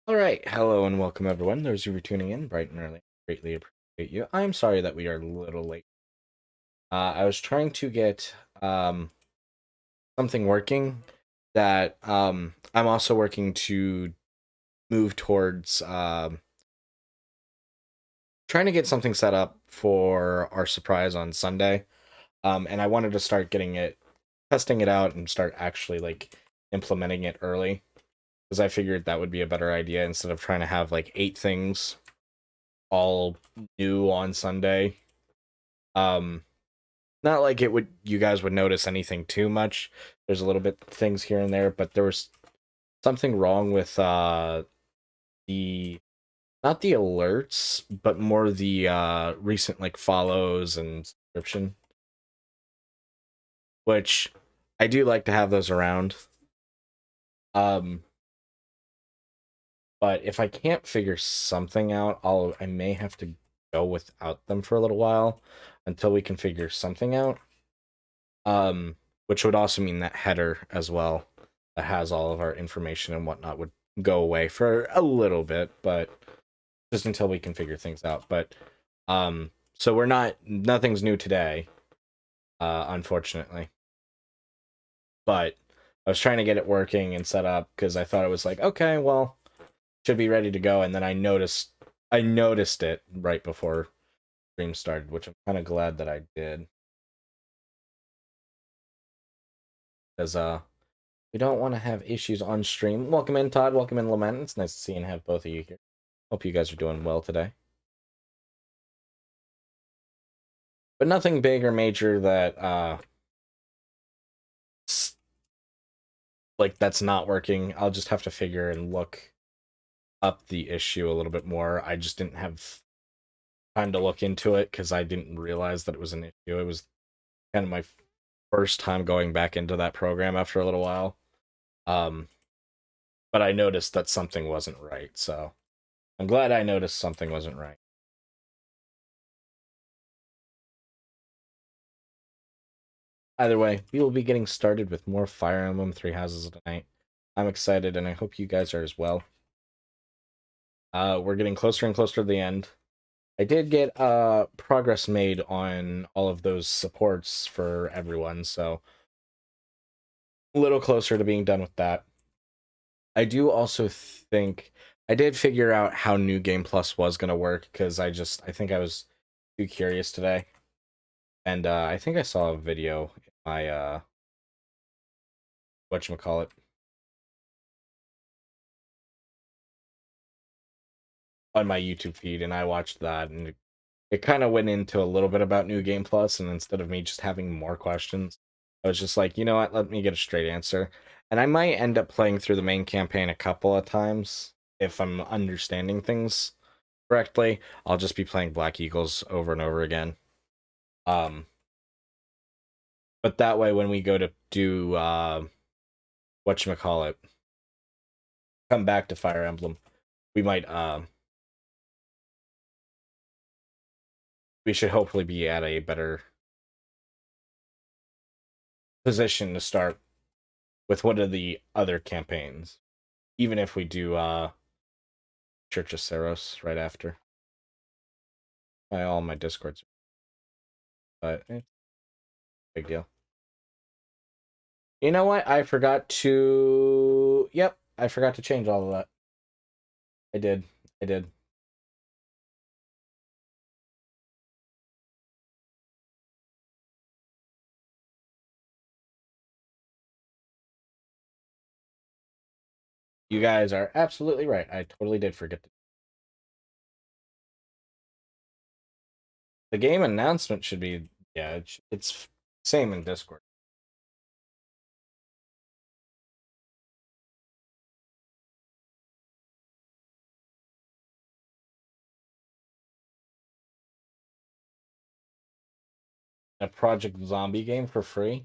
All right, hello and welcome everyone. Those who are tuning in bright and early, greatly appreciate you. I'm sorry that we are a little late. I was trying to get something working that I'm also working to move towards trying to get something set up for our surprise on Sunday. And I wanted to start getting it, testing it out, and start actually like implementing it early because I figured that would be a better idea instead of trying to have like 8 things all new on Sunday. Um, Not like it would you guys would notice anything too much. There's a little bit things here and there, but there was something wrong with the not the alerts, but more the recent like follows and subscription, which I do like to have those around. Um, but if I can't figure something out, I may have to go without them for a little while until we can figure something out. Which would also mean that header as well that has all of our information and whatnot would go away for a little bit, but just until we can figure things out. But so nothing's new today, unfortunately. But I was trying to get it working and set up because I thought it was like, okay, well, should be ready to go, and then I noticed it right before stream started, which I'm kind of glad that I did. Because we don't want to have issues on stream. Welcome in, Todd. Welcome in, Lament. It's nice to see and have both of you here. Hope you guys are doing well today. But nothing big or major that like that's not working. I'll just have to figure and look up the issue a little bit more. I just didn't have time to look into it because I didn't realize that it was an issue. It was kind of my first time going back into that program after a little while. Um, but I noticed that something wasn't right, so I'm glad I noticed something wasn't right. Either way, we will be getting started with more Fire Emblem Three Houses tonight. I'm excited, and I hope you guys are as well. We're getting closer and closer to the end. I did get progress made on all of those supports for everyone, so a little closer to being done with that. I do also think I did figure out how New Game Plus was going to work because I think I was too curious today, and I think I saw a video in my whatchamacallit, on my YouTube feed, and I watched that, and it kind of went into a little bit about New Game Plus, and instead of me just having more questions, I was just like, you know what, let me get a straight answer. And I might end up playing through the main campaign a couple of times if I'm understanding things correctly. I'll just be playing Black Eagles over and over again. Um, but that way, when we go to do whatchamacallit, come back to Fire Emblem, we might we should hopefully be at a better position to start with one of the other campaigns, even if we do Church of Saros right after. By all my discords, but big deal. You know what? I forgot to. Yep, I forgot to change all of that. I did. I did. You guys are absolutely right. I totally did forget to. The game announcement should be, yeah, it's same in Discord. A Project Zombie game for free.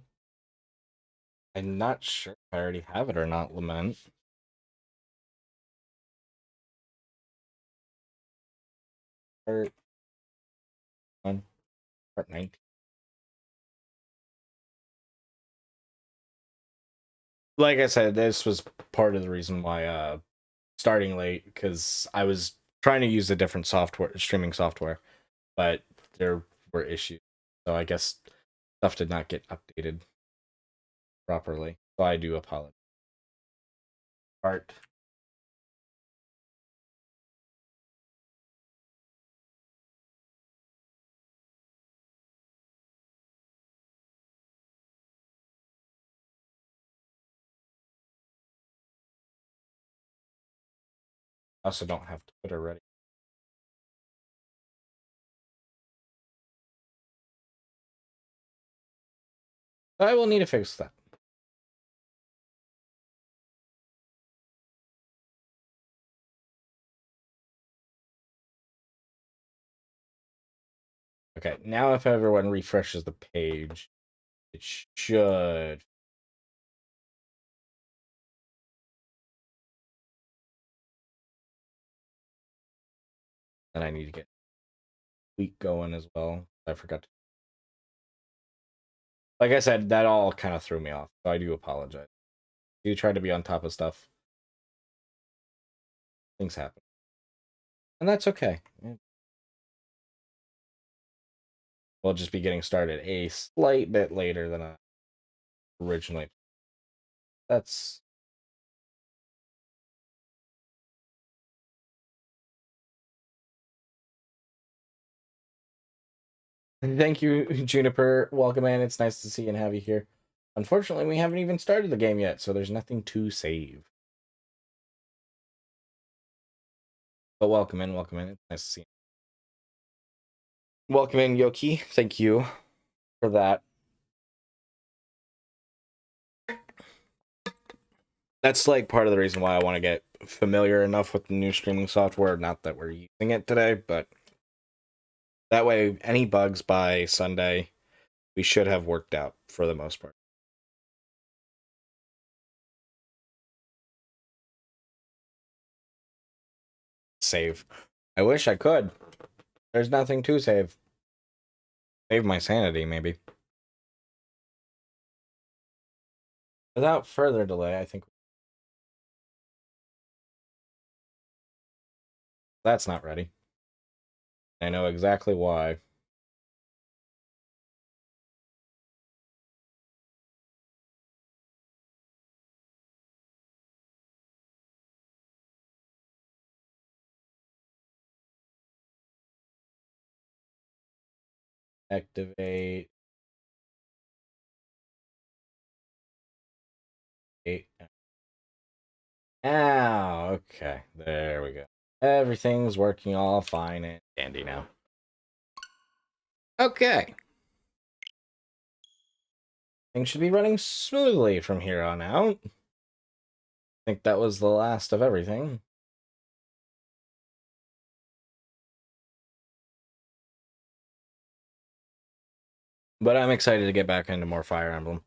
I'm not sure if I already have it or not, Lament. Part 1, Part 19. Like I said, this was part of the reason why starting late because I was trying to use a different software, streaming software, but there were issues. So I guess stuff did not get updated properly. So I do apologize. Art. I also don't have Twitter ready. I will need to fix that. Okay, now if everyone refreshes the page, it should. And I need to get week going as well. I forgot to. Like I said, that all kind of threw me off. So I do apologize. I do try to be on top of stuff. Things happen. And that's okay. We'll just be getting started a slight bit later than I originally. That's thank you, Juniper. Welcome in. It's nice to see you and have you here. Unfortunately, we haven't even started the game yet, so there's nothing to save. But welcome in, welcome in. It's nice to see you. Welcome in, Yoki. Thank you for that. That's like part of the reason why I want to get familiar enough with the new streaming software. Not that we're using it today, but that way, any bugs by Sunday, we should have worked out for the most part. Save. I wish I could. There's nothing to save. Save my sanity, maybe. Without further delay, I think that's not ready. I know exactly why. Activate. 8. Ah, okay. There we go. Everything's working all fine and dandy now. Okay. Things should be running smoothly from here on out. I think that was the last of everything. But I'm excited to get back into more Fire Emblem.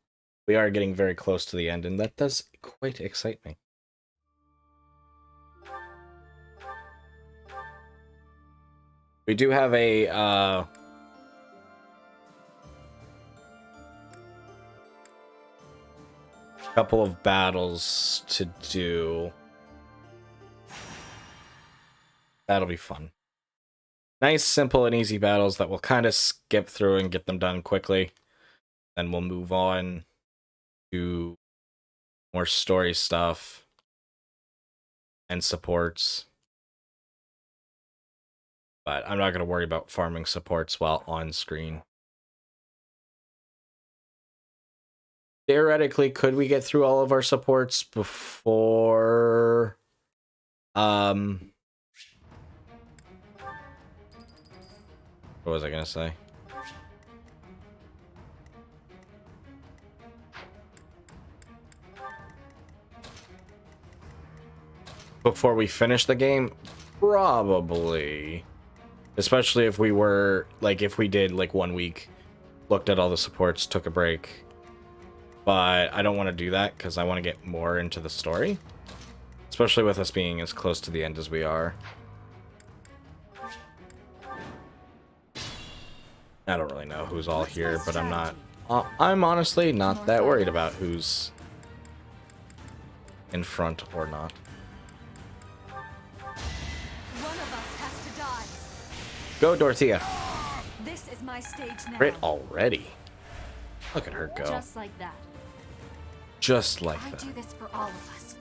We are getting very close to the end, and that does quite excite me. We do have a couple of battles to do. That'll be fun. Nice, simple, and easy battles that we'll kind of skip through and get them done quickly. Then we'll move on to more story stuff and supports. But I'm not going to worry about farming supports while on screen. Theoretically, could we get through all of our supports before what was I gonna say? Before we finish the game? Probably. Especially if we were, like, if we did, like, 1 week, looked at all the supports, took a break. But I don't want to do that, because I want to get more into the story. Especially with us being as close to the end as we are. I don't really know who's all here, but I'm honestly not that worried about who's in front or not. Go, Dorothea. This is my stage now. Crit already. Look at her go. Just like that. Just like I that. do this for all of us.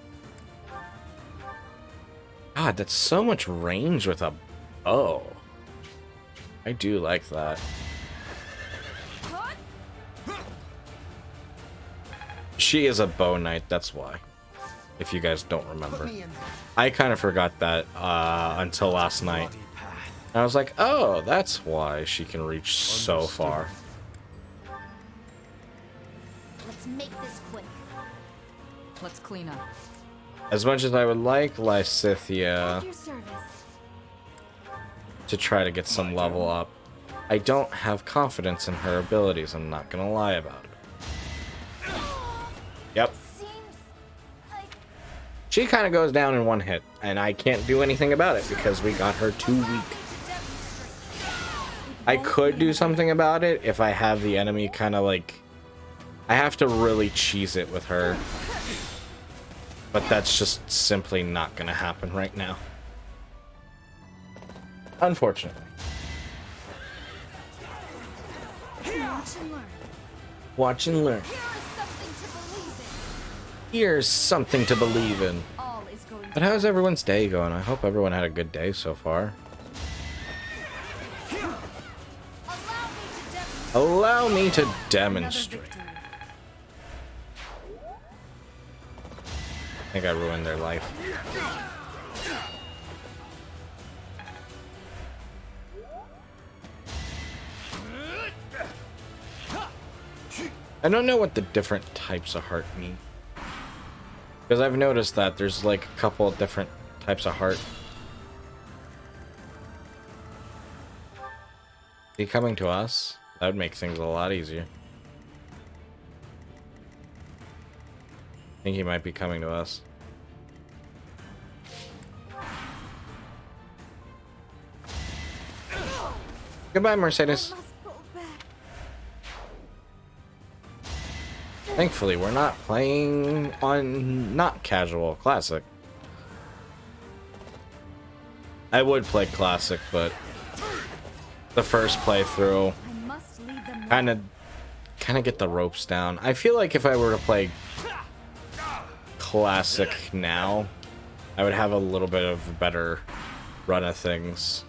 God, that's so much range with a bow. I do like that. She is a bow knight, that's why. If you guys don't remember. I kind of forgot that until last night. I was like, oh, that's why she can reach so far. Let's make this quick. Let's clean up. As much as I would like Lysithea At your service. to try to get some level up, I don't have confidence in her abilities, I'm not gonna lie about it. Yep. Seems like She kind of goes down in one hit, and I can't do anything about it because we got her too weak. I could do something about it if I have the enemy kind of like... I have to really cheese it with her. But that's just simply not going to happen right now. Unfortunately. watch and learn. Watch and learn. Here is something to believe in. Here's something to believe in. All is going to But how's everyone's day going? I hope everyone had a good day so far. Allow me to demonstrate. I think I ruined their life. I don't know what the different types of heart mean. Because I've noticed that there's like a couple of different types of heart. Is he coming to us? That would make things a lot easier. I think he might be coming to us. Goodbye, Mercedes. Thankfully, we're not playing on not casual classic. I would play classic, but the first playthrough kind of get the ropes down. I feel like if I were to play classic now, I would have a little bit of a better run of things.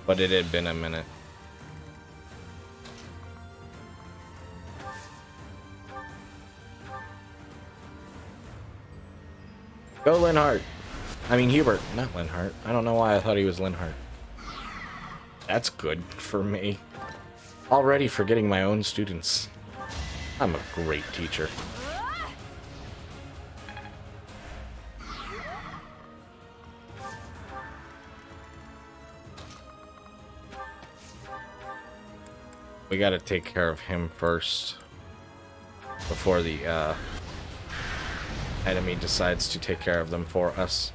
But it had been a minute. Go Linhart. I mean Hubert, not Linhart. I don't know why I thought he was Linhart. That's good for me. Already forgetting my own students. I'm a great teacher. We gotta take care of him first before the enemy decides to take care of them for us.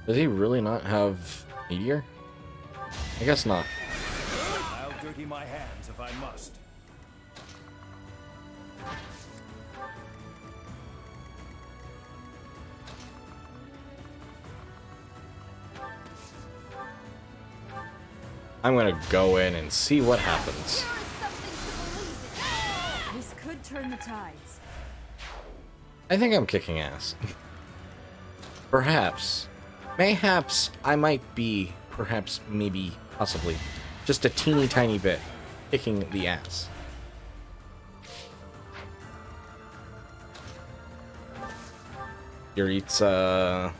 Does he really not have meteor? I guess not. I'll dirty my hands if I must. I'm gonna go in and see what happens. This could turn the tides. I think I'm kicking ass. Perhaps. Mayhaps I might be, perhaps, maybe, possibly, just a teeny tiny bit kicking the ass. Yuritsa.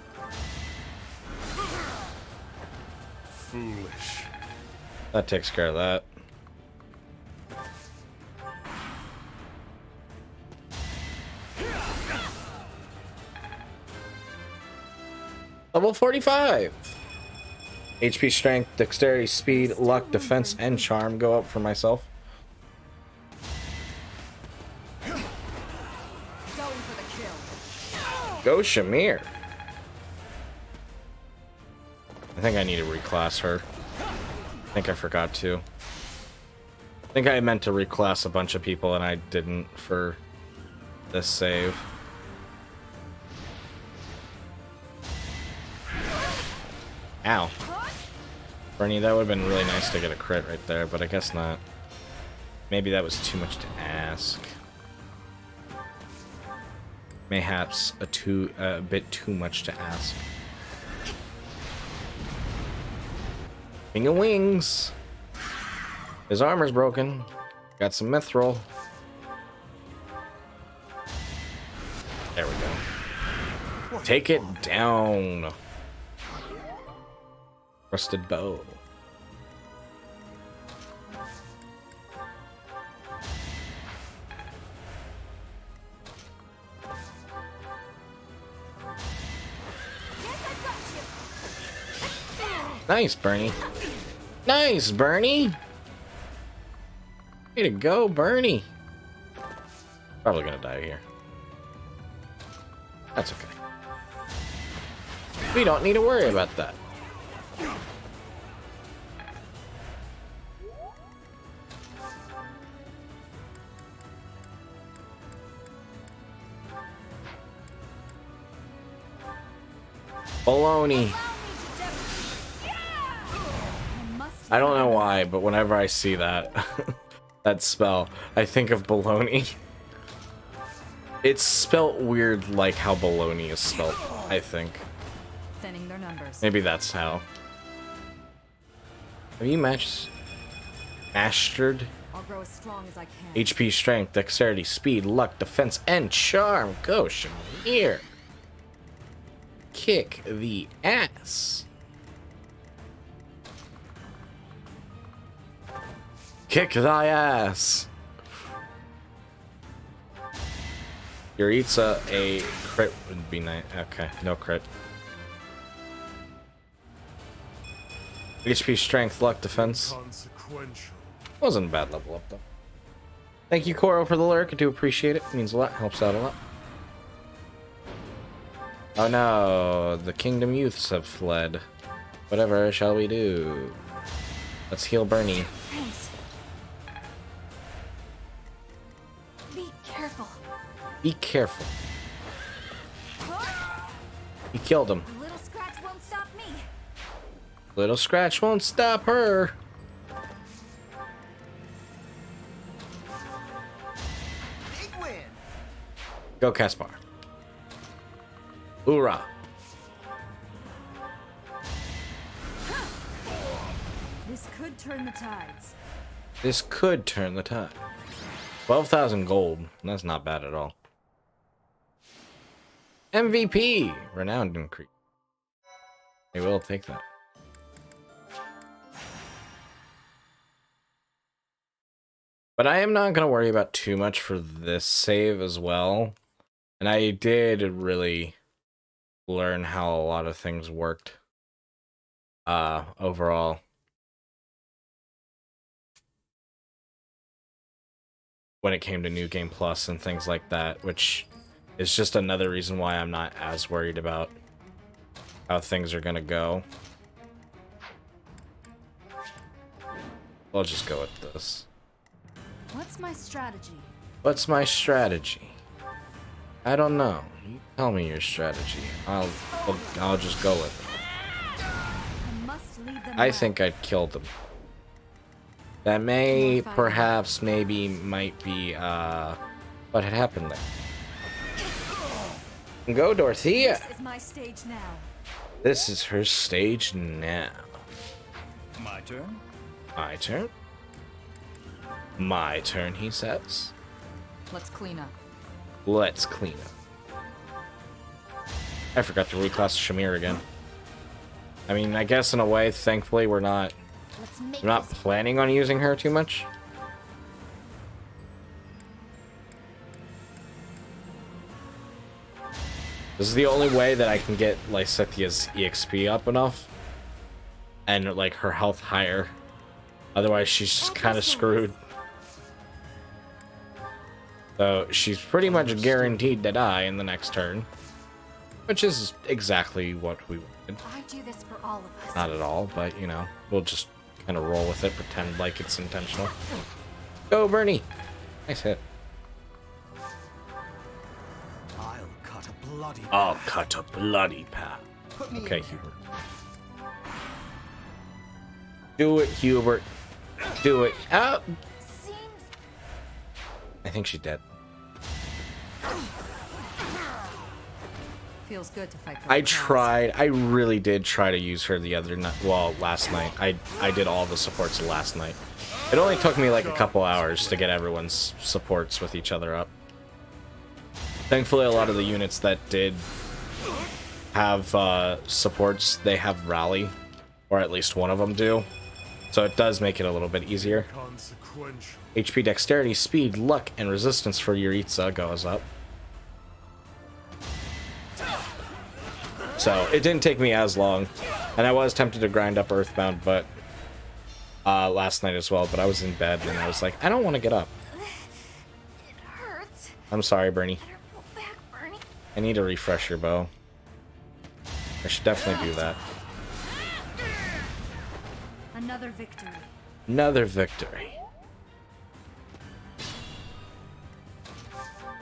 Foolish. That takes care of that. Level 45! HP, strength, dexterity, speed, luck, defense, and charm go up for myself. Going for the kill. Go Shamir! I think I need to reclass her. I think I forgot to. I think I meant to reclass a bunch of people and I didn't for this save. Ow. Bernie, that would have been really nice to get a crit right there, but I guess not. Maybe that was too much to ask. Mayhaps a bit too much to ask. King of Wings. His armor's broken. Got some mithril. There we go. Take it down. Rusted bow. Nice, Bernie. Nice, Bernie. Way to go, Bernie. Probably gonna die here. That's okay. We don't need to worry about that. Baloney. I don't know why, but whenever I see that that spell, I think of baloney. It's spelt weird like how baloney is spelt, I think. Thinning their numbers. Maybe that's how. Have you mastered I'll grow as strong as I can. HP, strength, dexterity, speed, luck, defense, and charm? Go, Shamir. Kick the ass. Kick thy ass. Yuritsa, a crit would be nice. Okay, no crit. HP, strength, luck, defense. Wasn't a bad level up though. Thank you, Koro, for the lurk. I do appreciate it. It means a lot. Helps out a lot. Oh no, the Kingdom Youths have fled. Whatever shall we do? Let's heal Bernie. Thanks. Be careful. Be careful. He killed him. A little scratch won't stop me. Little scratch won't stop her. Big win. Go, Caspar. Hoorah. This could turn the tides. This could turn the tide. 12,000 gold. That's not bad at all. MVP. Renowned increase. I will take that. But I am not going to worry about too much for this save as well. And I did really learn how a lot of things worked overall. When it came to New Game Plus and things like that, which is just another reason why I'm not as worried about how things are gonna go. I'll just go with this. What's my strategy? What's my strategy? I don't know. You tell me your strategy. I'll just go with it. I must lead them I well. think I'd kill them. That may, perhaps, maybe, might be, what had happened there. Go, Dorothea! This is my stage now. This is her stage now. My turn. My turn? My turn, he says. Let's clean up. Let's clean up. I forgot to reclass Shamir again. I mean, I guess in a way, thankfully, we're not planning on using her too much. This is the only way that I can get Lysithia's EXP up enough. And, like, her health higher. Otherwise, she's just kind of screwed. So, she's pretty much guaranteed to die in the next turn. Which is exactly what we wanted. I do this for all of us. Not at all, but, you know, we'll just kind of roll with it, pretend like it's intentional. Go, Bernie. Nice hit. I'll cut a bloody I'll path. cut a bloody path. Put me Okay, in. Hubert. Do it, Hubert. Do it. Oh! Seems I think she's dead. feels good to fight for I the cause. tried. I really did try to use her the other night. Well, last night. I did all the supports last night. It only took me like a couple hours to get everyone's supports with each other up. Thankfully, a lot of the units that did have supports, they have rally, or at least one of them do. So it does make it a little bit easier. HP, dexterity, speed, luck, and resistance for Yuritsa goes up. So it didn't take me as long, and I was tempted to grind up Earthbound, but last night as well. But I was in bed and I was like, I don't want to get up. It hurts. I'm sorry, Bernie. Better pull back, Bernie. I need to refresh your bow. I should definitely do that. Another victory. Another victory.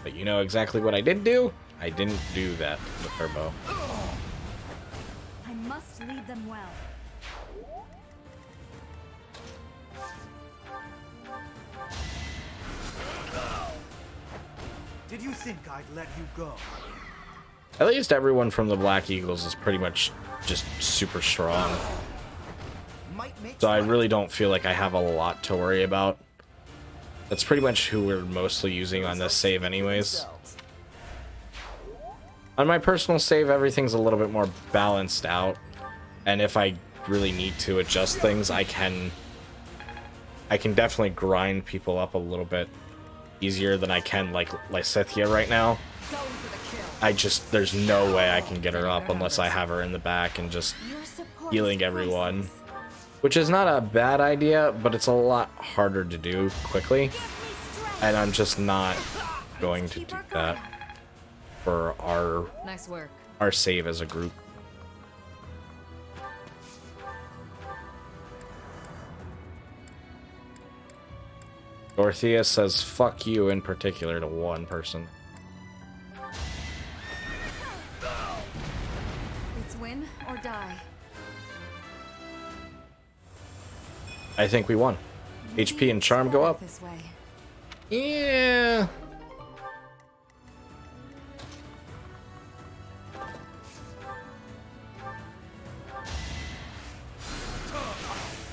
But you know exactly what I did do? I didn't do that with her bow. I must lead them well. Did you think I'd let you go? At least everyone from the Black Eagles is pretty much just super strong. Might makes So I right. really don't feel like I have a lot to worry about. That's pretty much who we're mostly using on this save anyways. On my personal save, everything's a little bit more balanced out. And if I really need to adjust things, I can definitely grind people up a little bit easier than I can like Lysithea right now. Going for the kill. There's no way I can get her up unless I have her in the back and just Your support healing is everyone. priceless. Which is not a bad idea, but it's a lot harder to do quickly. Give me strength. And I'm just not going to Keep do her that going. for Nice work. our save as a group. Dorothea says fuck you in particular to one person. It's win or die. I think we won. HP and charm go up. This way. Yeah.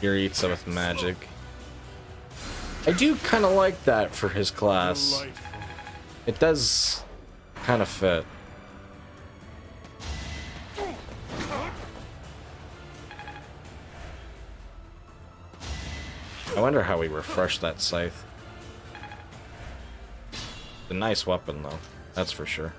Yuritsa with magic. I do kind of like that for his class. It does kind of fit. I wonder how we refresh that scythe. It's a nice weapon, though. That's for sure.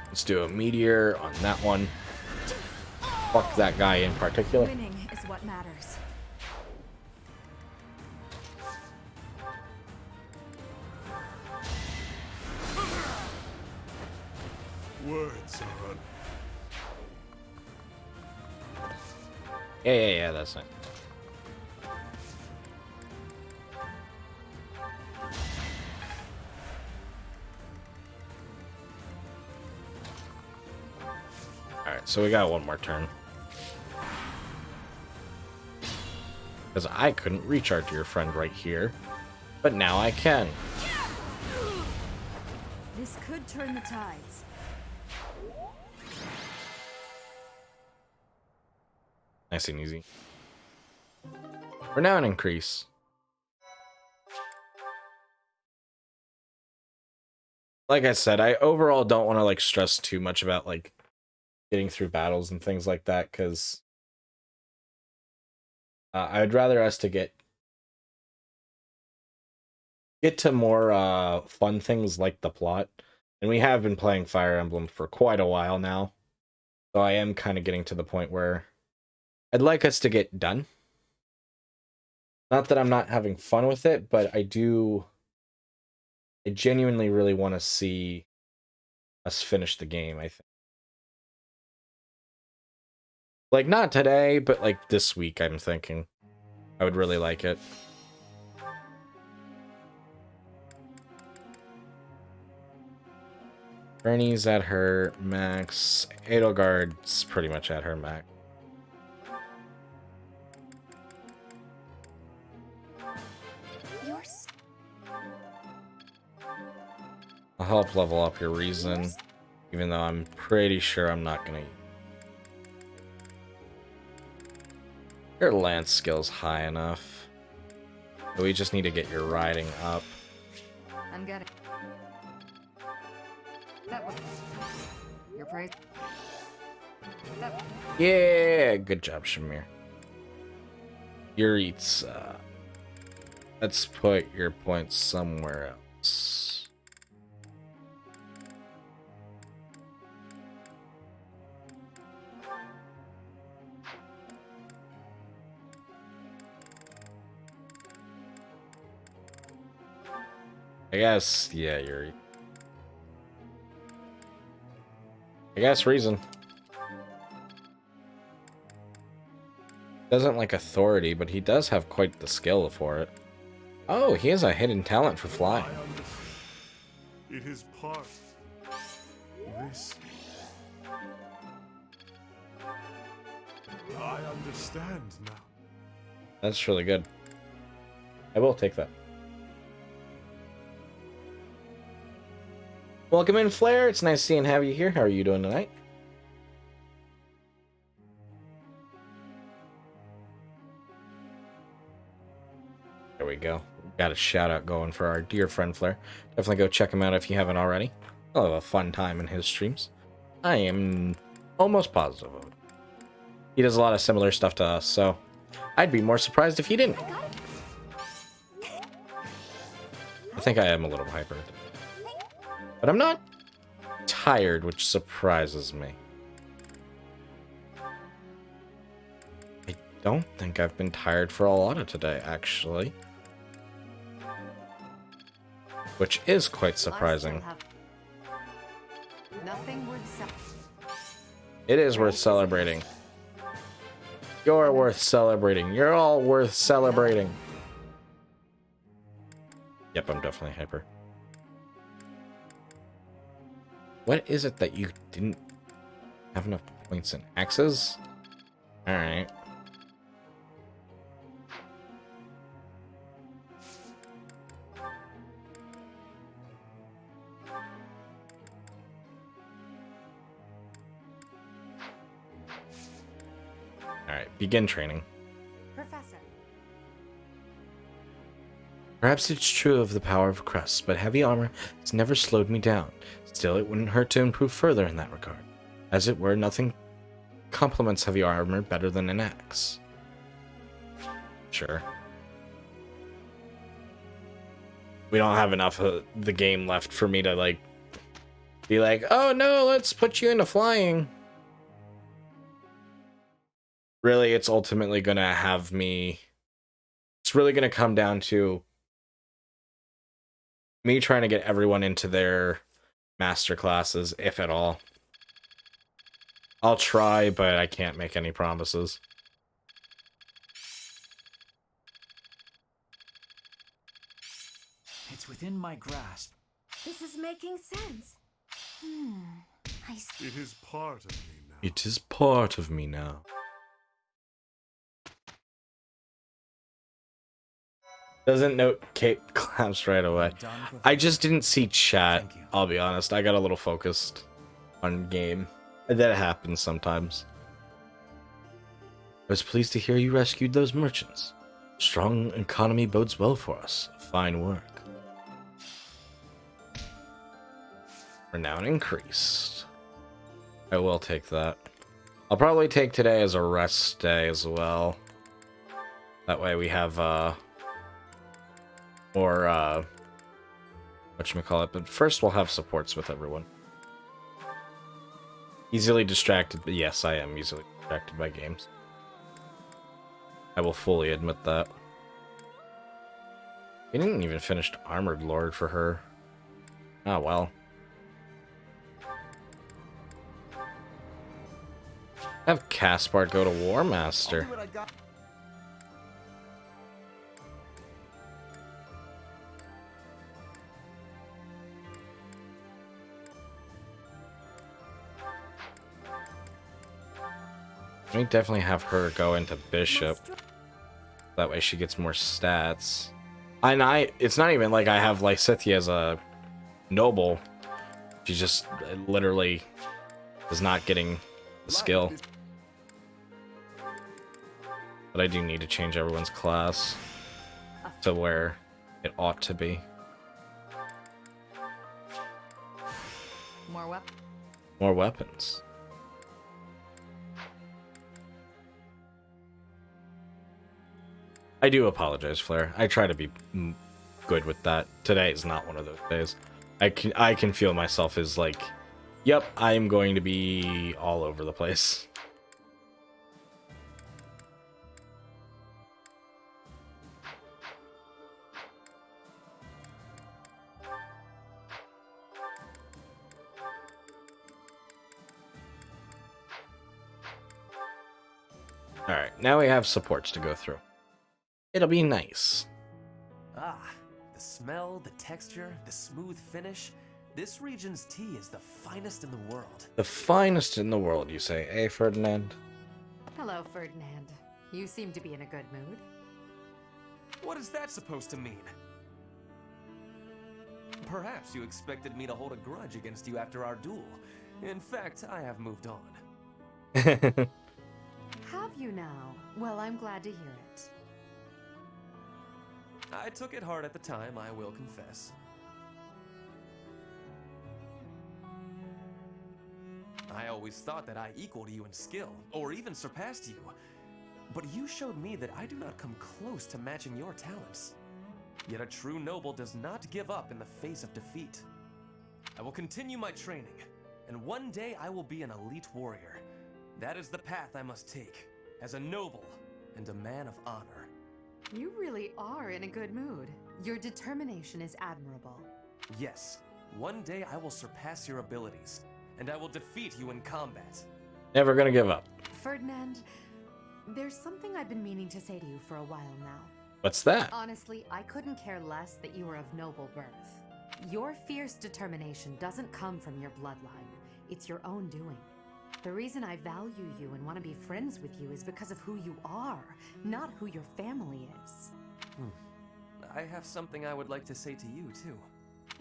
Let's do a meteor on that one. Fuck that guy in particular. Winning is what matters. Words are Yeah, that's nice. Alright, so we got one more turn. Because I couldn't reach our dear friend right here. But now I can. This could turn the tides. Nice and easy. We're now an increase. Like I said, I overall don't want to like stress too much about like getting through battles and things like that, because I'd rather us to get to more fun things like the plot. And we have been playing Fire Emblem for quite a while now. So I am kind of getting to the point where I'd like us to get done. Not that I'm not having fun with it, but I do I genuinely really want to see us finish the game, I think. Like, not today, but like this week, I'm thinking. I would really like it. Bernie's at her max. Edelgard's pretty much at her max. Yours. I'll help level up your reason, even though I'm pretty sure I'm not gonna. Your lance skill's high enough. But we just need to get your riding up. I'm getting. That was your praise. That. Yeah, good job, Shamir. Yurit's, let's put your points somewhere else. I guess, yeah, Yuri. I guess reason. Doesn't like authority, but he does have quite the skill for it. Oh, he has a hidden talent for flying. It is part. This. I understand now. That's really good. I will take that. Welcome in, Flair. It's nice seeing have you here. How are you doing tonight? There we go. Got a shout out going for our dear friend Flair. Definitely go check him out if you haven't already. He'll have a fun time in his streams. I am almost positive of it. He does a lot of similar stuff to us, so I'd be more surprised if he didn't. I think I am a little hyper. But I'm not tired, which surprises me. I don't think I've been tired for a lot of today, actually. Which is quite surprising. Nothing worth It is worth celebrating. You're worth celebrating. You're all worth celebrating. Yep, I'm definitely hyper. What is it that you didn't have enough points in? Axes? Alright. Alright, begin training. Professor. Perhaps it's true of the power of crust, but heavy armor has never slowed me down. Still, it wouldn't hurt to improve further in that regard. As it were, nothing complements heavy armor better than an axe. Sure. We don't have enough of the game left for me to, like, be like, oh no, let's put you into flying. Really, it's ultimately gonna have me... It's really gonna come down to me trying to get everyone into their master classes, if at all. I'll try, but I can't make any promises. It's within my grasp. This is making sense. I see. It is part of me now. It is part of me now. Doesn't note Kate claps right away. I just didn't see chat, Thank you. I'll be honest. I got a little focused on game. That happens sometimes. I was pleased to hear you rescued those merchants. Strong economy bodes well for us. Fine work. Renown increased. I will take that. I'll probably take today as a rest day as well. That way we have, more, whatchamacallit, but first we'll have supports with everyone. Easily distracted, but yes, I am easily distracted by games. I will fully admit that. We didn't even finish Armored Lord for her. Oh, well. Have Caspar go to War Master. Do what I got. We definitely have her go into Bishop. That way she gets more stats. And it's not even like I have Lysithea as a noble. She just literally is not getting the skill. But I do need to change everyone's class to where it ought to be. More weapons. More weapons. I do apologize, Flair. I try to be good with that. Today is not one of those days. I can feel myself as like, yep, I am going to be all over the place. Alright, now we have supports to go through. It'll be nice. Ah, the smell, the texture, the smooth finish. This region's tea is the finest in the world. The finest in the world, you say, eh, Ferdinand? Hello, Ferdinand. You seem to be in a good mood. What is that supposed to mean? Perhaps you expected me to hold a grudge against you after our duel. In fact, I have moved on. Have you now? Well, I'm glad to hear it. I took it hard at the time, I will confess. I always thought that I equaled you in skill, or even surpassed you. But you showed me that I do not come close to matching your talents. Yet a true noble does not give up in the face of defeat. I will continue my training, and one day I will be an elite warrior. That is the path I must take, as a noble and a man of honor. You really are in a good mood. Your determination is admirable. Yes, one day I will surpass your abilities, and I will defeat you in combat. Never gonna give up. Ferdinand, there's something I've been meaning to say to you for a while now. What's that? Honestly, I couldn't care less that you were of noble birth. Your fierce determination doesn't come from your bloodline. It's your own doing. The reason I value you and want to be friends with you is because of who you are, not who your family is. I have something I would like to say to you, too.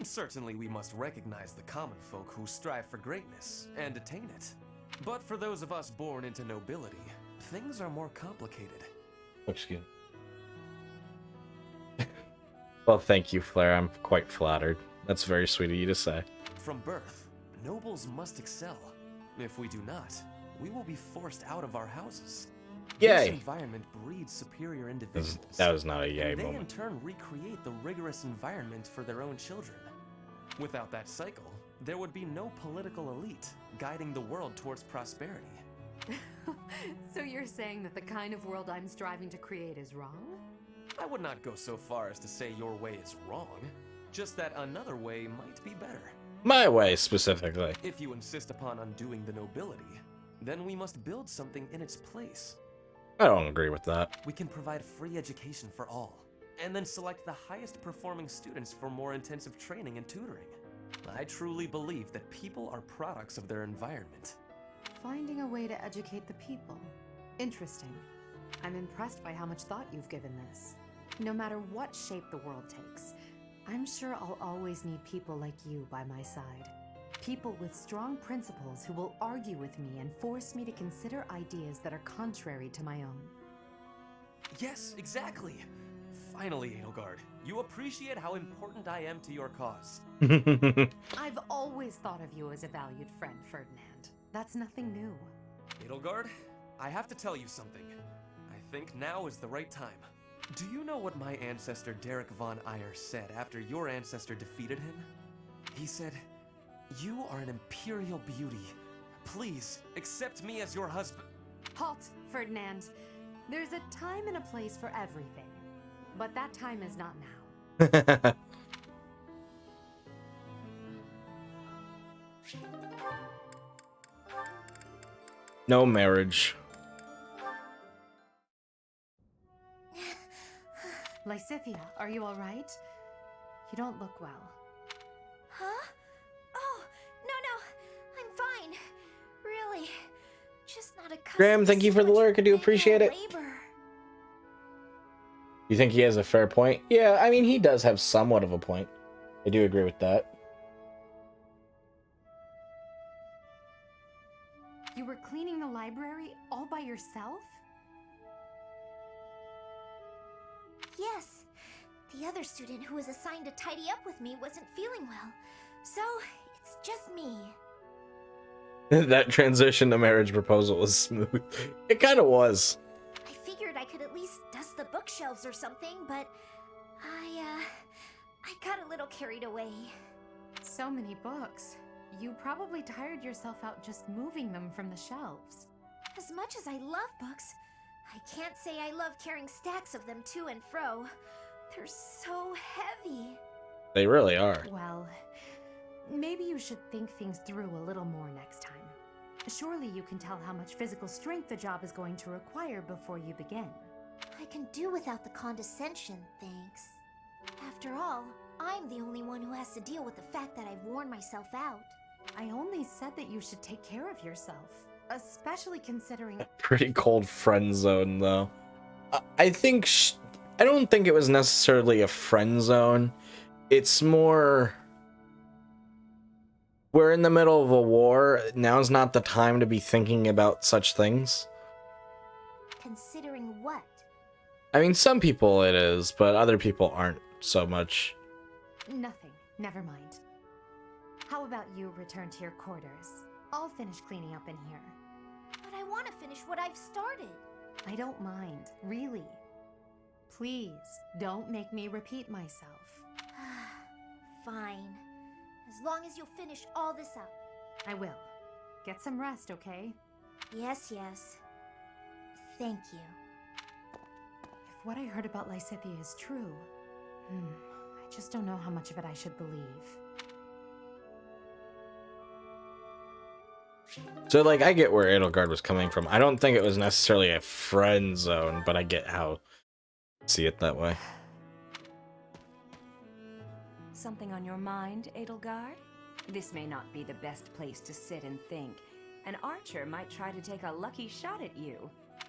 Certainly we must recognize the common folk who strive for greatness and attain it. But for those of us born into nobility, things are more complicated. Excuse me. Well, thank you, Flair. I'm quite flattered. That's very sweet of you to say. From birth, nobles must excel. If we do not, we will be forced out of our houses. This Yay! environment breeds superior individuals. That was not a yay and they in moment. turn recreate the rigorous environment for their own children. Without that cycle, there would be no political elite guiding the world towards prosperity. So you're saying that the kind of world I'm striving to create is wrong? I would not go so far as to say your way is wrong, just that another way might be better. My way, specifically. If you insist upon undoing the nobility, then we must build something in its place. I don't agree with that. We can provide free education for all, and then select the highest performing students for more intensive training and tutoring. I truly believe that people are products of their environment. Finding a way to educate the people. Interesting. I'm impressed by how much thought you've given this. No matter what shape the world takes, I'm sure I'll always need people like you by my side. People with strong principles who will argue with me and force me to consider ideas that are contrary to my own. Yes, exactly! Finally, Edelgard, you appreciate how important I am to your cause. I've always thought of you as a valued friend, Ferdinand. That's nothing new. Edelgard, I have to tell you something. I think now is the right time. Do you know what my ancestor Derek von Eyre said after your ancestor defeated him? He said, "You are an imperial beauty. Please, accept me as your husband." Halt, Ferdinand. There's a time and a place for everything. But that time is not now. No marriage. Lysithia, are you all right? You don't look well. Huh? Oh, no, I'm fine. Really. Just not accustomed Graham, thank to you so for the much lurk. I do appreciate manual it. labor. You think he has a fair point? Yeah, I mean, he does have somewhat of a point. I do agree with that. You were cleaning the library all by yourself? Yes. The other student who was assigned to tidy up with me wasn't feeling well. So, it's just me. That transition to marriage proposal was smooth. It kind of was. I figured I could at least dust the bookshelves or something, but I got a little carried away. So many books. You probably tired yourself out just moving them from the shelves. As much as I love books, I can't say I love carrying stacks of them to and fro. They're so heavy. They really are. Well, maybe you should think things through a little more next time. Surely you can tell how much physical strength the job is going to require before you begin. I can do without the condescension, thanks. After all, I'm the only one who has to deal with the fact that I've worn myself out. I only said that you should take care of yourself, especially considering... Pretty cold friend zone, though. I think... I don't think it was necessarily a friend zone. It's more... We're in the middle of a war. Now's not the time to be thinking about such things. Considering what? I mean, some people it is, but other people aren't so much. Nothing. Never mind. How about you return to your quarters? I'll finish cleaning up in here. But I want to finish what I've started. I don't mind, really. Please, don't make me repeat myself. Fine. As long as you'll finish all this up. I will. Get some rest, okay? Yes. Thank you. If what I heard about Lysithia is true, I just don't know how much of it I should believe. So, like, I get where Edelgard was coming from. I don't think it was necessarily a friend zone, but I get how you see it that way. Something on your mind, Edelgard? This may not be the best place to sit and think. An archer might try to take a lucky shot at you.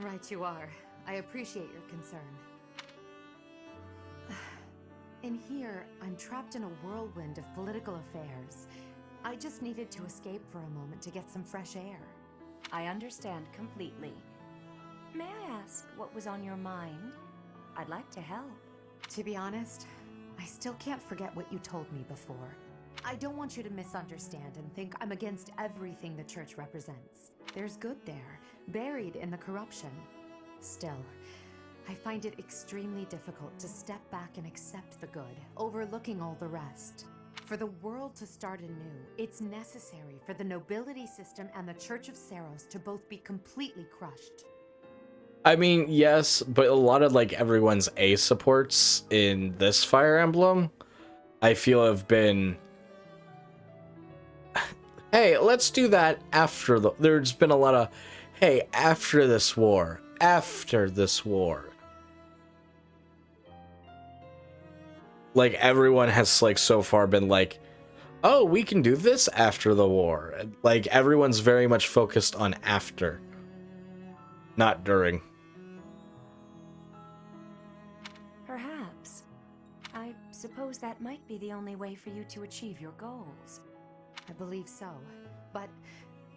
Right you are. I appreciate your concern. In here, I'm trapped in a whirlwind of political affairs. I just needed to escape for a moment to get some fresh air. I understand completely. May I ask what was on your mind? I'd like to help. To be honest, I still can't forget what you told me before. I don't want you to misunderstand and think I'm against everything the church represents. There's good there, buried in the corruption. Still, I find it extremely difficult to step back and accept the good, overlooking all the rest. For the world to start anew, it's necessary for the nobility system and the Church of Saros to both be completely crushed. I mean, yes, but a lot of, like, everyone's A supports in this Fire Emblem, I feel have been... Hey, let's do that after the... There's been a lot of, hey, after this war. After this war. Like, everyone has, like, so far been like, oh, we can do this after the war. Like, everyone's very much focused on after. Not during. Perhaps. I suppose that might be the only way for you to achieve your goals. I believe so. But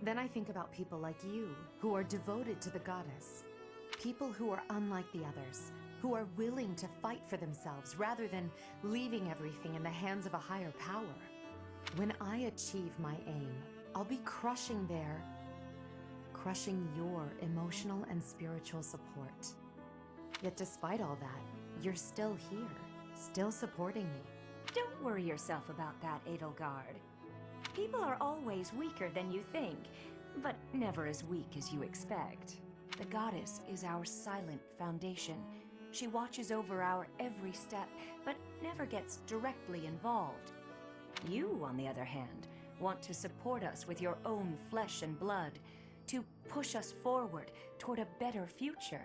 then I think about people like you, who are devoted to the goddess. People who are unlike the others, who are willing to fight for themselves rather than leaving everything in the hands of a higher power. When I achieve my aim, I'll be crushing your emotional and spiritual support. Yet despite all that, you're still here, still supporting me. Don't worry yourself about that, Edelgard. People are always weaker than you think, but never as weak as you expect. The goddess is our silent foundation. She watches over our every step, but never gets directly involved. You, on the other hand, want to support us with your own flesh and blood. to push us forward toward a better future.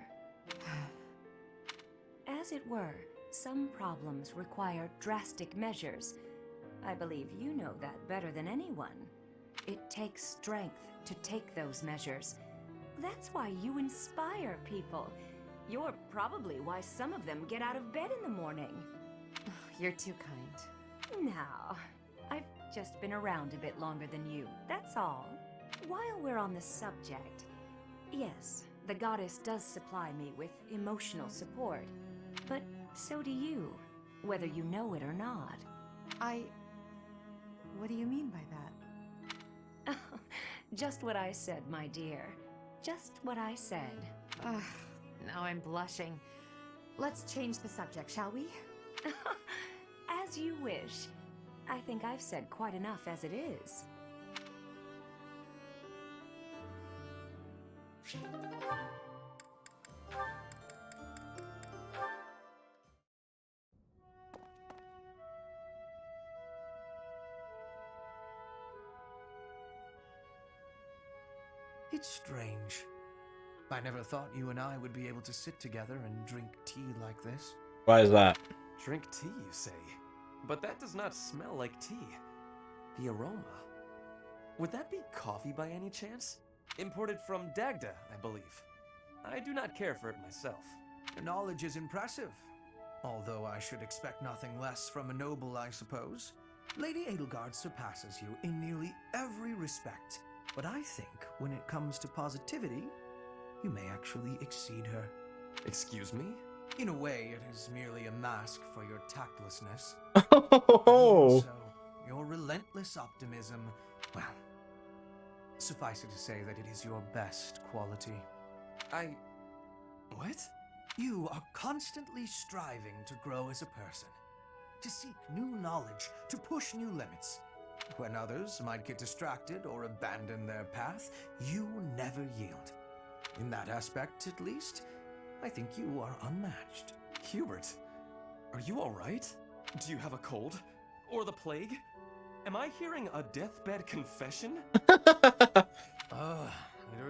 As it were, some problems require drastic measures. I believe you know that better than anyone. It takes strength to take those measures. That's why you inspire people. You're probably why some of them get out of bed in the morning. You're too kind. Now, I've just been around a bit longer than you, that's all. While we're on the subject, yes, the goddess does supply me with emotional support, but so do you, whether you know it or not. What do you mean by that? Just what I said, my dear. Just what I said. Ugh, now I'm blushing. Let's change the subject, shall we? As you wish. I think I've said quite enough as it is. It's strange. I never thought you and I would be able to sit together and drink tea like this. Why is that? Drink tea, you say? But that does not smell like tea. The aroma. Would that be coffee by any chance? Imported from Dagda, I believe. I do not care for it myself. Your knowledge is impressive. Although I should expect nothing less from a noble, I suppose. Lady Edelgard surpasses you in nearly every respect. But I think when it comes to positivity, you may actually exceed her. Excuse me? In a way, it is merely a mask for your tactlessness. Oh, So, your relentless optimism, well, suffice it to say that it is your best quality. What? You are constantly striving to grow as a person, to seek new knowledge, to push new limits. When others might get distracted or abandon their path, you never yield. In that aspect, at least, I think you are unmatched. Hubert, are you alright? Do you have a cold? Or the plague? Am I hearing a deathbed confession? It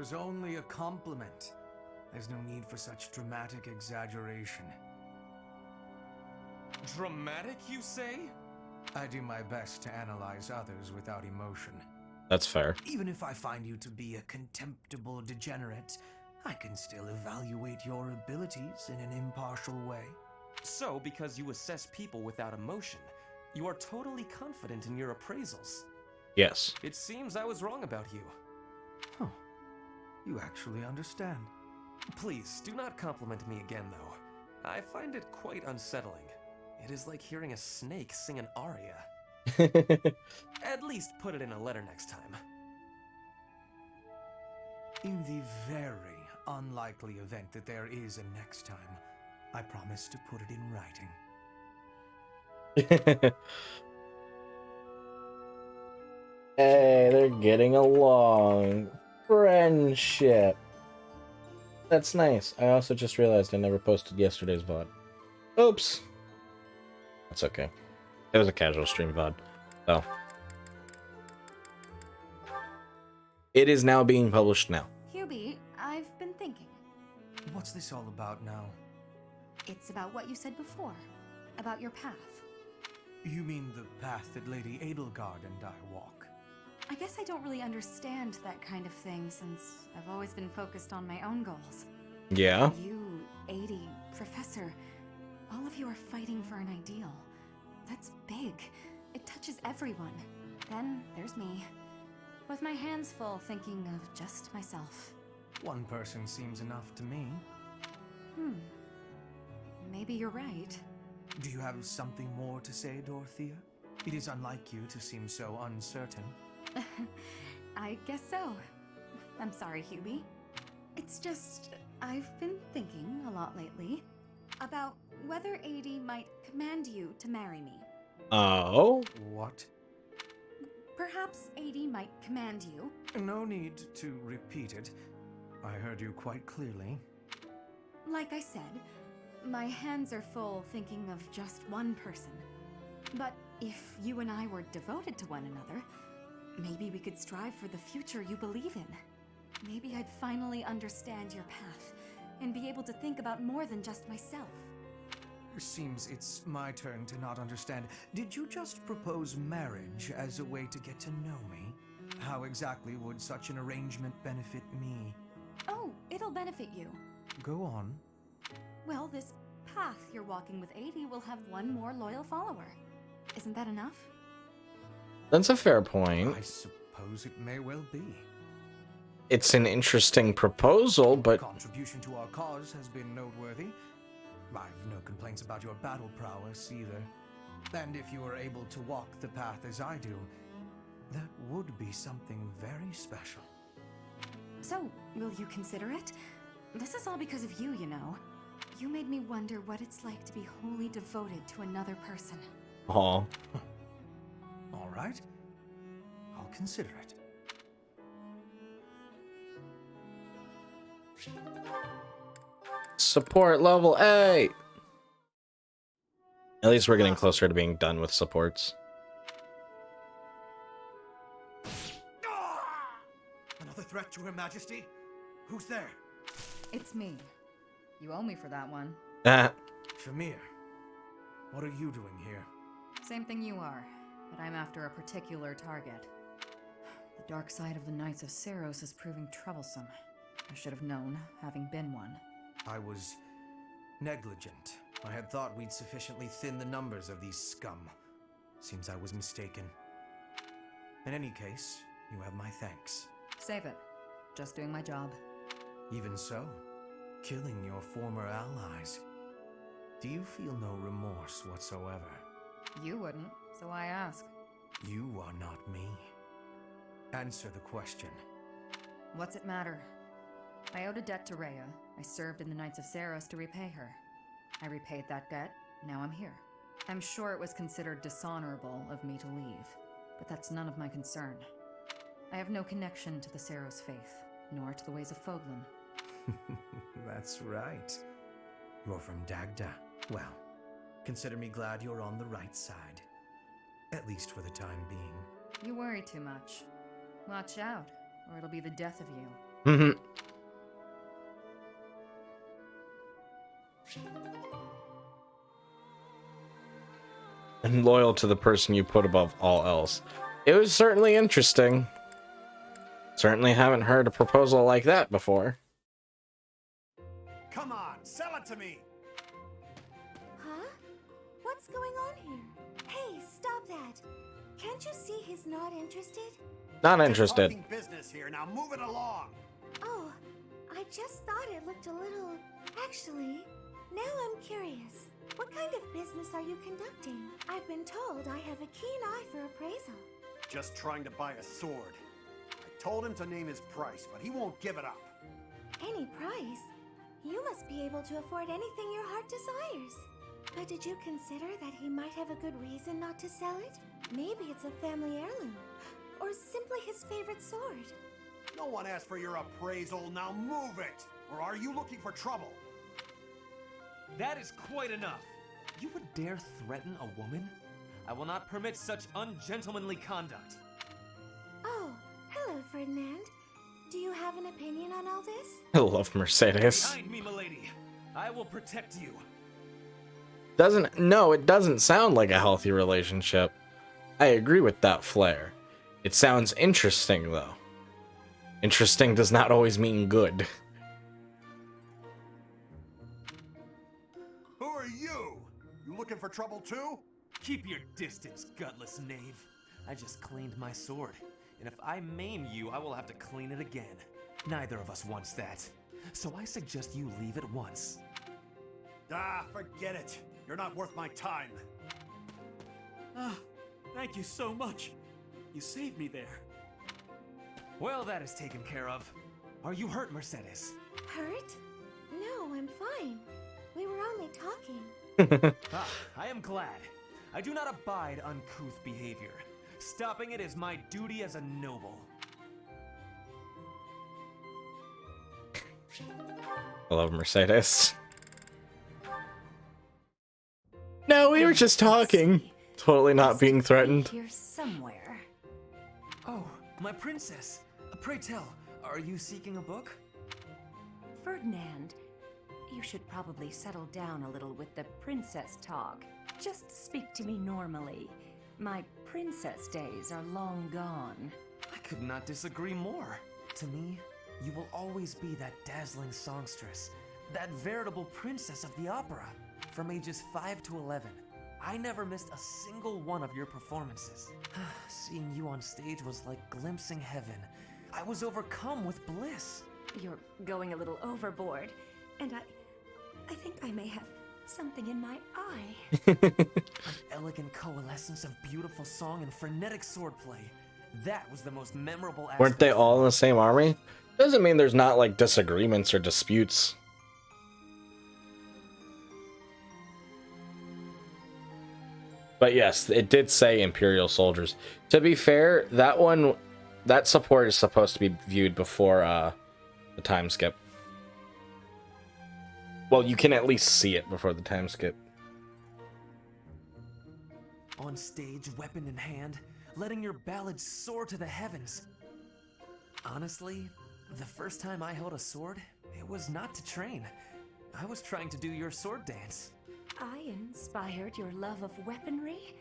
is only a compliment. There's no need for such dramatic exaggeration. Dramatic, you say? I do my best to analyze others without emotion. that's fair. Even if I find you to be a contemptible degenerate, I can still evaluate your abilities in an impartial way. So, because you assess people without emotion, you are totally confident in your appraisals. Yes. It seems I was wrong about you. Huh. You actually understand. Please, do not compliment me again, though. I find it quite unsettling. It is like hearing a snake sing an aria. At least put it in a letter next time. In the very unlikely event that there is a next time, I promise to put it in writing. Hey, they're getting along. Friendship. That's nice. I also just realized I never posted yesterday's VOD. Oops. That's okay. It was a casual stream VOD. Oh. It is now being published now. Hubie, I've been thinking. What's this all about now? It's about what you said before, about your path. You mean the path that Lady Edelgard and I walk? I guess I don't really understand that kind of thing since I've always been focused on my own goals. Yeah? You, 80, Professor, all of you are fighting for an ideal. That's big. It touches everyone. Then there's me, with my hands full thinking of just myself. One person seems enough to me. Maybe you're right. Do you have something more to say, Dorothea? It is unlike you to seem so uncertain. I guess so. I'm sorry, Hubie. It's just, I've been thinking a lot lately about whether 80 might command you to marry me. Oh? What? Perhaps 80 might command you. No need to repeat it. I heard you quite clearly. Like I said, my hands are full thinking of just one person. But if you and I were devoted to one another, maybe we could strive for the future you believe in. Maybe I'd finally understand your path and be able to think about more than just myself. Seems it's my turn to not understand. Did you just propose marriage as a way to get to know me? How exactly would such an arrangement benefit me? Oh, it'll benefit you. Go on. Well, this path you're walking with 80 will have one more loyal follower. Isn't that enough? That's a fair point. I suppose it may well be. It's an interesting proposal, but Contribution to our cause has been noteworthy. I've no complaints about your battle prowess either. And if you are able to walk the path as I do, that would be something very special. So, will you consider it? This is all because of you, you know. You made me wonder what it's like to be wholly devoted to another person. aw. All right. I'll consider it. Support level A. At least we're getting closer to being done with supports. Another threat to Her Majesty? Who's there? It's me. You owe me for that one. Ah, Shamir. What are you doing here? Same thing you are, but I'm after a particular target. The dark side of the Knights of Seros is proving troublesome. I should have known, having been one. I was negligent. I had thought we'd sufficiently thinned the numbers of these scum. Seems I was mistaken. In any case, you have my thanks. Save it. Just doing my job. Even so, killing your former allies. Do you feel no remorse whatsoever? You wouldn't, so I ask. You are not me. Answer the question. What's it matter? I owed a debt to Rhea. I served in the Knights of Seros to repay her. I repaid that debt, now I'm here. I'm sure it was considered dishonorable of me to leave, but that's none of my concern. I have no connection to the Seros faith, nor to the ways of Foglin. That's right. You're from Dagda. Well, consider me glad you're on the right side. At least for the time being. You worry too much. Watch out, or it'll be the death of you. mhm. And loyal to the person you put above all else. It was certainly interesting. Certainly haven't heard a proposal like that before. Come on, sell it to me! Huh? What's going on here? Hey, stop that! Can't you see he's not interested? Not Just interested. talking business here, now move it along! Oh, I just thought it looked a little... Actually, now I'm curious. What kind of business are you conducting? I've been told I have a keen eye for appraisal. Just trying to buy a sword. I told him to name his price, but he won't give it up. Any price? You must be able to afford anything your heart desires. But did you consider that he might have a good reason not to sell it? Maybe it's a family heirloom, or simply his favorite sword. No one asked for your appraisal, now move it! Or are you looking for trouble? That is quite enough. You would dare threaten a woman? I will not permit such ungentlemanly conduct. Oh, hello, Ferdinand. Do you have an opinion on all this? I love Mercedes. Behind me, milady. I will protect you. It doesn't sound like a healthy relationship. I agree with that flair. It sounds interesting, though. Interesting does not always mean good. Who are you? You looking for trouble too? Keep your distance, gutless knave. I just cleaned my sword, and if I maim you, I will have to clean it again. Neither of us wants that, so I suggest you leave at once. Ah, forget it. You're not worth my time. Ah, thank you so much. You saved me there. Well, that is taken care of. Are you hurt, Mercedes? Hurt? No, I'm fine. We were only talking. I am glad. I do not abide uncouth behavior. Stopping it is my duty as a noble. I love Mercedes. No, we were just talking. Totally not being threatened. Here somewhere. Oh, my princess. Pray tell, Are you seeking a book? Ferdinand, you should probably settle down a little with the princess talk. Just speak to me normally. My princess days are long gone. I could not disagree more. To me, you will always be that dazzling songstress, that veritable princess of the opera. From ages 5 to 11, I never missed a single one of your performances. Seeing you on stage was like glimpsing heaven. I was overcome with bliss. You're going a little overboard, and I think I may have something in my eye. An elegant coalescence of beautiful song and frenetic swordplay. That was the most memorable aspect. Weren't they all in the same army? Doesn't mean there's not like disagreements or disputes. But yes, it did say Imperial soldiers. To be fair, that support is supposed to be viewed before the time skip. Well, you can at least see it before the time skip. On stage, weapon in hand, letting your ballads soar to the heavens. Honestly, the first time I held a sword, it was not to train. I was trying to do your sword dance. I inspired your love of weaponry?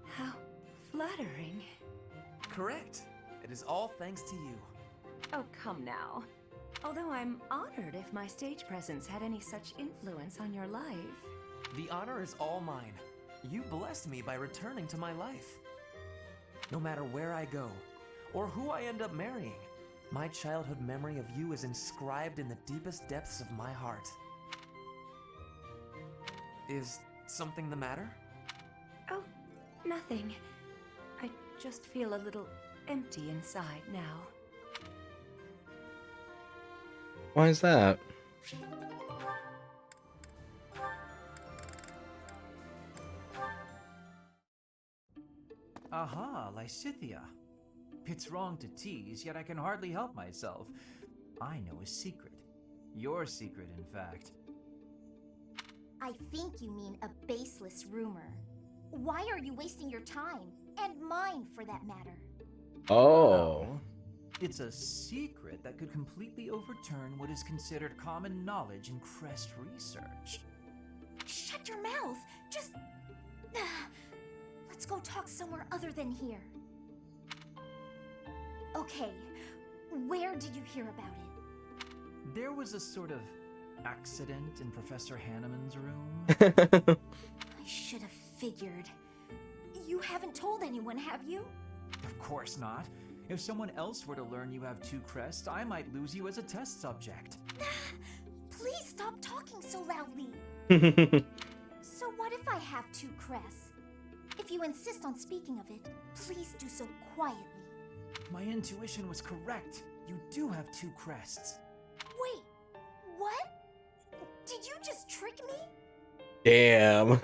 How flattering. Correct. It is all thanks to you. Oh, come now. Although I'm honored if my stage presence had any such influence on your life. The honor is all mine. You blessed me by returning to my life. No matter where I go, or who I end up marrying, my childhood memory of you is inscribed in the deepest depths of my heart. Is something the matter? Oh, nothing. I just feel a little empty inside now. Why is that? Aha, Lysithea. It's wrong to tease, yet I can hardly help myself. I know a secret. Your secret, in fact. I think you mean a baseless rumor. Why are you wasting your time? And mine, for that matter. Oh. It's a secret that could completely overturn what is considered common knowledge in Crest research. Shut your mouth! Just... Let's go talk somewhere other than here. Okay, where did you hear about it? There was a sort of accident in Professor Hanneman's room. I should have figured. You haven't told anyone, have you? Of course not. If someone else were to learn you have 2 crests, I might lose you as a test subject. Please stop talking so loudly. So what if I have 2 crests? If you insist on speaking of it, please do so quietly. My intuition was correct. You do have 2 crests. Wait, what? Did you just trick me? Damn.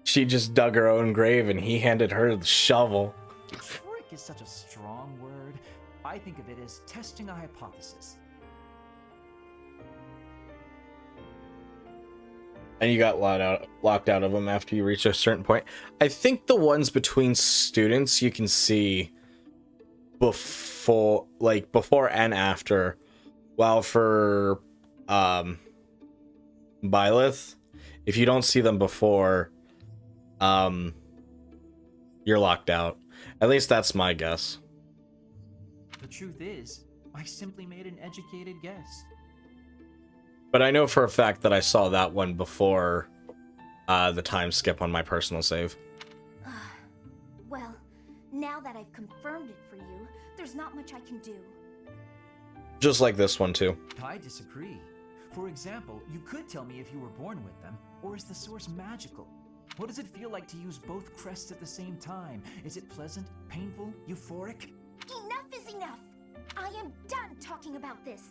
She just dug her own grave and he handed her the shovel. Trick is such a strong word. I think of it as testing a hypothesis. And you got locked out of them after you reach a certain point. I think the ones between students you can see before and after. While for Byleth, if you don't see them before, you're locked out. At least that's my guess. The truth is, I simply made an educated guess. But I know for a fact that I saw that one before the time skip on my personal save. Well, now that I've confirmed it for you, there's not much I can do. Just like this one too. I disagree. For example, you could tell me if you were born with them, or is the source magical? What does it feel like to use both crests at the same time? Is it pleasant, painful, euphoric? Enough is enough! I am done talking about this.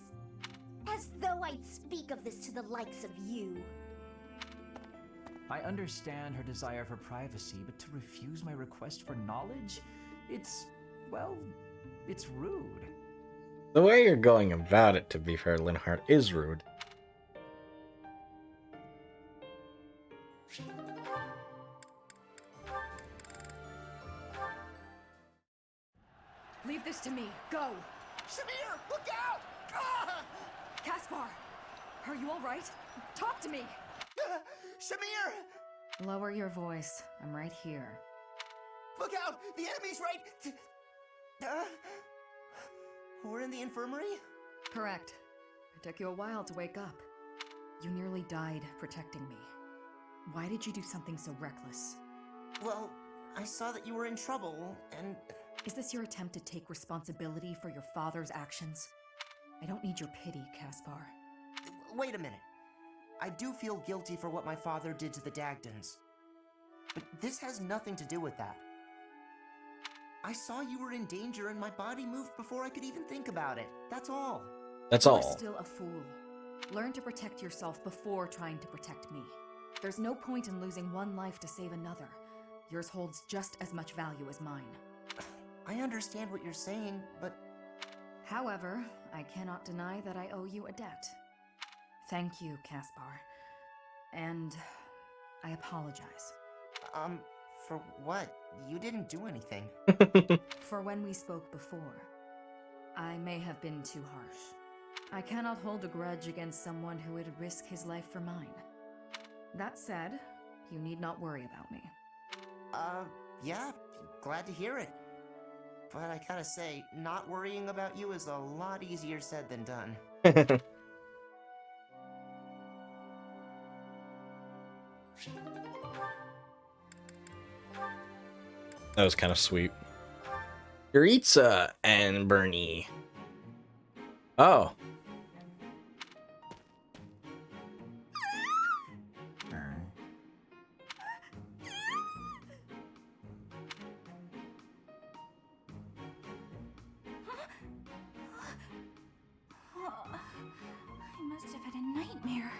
As though I'd speak of this to the likes of you. I understand her desire for privacy, but to refuse my request for knowledge? It's rude. The way you're going about it, to be fair, Linhardt, is rude. Leave this to me. Go! Shamir, look out! Ah! Caspar! Are you alright? Talk to me! Shamir! Lower your voice. I'm right here. Look out! The enemy's right... We're in the infirmary? Correct. It took you a while to wake up. You nearly died protecting me. Why did you do something so reckless? Well, I saw that you were in trouble, and... Is this your attempt to take responsibility for your father's actions? I don't need your pity, Caspar. Wait a minute. I do feel guilty for what my father did to the Dagdans. But this has nothing to do with that. I saw you were in danger and my body moved before I could even think about it. That's all. That's You're all. still a fool. Learn to protect yourself before trying to protect me. There's no point in losing one life to save another. Yours holds just as much value as mine. I understand what you're saying, but... However, I cannot deny that I owe you a debt. Thank you, Caspar. And I apologize. For what? You didn't do anything. For when we spoke before. I may have been too harsh. I cannot hold a grudge against someone who would risk his life for mine. That said, you need not worry about me. Yeah, glad to hear it. But I gotta say, not worrying about you is a lot easier said than done. That was kind of sweet. Yuritsa and Bernie. Oh. I must have had a nightmare.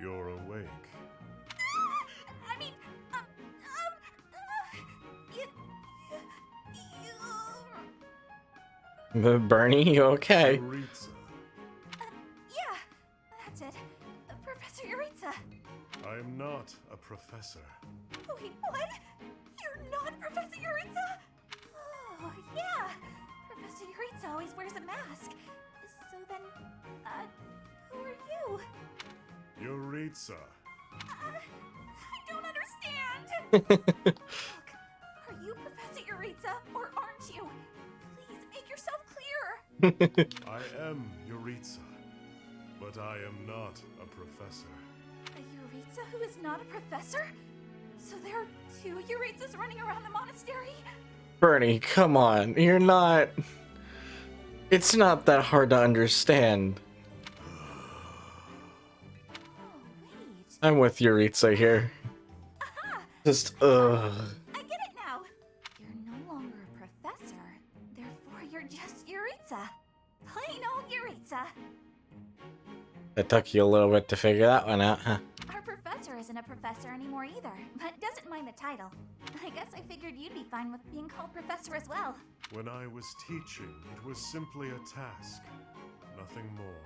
You're awake. I mean, Bernie, you okay? Yuritsa, yeah, that's it. Professor Yuritsa. I am not a professor. Wait, what? You're not Professor Yuritsa? Oh, yeah. Professor Yuritsa always wears a mask. So then, who are you? Yuritsa. I don't understand. Look, are you Professor Yuritsa or aren't you? Please make yourself clear. I am Yuritsa, but I am not a professor. A Yuritsa who is not a professor? So there are two Yuritsas running around the monastery? Bernie, come on. You're not... It's not that hard to understand. Oh, wait. I'm with Yuritsa here. Aha! Just, I get it now. You're no longer a professor. Therefore, you're just Yuritsa. Plain old Yuritsa. It took you a little bit to figure that one out, huh? Our professor isn't a professor anymore either, but doesn't mind the title. I guess I figured you'd be fine with being called professor as well. When I was teaching, it was simply a task, nothing more.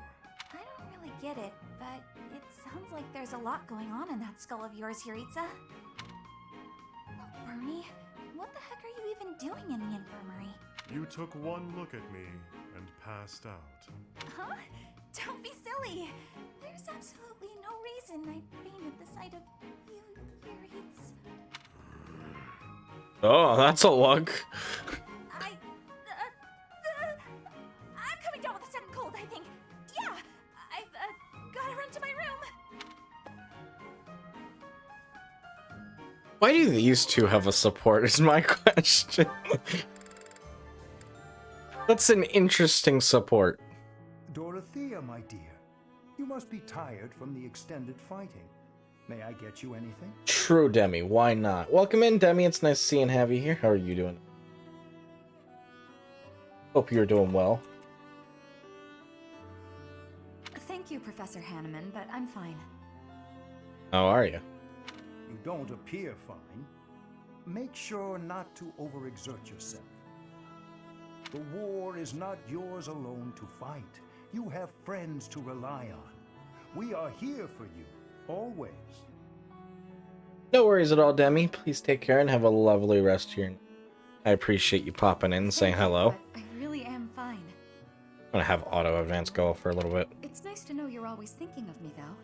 I don't really get it, but it sounds like there's a lot going on in that skull of yours, Yuritsa. Oh, Bernie, what the heck are you even doing in the infirmary? You took one look at me and passed out. Huh? Don't be silly. There's absolutely no reason I'd faint at the sight of you, Yuritsa. Oh, that's a look. I'm coming down with a sudden cold, I think. Yeah, I've gotta run to my room. Why do these two have a support is my question. That's an interesting support. Dorothea, my dear, you must be tired from the extended fighting. May I get you anything? True, Demi. Why not? Welcome in, Demi. It's nice to see and have you here. How are you doing? Hope you're doing well. Thank you, Professor Hanneman, but I'm fine. How are you? You don't appear fine. Make sure not to overexert yourself. The war is not yours alone to fight. You have friends to rely on. We are here for you, always. No worries at all, Demi. Please take care and have a lovely rest of your night. I appreciate you popping in and saying hello. But I really am fine. I'm gonna have auto advance go for a little bit. It's nice to know you're always thinking of me, though.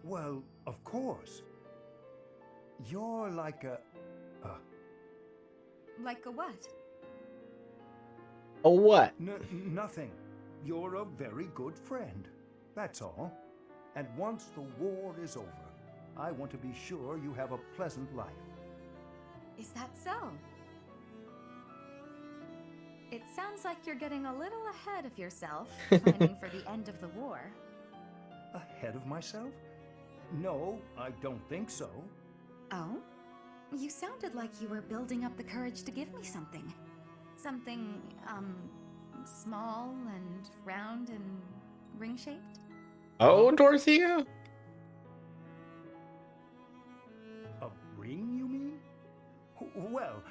Well, of course. You're like a... Like a what? Oh, what? Nothing. You're a very good friend. That's all. And once the war is over, I want to be sure you have a pleasant life. Is that so? It sounds like you're getting a little ahead of yourself, planning for the end of the war. Ahead of myself? No, I don't think so. Oh? You sounded like you were building up the courage to give me something. Something, small and round and ring-shaped? Oh, Dorothea? A ring, you mean? Well,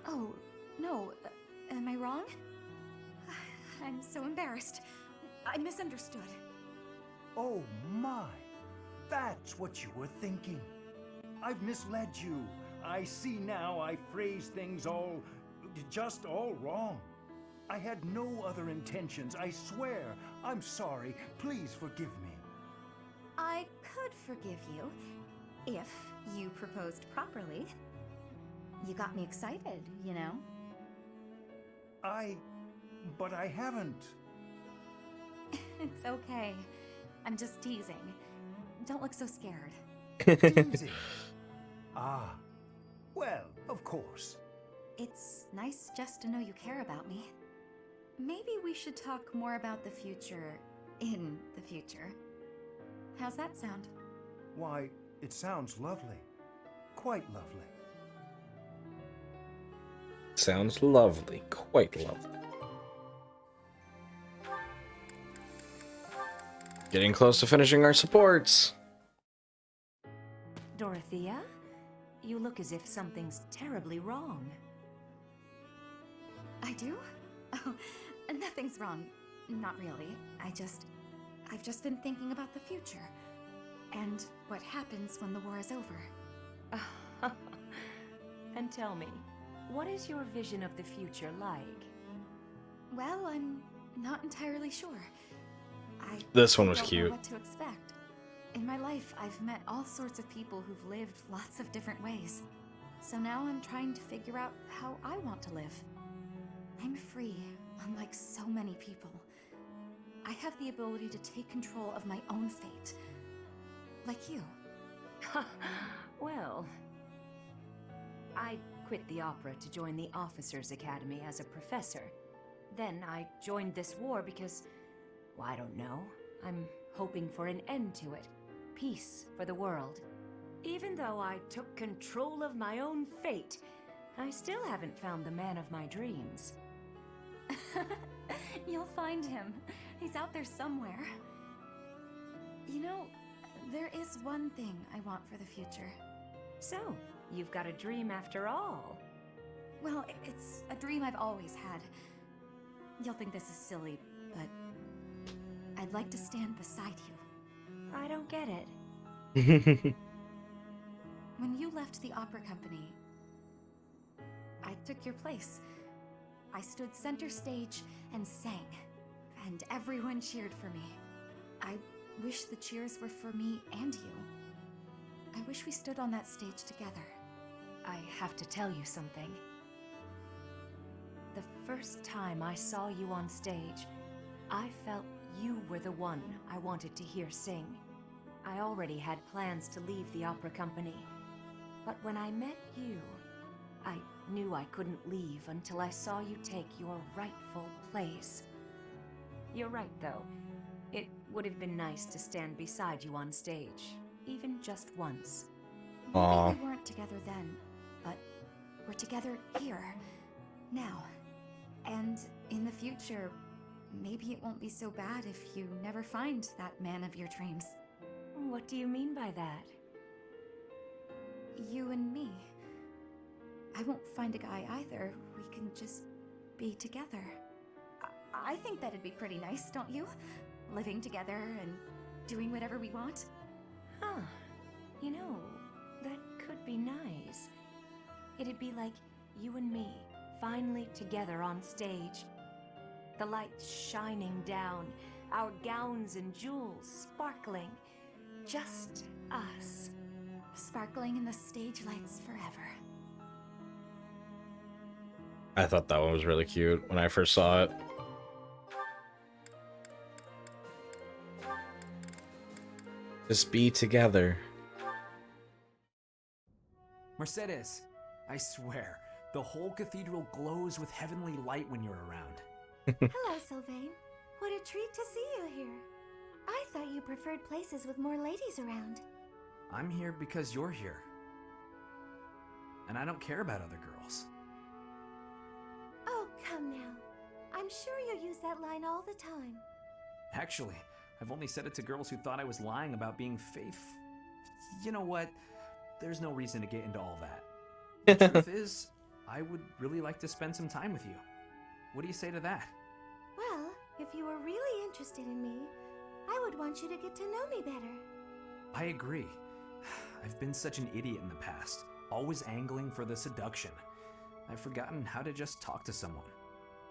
Oh, no. Am I wrong? I'm so embarrassed. I misunderstood. Oh my! That's what you were thinking. I've misled you. I see now I phrased things all wrong. I had no other intentions, I swear. I'm sorry. Please forgive me. I could forgive you if you proposed properly. You got me excited, you know? But I haven't. It's okay. I'm just teasing. Don't look so scared. Teasing? Ah, well, of course. It's nice just to know you care about me. Maybe we should talk more about the future in the future. How's that sound? Why, it sounds lovely. Quite lovely. Sounds lovely. Quite lovely. Getting close to finishing our supports. Dorothea, you look as if something's terribly wrong. I do? Oh, nothing's wrong. Not really. I've just been thinking about the future. And what happens when the war is over. And tell me, what is your vision of the future like? Well, I'm not entirely sure. This one was don't cute. know what to expect. In my life, I've met all sorts of people who've lived lots of different ways. So now I'm trying to figure out how I want to live. I'm free, unlike so many people. I have the ability to take control of my own fate. Like you. Well, I quit the opera to join the Officers' Academy as a professor. Then I joined this war because, well, I don't know. I'm hoping for an end to it. Peace for the world. Even though I took control of my own fate, I still haven't found the man of my dreams. You'll find him. He's out there somewhere. You know, there is one thing I want for the future. So, you've got a dream after all. Well, it's a dream I've always had. You'll think this is silly, but I'd like to stand beside you. I don't get it. When you left the opera company, I took your place. I stood center stage and sang, and everyone cheered for me. I wish the cheers were for me and you. I wish we stood on that stage together. I have to tell you something. The first time I saw you on stage, I felt you were the one I wanted to hear sing. I already had plans to leave the opera company, but when I met you, I knew I couldn't leave until I saw you take your rightful place. You're right, though. It would have been nice to stand beside you on stage, even just once. Maybe we weren't together then, but we're together here, now. And in the future, maybe it won't be so bad if you never find that man of your dreams. What do you mean by that? You and me. I won't find a guy either. We can just be together. I think that'd be pretty nice, don't you? Living together and doing whatever we want. Huh. You know, that could be nice. It'd be like you and me, finally together on stage. The lights shining down, our gowns and jewels sparkling. Just us. Sparkling in the stage lights forever. I thought that one was really cute when I first saw it. Just be together. Mercedes, I swear, the whole cathedral glows with heavenly light when you're around. Hello, Sylvain. What a treat to see you here. I thought you preferred places with more ladies around. I'm here because you're here. And I don't care about other girls. Oh, come now. I'm sure you use that line all the time. Actually, I've only said it to girls who thought I was lying about being You know what? There's no reason to get into all that. The truth is, I would really like to spend some time with you. What do you say to that? Well, if you were really interested in me, I would want you to get to know me better. I agree. I've been such an idiot in the past, always angling for the seduction. I've forgotten how to just talk to someone.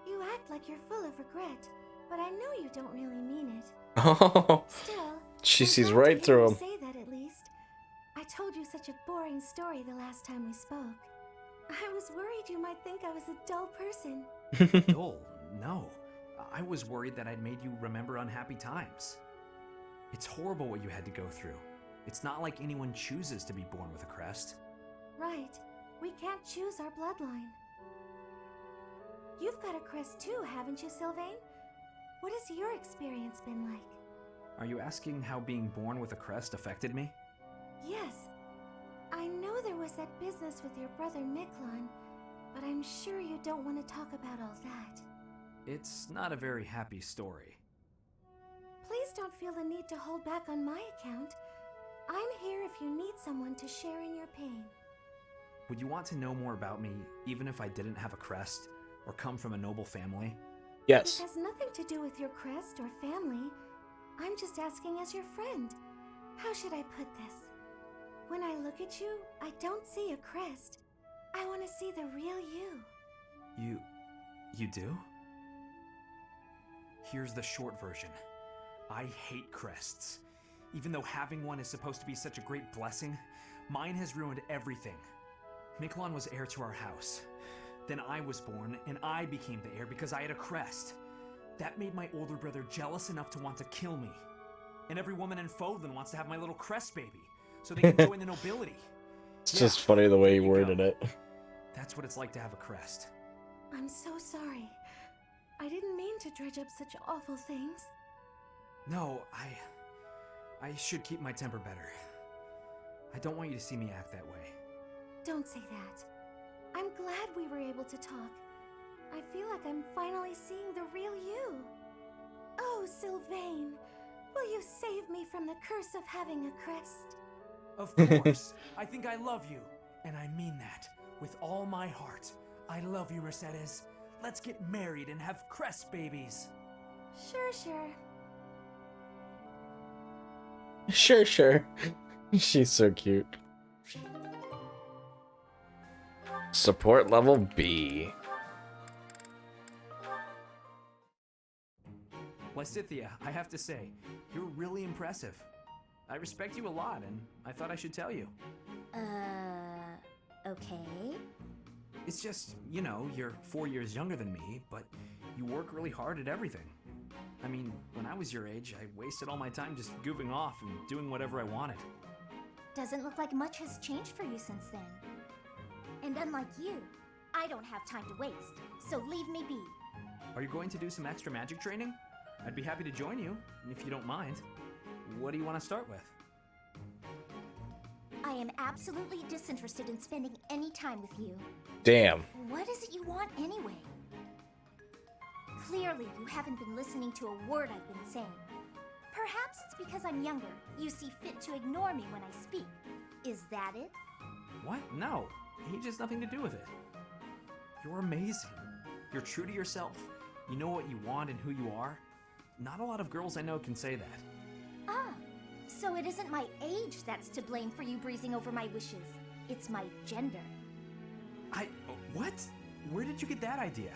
You act like you're full of regret, but I know you don't really mean it. Oh, Still, she I'm sees glad right to through hear him. you say that at least. I told you such a boring story the last time we spoke. I was worried you might think I was a dull person. Dull? No. I was worried that I'd made you remember unhappy times. It's horrible what you had to go through. It's not like anyone chooses to be born with a crest. Right. We can't choose our bloodline. You've got a crest too, haven't you, Sylvain? What has your experience been like? Are you asking how being born with a crest affected me? Yes. I know there was that business with your brother Miklon, but I'm sure you don't want to talk about all that. It's not a very happy story. Please don't feel the need to hold back on my account. I'm here if you need someone to share in your pain. Would you want to know more about me, even if I didn't have a crest, or come from a noble family? Yes. It has nothing to do with your crest or family. I'm just asking as your friend. How should I put this? When I look at you, I don't see a crest. I want to see the real you. You do? Here's the short version. I hate crests. Even though having one is supposed to be such a great blessing, mine has ruined everything. Miklon was heir to our house. Then I was born, and I became the heir because I had a crest. That made my older brother jealous enough to want to kill me. And every woman in Fodlan wants to have my little crest baby, so they can join the nobility. It's just funny the way he worded it. That's what it's like to have a crest. I'm so sorry. I didn't mean to dredge up such awful things. No, I should keep my temper better. I don't want you to see me act that way. Don't say that. I'm glad we were able to talk. I feel like I'm finally seeing the real you. Oh, Sylvain, will you save me from the curse of having a crest? Of course. I think I love you. And I mean that. With all my heart. I love you, Mercedes. Let's get married and have crest babies. Sure. Sure. She's so cute. Support level B. Lysithea, I have to say, you're really impressive. I respect you a lot, and I thought I should tell you. Okay. It's just, you know, you're 4 years younger than me, but you work really hard at everything. I mean, when I was your age, I wasted all my time just goofing off and doing whatever I wanted. Doesn't look like much has changed for you since then. And unlike you, I don't have time to waste, so leave me be. Are you going to do some extra magic training? I'd be happy to join you, if you don't mind. What do you want to start with? I am absolutely disinterested in spending any time with you. Damn. What is it you want anyway? Clearly, you haven't been listening to a word I've been saying. Perhaps it's because I'm younger. You see fit to ignore me when I speak. Is that it? What? No. Age has nothing to do with it. You're amazing. You're true to yourself. You know what you want and who you are. Not a lot of girls I know can say that. Ah, so it isn't my age that's to blame for you breezing over my wishes. It's my gender. What? Where did you get that idea?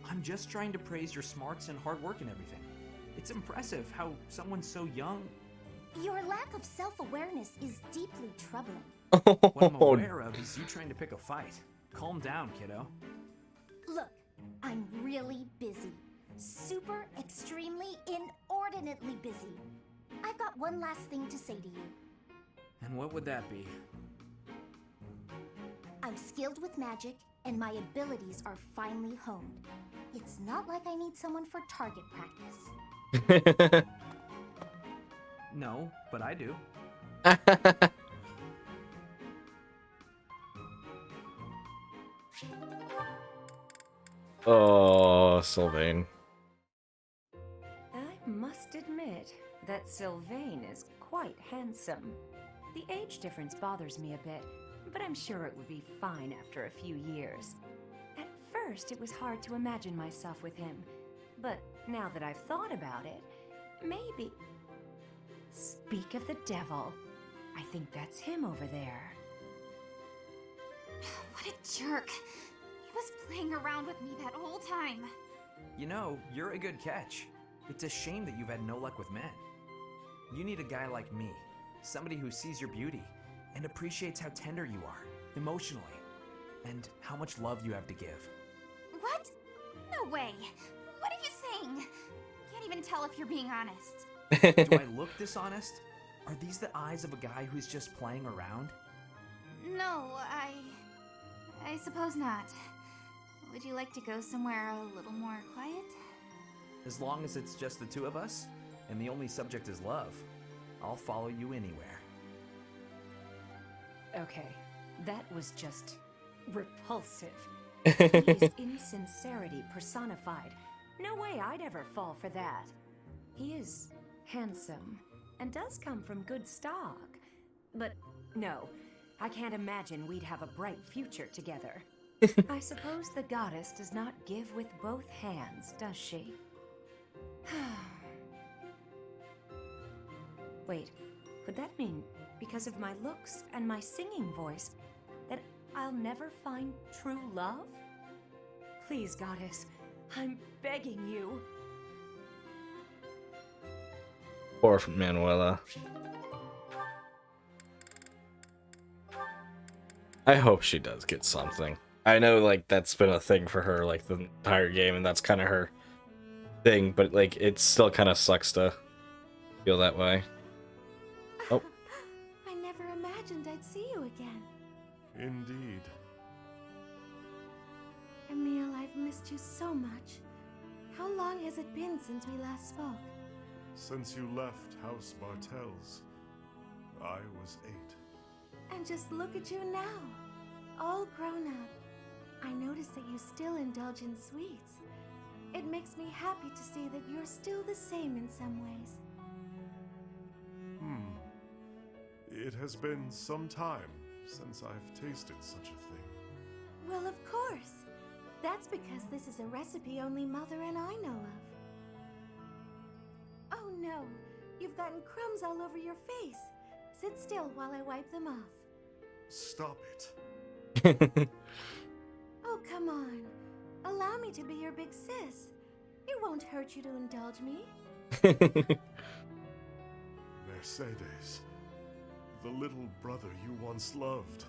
I'm just trying to praise your smarts and hard work and everything. It's impressive how someone so young... Your lack of self-awareness is deeply troubling. What I'm aware of is you trying to pick a fight. Calm down, kiddo. Look, I'm really busy. Super, extremely, inordinately busy. I've got one last thing to say to you. And what would that be? I'm skilled with magic, and my abilities are finely honed. It's not like I need someone for target practice. No, but I do. Oh, Sylvain. I must admit that Sylvain is quite handsome. The age difference bothers me a bit, but I'm sure it would be fine after a few years. At first, it was hard to imagine myself with him, but now that I've thought about it, maybe... Speak of the devil. I think that's him over there. What a jerk. He was playing around with me that whole time. You know, you're a good catch. It's a shame that you've had no luck with men. You need a guy like me, somebody who sees your beauty and appreciates how tender you are, emotionally, and how much love you have to give. What? No way. What are you saying? Can't even tell if you're being honest. Do I look dishonest? Are these the eyes of a guy who's just playing around? No, I suppose not. Would you like to go somewhere a little more quiet? As long as it's just the two of us, and the only subject is love, I'll follow you anywhere. Okay, that was just repulsive. He's insincerity personified. No way I'd ever fall for that. He is handsome and does come from good stock. But no, I can't imagine we'd have a bright future together. I suppose the goddess does not give with both hands, does she? Wait, could that mean, because of my looks and my singing voice, that I'll never find true love? Please, goddess, I'm begging you. Poor Manuela. I hope she does get something. I know, like, that's been a thing for her, like, the entire game, and that's kind of her thing, but, like, it still kind of sucks to feel that way. Oh. I never imagined I'd see you again. Indeed. Emil, I've missed you so much. How long has it been since we last spoke? Since you left House Bartels, I was 8. And just look at you now, all grown up. I notice that you still indulge in sweets. It makes me happy to see that you're still the same in some ways. It has been some time since I've tasted such a thing. Well, of course. That's because this is a recipe only Mother and I know of. Oh no, you've gotten crumbs all over your face. Sit still while I wipe them off. Stop it. Oh, come on. Allow me to be your big sis. It won't hurt you to indulge me. Mercedes, the little brother you once loved,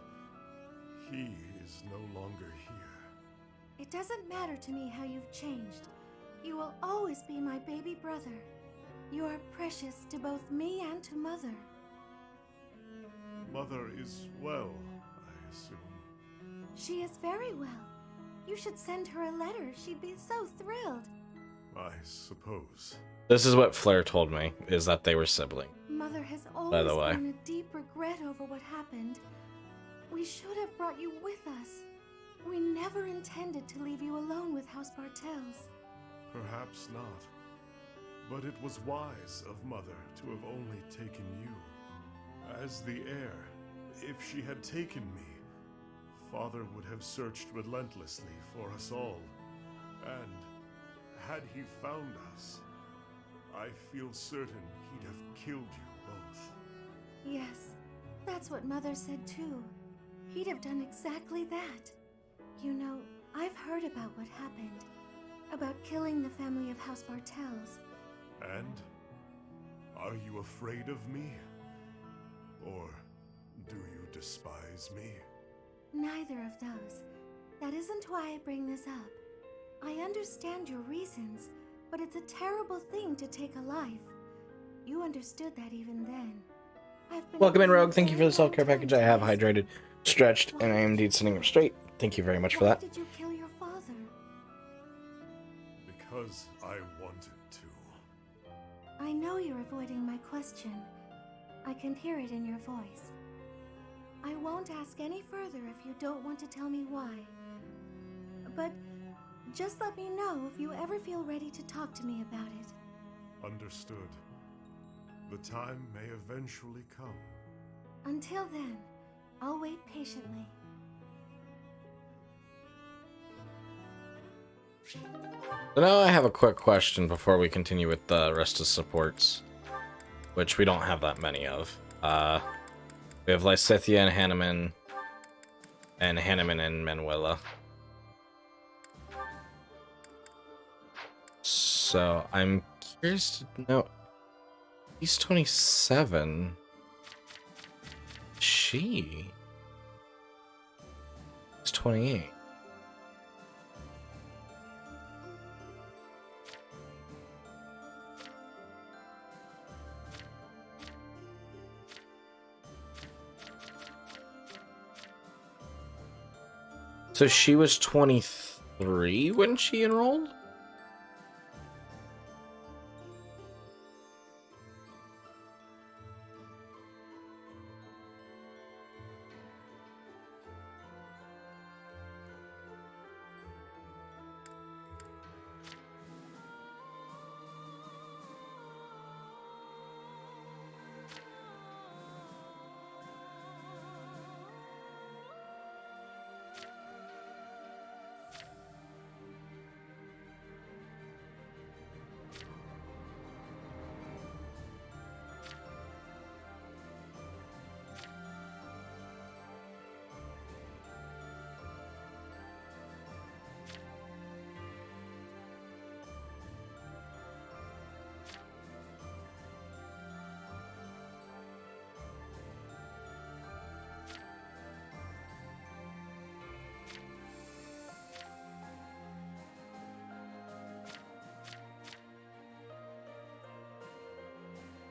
he is no longer here. It doesn't matter to me how you've changed. You will always be my baby brother. You are precious to both me and to Mother. Mother is well, I assume. She is very well. You should send her a letter. She'd be so thrilled. I suppose. This is what Flair told me, is that they were siblings. Mother has By always the way. known a deep regret over what happened. We should have brought you with us. We never intended to leave you alone with House Bartels. Perhaps not. But it was wise of Mother to have only taken you. As the heir, if she had taken me, Father would have searched relentlessly for us all. And had he found us, I feel certain he'd have killed you both. Yes, that's what Mother said too. He'd have done exactly that. You know, I've heard about what happened. About killing the family of House Bartels. And? Are you afraid of me? Or do you despise me? Neither of those. That isn't why I bring this up. I understand your reasons, but it's a terrible thing to take a life. You understood that even then. Welcome in, Rogue. Thank you for the self-care package. I have hydrated, stretched, and I am indeed sitting up straight. Thank you very much for that. Why did you kill your father? Because I wanted to. I know you're avoiding my question. I can hear it in your voice. I won't ask any further if you don't want to tell me why. But just let me know if you ever feel ready to talk to me about it. Understood. The time may eventually come. Until then, I'll wait patiently. So now I have a quick question before we continue with the rest of supports, which we don't have that many of. We have Lysithia and Hanneman and Manuela. So I'm curious to know. He's 27. She is 28. So she was 23 when she enrolled?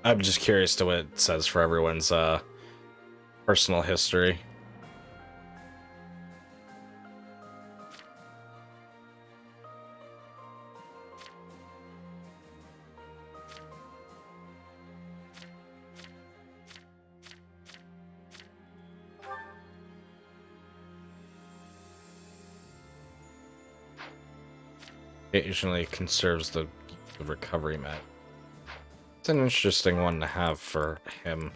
I'm just curious to what it says for everyone's personal history. Occasionally conserves the recovery mat. It's an interesting one to have for him.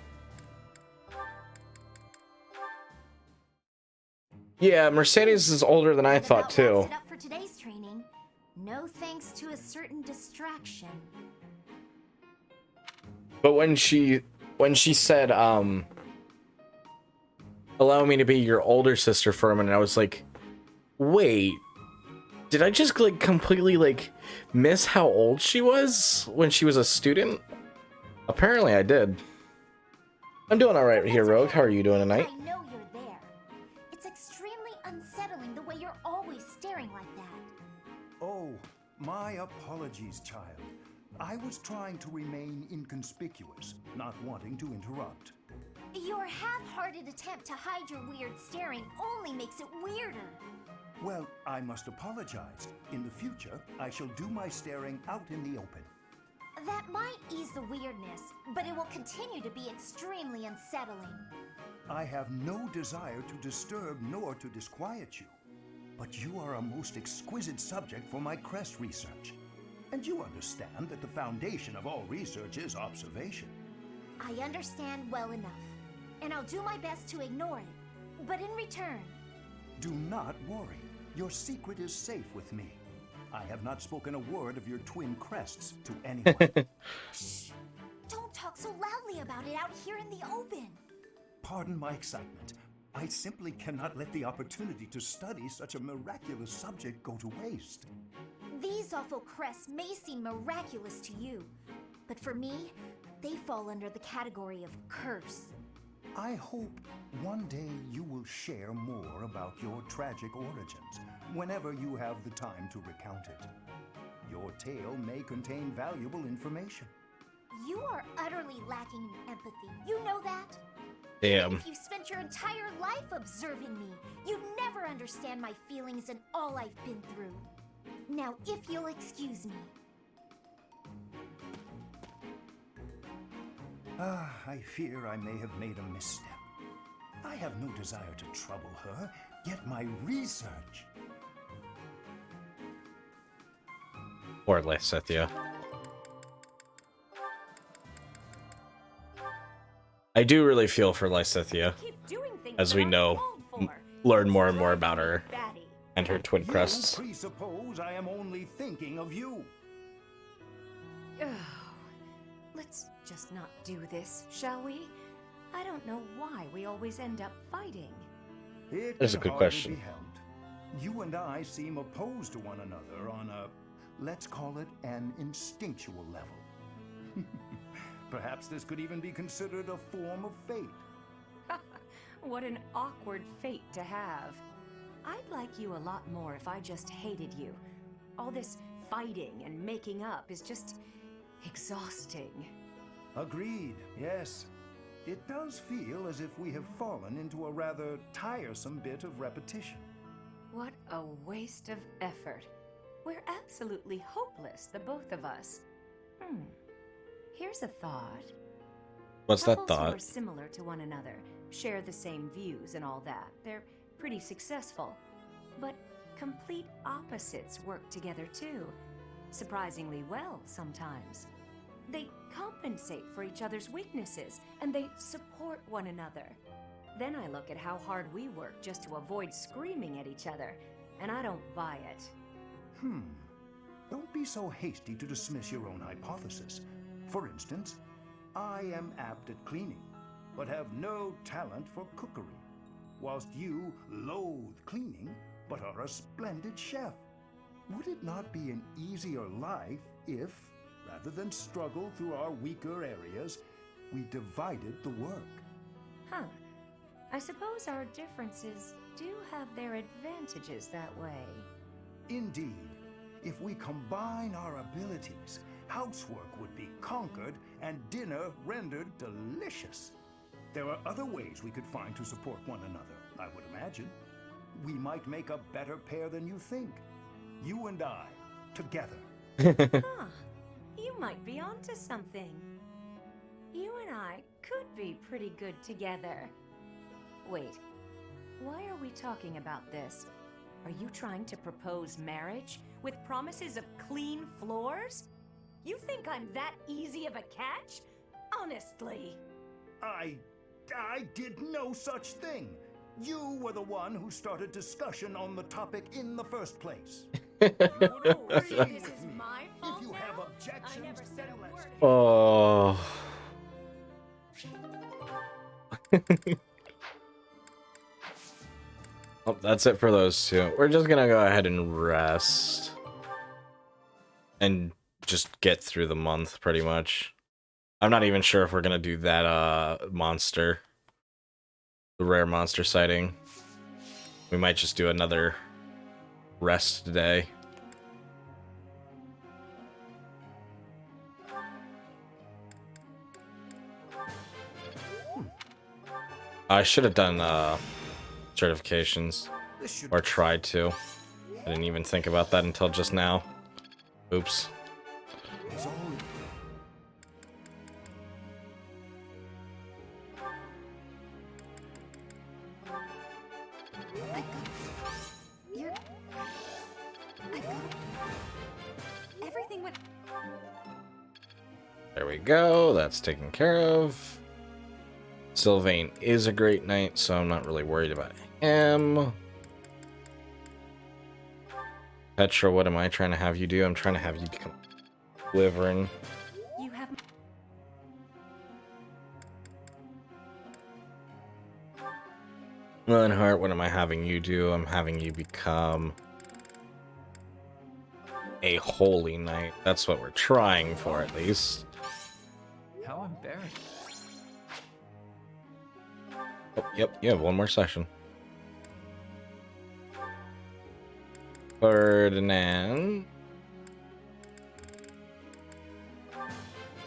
Yeah, Mercedes is older than I thought too. Up for today's training. No thanks to a certain distraction. But when she said, allow me to be your older sister for a minute, I was like, wait, did I just like completely like miss how old she was when she was a student? Apparently I did. I'm doing alright here, Rogue. How are you doing tonight? I know you're there. It's extremely unsettling the way you're always staring like that. Oh, my apologies, child. I was trying to remain inconspicuous, not wanting to interrupt. Your half-hearted attempt to hide your weird staring only makes it weirder. Well, I must apologize. In the future, I shall do my staring out in the open. That might ease the weirdness, but it will continue to be extremely unsettling. I have no desire to disturb nor to disquiet you, but you are a most exquisite subject for my crest research. And you understand that the foundation of all research is observation. I understand well enough, and I'll do my best to ignore it. But in return... Do not worry. Your secret is safe with me. I have not spoken a word of your twin crests to anyone. Shh! Don't talk so loudly about it out here in the open. Pardon my excitement. I simply cannot let the opportunity to study such a miraculous subject go to waste. These awful crests may seem miraculous to you, but for me, they fall under the category of curse. I hope one day you will share more about your tragic origins whenever you have the time to recount it. Your tale may contain valuable information. You are utterly lacking in empathy. You know that? Damn. If you spent your entire life observing me, you'd never understand my feelings and all I've been through. Now, if you'll excuse me. I fear I may have made a misstep. I have no desire to trouble her, yet my research... Poor Lysithea. I do really feel for Lysithea, as we know, learn more and more about her and her twin crests. You presuppose I am only thinking of you. Let's just not do this, shall we? I don't know why we always end up fighting. That's a good question. Be helped. You and I seem opposed to one another on a, let's call it an instinctual level. Perhaps this could even be considered a form of fate. What an awkward fate to have. I'd like you a lot more if I just hated you. All this fighting and making up is just exhausting. Agreed, yes. It does feel as if we have fallen into a rather tiresome bit of repetition. What a waste of effort. We're absolutely hopeless, the both of us. Here's a thought. What's that Couples who thought? are similar to one another, share the same views and all that. They're pretty successful. But complete opposites work together too. Surprisingly well sometimes. They compensate for each other's weaknesses, and they support one another. Then I look at how hard we work just to avoid screaming at each other, and I don't buy it. Don't be so hasty to dismiss your own hypothesis. For instance, I am apt at cleaning, but have no talent for cookery, whilst you loathe cleaning, but are a splendid chef. Would it not be an easier life if, rather than struggle through our weaker areas, we divided the work? I suppose our differences do have their advantages that way. Indeed. If we combine our abilities, housework would be conquered and dinner rendered delicious. There are other ways we could find to support one another, I would imagine. We might make a better pair than you think. You and I, together. You might be onto something. You and I could be pretty good together. Wait, why are we talking about this? Are you trying to propose marriage with promises of clean floors? You think I'm that easy of a catch? Honestly. I did no such thing. You were the one who started discussion on the topic in the first place. This is my fault If you now? have objections, I never said a word. Oh. Oh, that's it for those two. We're just gonna go ahead and rest. And just get through the month, pretty much. I'm not even sure if we're gonna do that, monster. The rare monster sighting. We might just do another rest today. I should have done, certifications. Or tried to. I didn't even think about that until just now. Oops. Everything went. There we go. That's taken care of. Sylvain is a great knight, so I'm not really worried about him. Petra, what am I trying to have you do? I'm trying to have you become Wyvern. You have. Lionheart, what am I having you do? I'm having you become a holy knight. That's what we're trying for, at least. How embarrassing. Oh, yep, you have one more session. Ferdinand.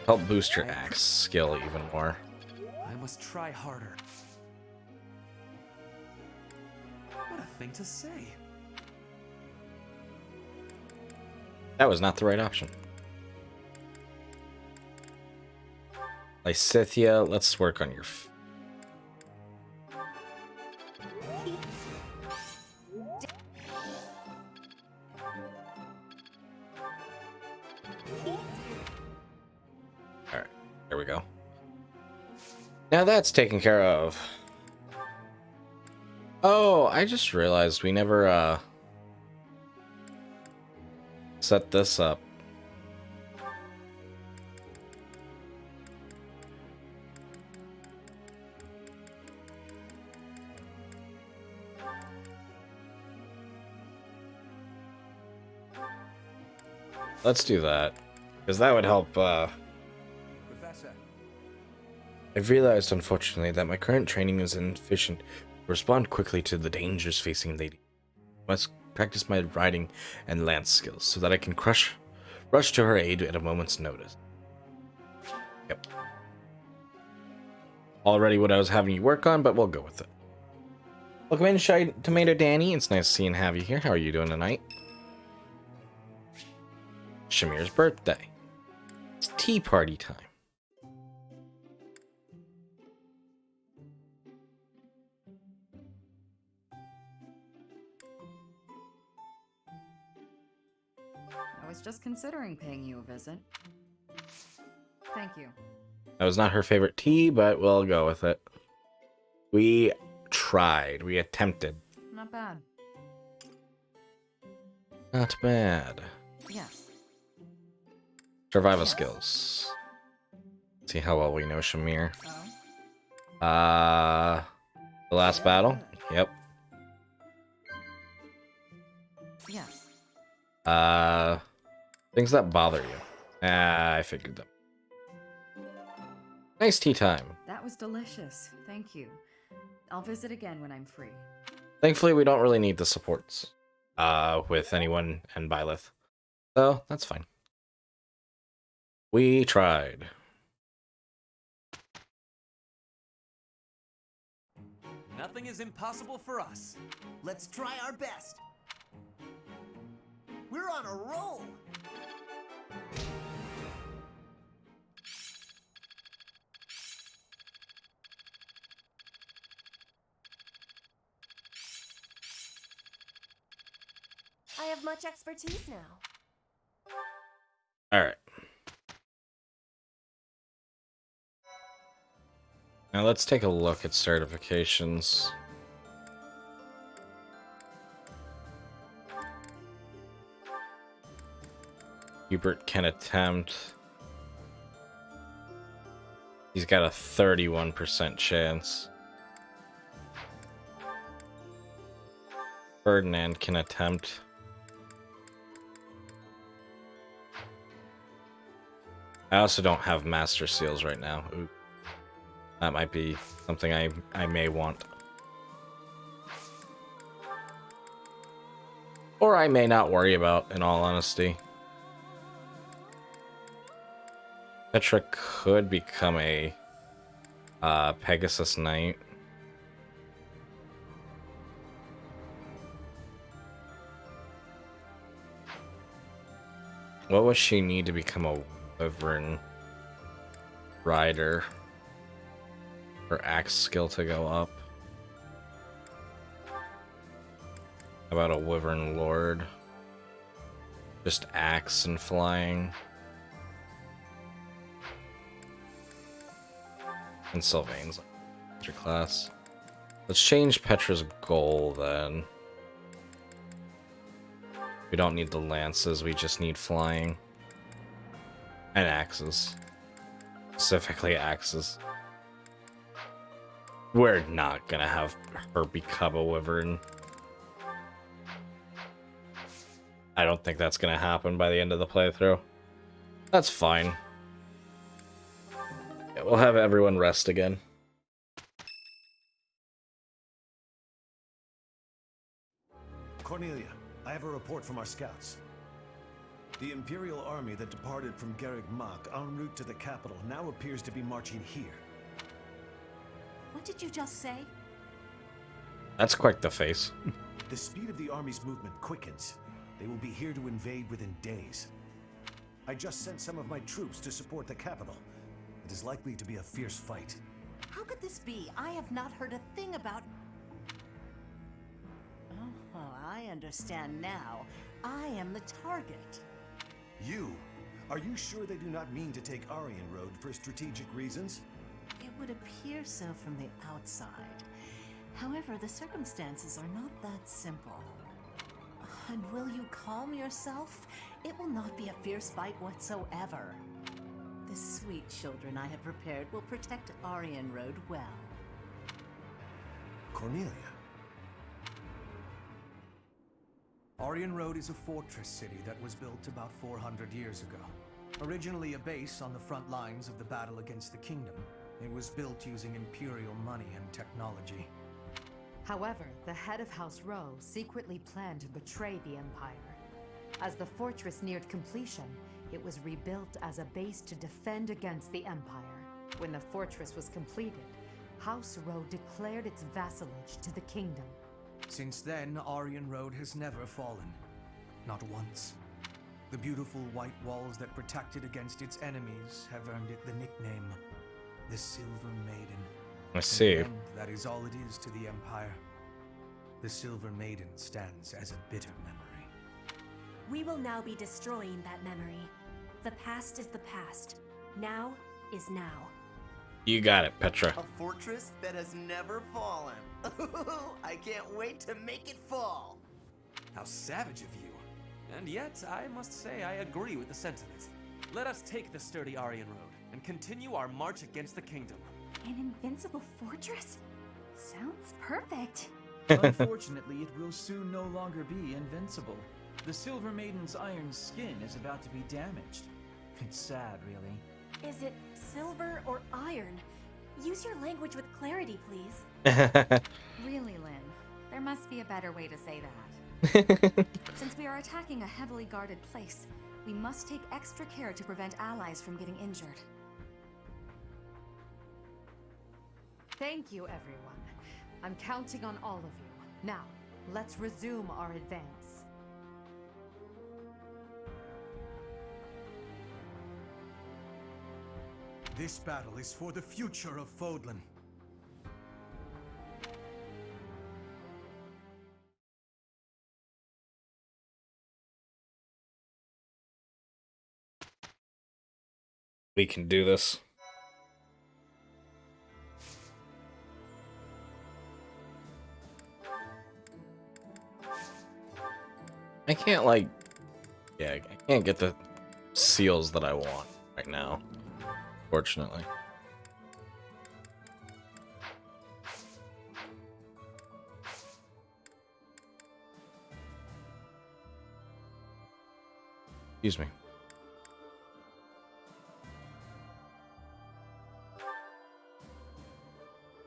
Help boost your axe skill even more. I must try harder. What a thing to say. That was not the right option. Lysithia, let's work on your... Alright, there we go. Now that's taken care of. Oh, I just realized we never, set this up. Let's do that, because that would help, Professor. I've realized, unfortunately, that my current training is insufficient to respond quickly to the dangers facing Lady. I must practice my riding and lance skills so that I can rush to her aid at a moment's notice. Yep. Already what I was having you work on, but we'll go with it. Welcome in, Shy Tomato Danny. It's nice to see and have you here. How are you doing tonight? Shamir's birthday. It's tea party time. I was just considering paying you a visit. Thank you. That was not her favorite tea, but we'll go with it. We tried. We attempted. Not bad. Not bad. Yes. Survival skills. See how well we know Shamir. Oh. The last battle? Yep. Yes. Things that bother you. I figured that. Nice tea time. That was delicious. Thank you. I'll visit again when I'm free. Thankfully, we don't really need the supports with anyone and Byleth. So, that's fine. We tried. Nothing is impossible for us. Let's try our best. We're on a roll. I have much expertise now. Alright. Now let's take a look at certifications. Hubert can attempt. He's got a 31% chance. Ferdinand can attempt. I also don't have master seals right now. Ooh. That might be something I may want. Or I may not worry about, in all honesty. Petra could become a Pegasus Knight. What would she need to become a Wyvern Rider? Her axe skill to go up. How about a Wyvern Lord? Just axe and flying. And Sylvain's like class. Let's change Petra's goal then. We don't need the lances, we just need flying. And axes. Specifically axes. We're not gonna have her become a wyvern. I don't think that's gonna happen by the end of the playthrough. That's fine. Yeah, we'll have everyone rest again. Cornelia, I have a report from our scouts. The Imperial army that departed from Garreg Mach en route to the capital now appears to be marching here. What did you just say? That's quite the face. The speed of the army's movement quickens. They will be here to invade within days. I just sent some of my troops to support the capital. It is likely to be a fierce fight. How could this be? I have not heard a thing about... Oh, I understand now. I am the target. You? Are you sure they do not mean to take Aryan Road for strategic reasons? It would appear so from the outside. However, the circumstances are not that simple. And will you calm yourself? It will not be a fierce fight whatsoever. The sweet children I have prepared will protect Aryan Road well. Cornelia. Aryan Road is a fortress city that was built about 400 years ago. Originally a base on the front lines of the battle against the kingdom, it was built using Imperial money and technology. However, the head of House Rowe secretly planned to betray the Empire. As the fortress neared completion, it was rebuilt as a base to defend against the Empire. When the fortress was completed, House Rowe declared its vassalage to the kingdom. Since then, Aryan Road has never fallen. Not once. The beautiful white walls that protected against its enemies have earned it the nickname, the Silver Maiden. I see. In the end, that is all it is to the Empire. The Silver Maiden stands as a bitter memory. We will now be destroying that memory. The past is the past. Now is now. You got it, Petra. A fortress that has never fallen. I can't wait to make it fall. How savage of you. And yet, I must say I agree with the sentiment. Let us take the sturdy Aryan Road and continue our march against the kingdom. An invincible fortress? Sounds perfect. Unfortunately, it will soon no longer be invincible. The Silver Maiden's iron skin is about to be damaged. It's sad, really. Is it silver or iron? Use your language with clarity, please. Really, Lynn, there must be a better way to say that. Since we are attacking a heavily guarded place, we must take extra care to prevent allies from getting injured. Thank you, everyone. I'm counting on all of you. Now, let's resume our advance. This battle is for the future of Fodlan. We can do this. I can't, like... Yeah, I can't get the seals that I want right now. Fortunately. Excuse me.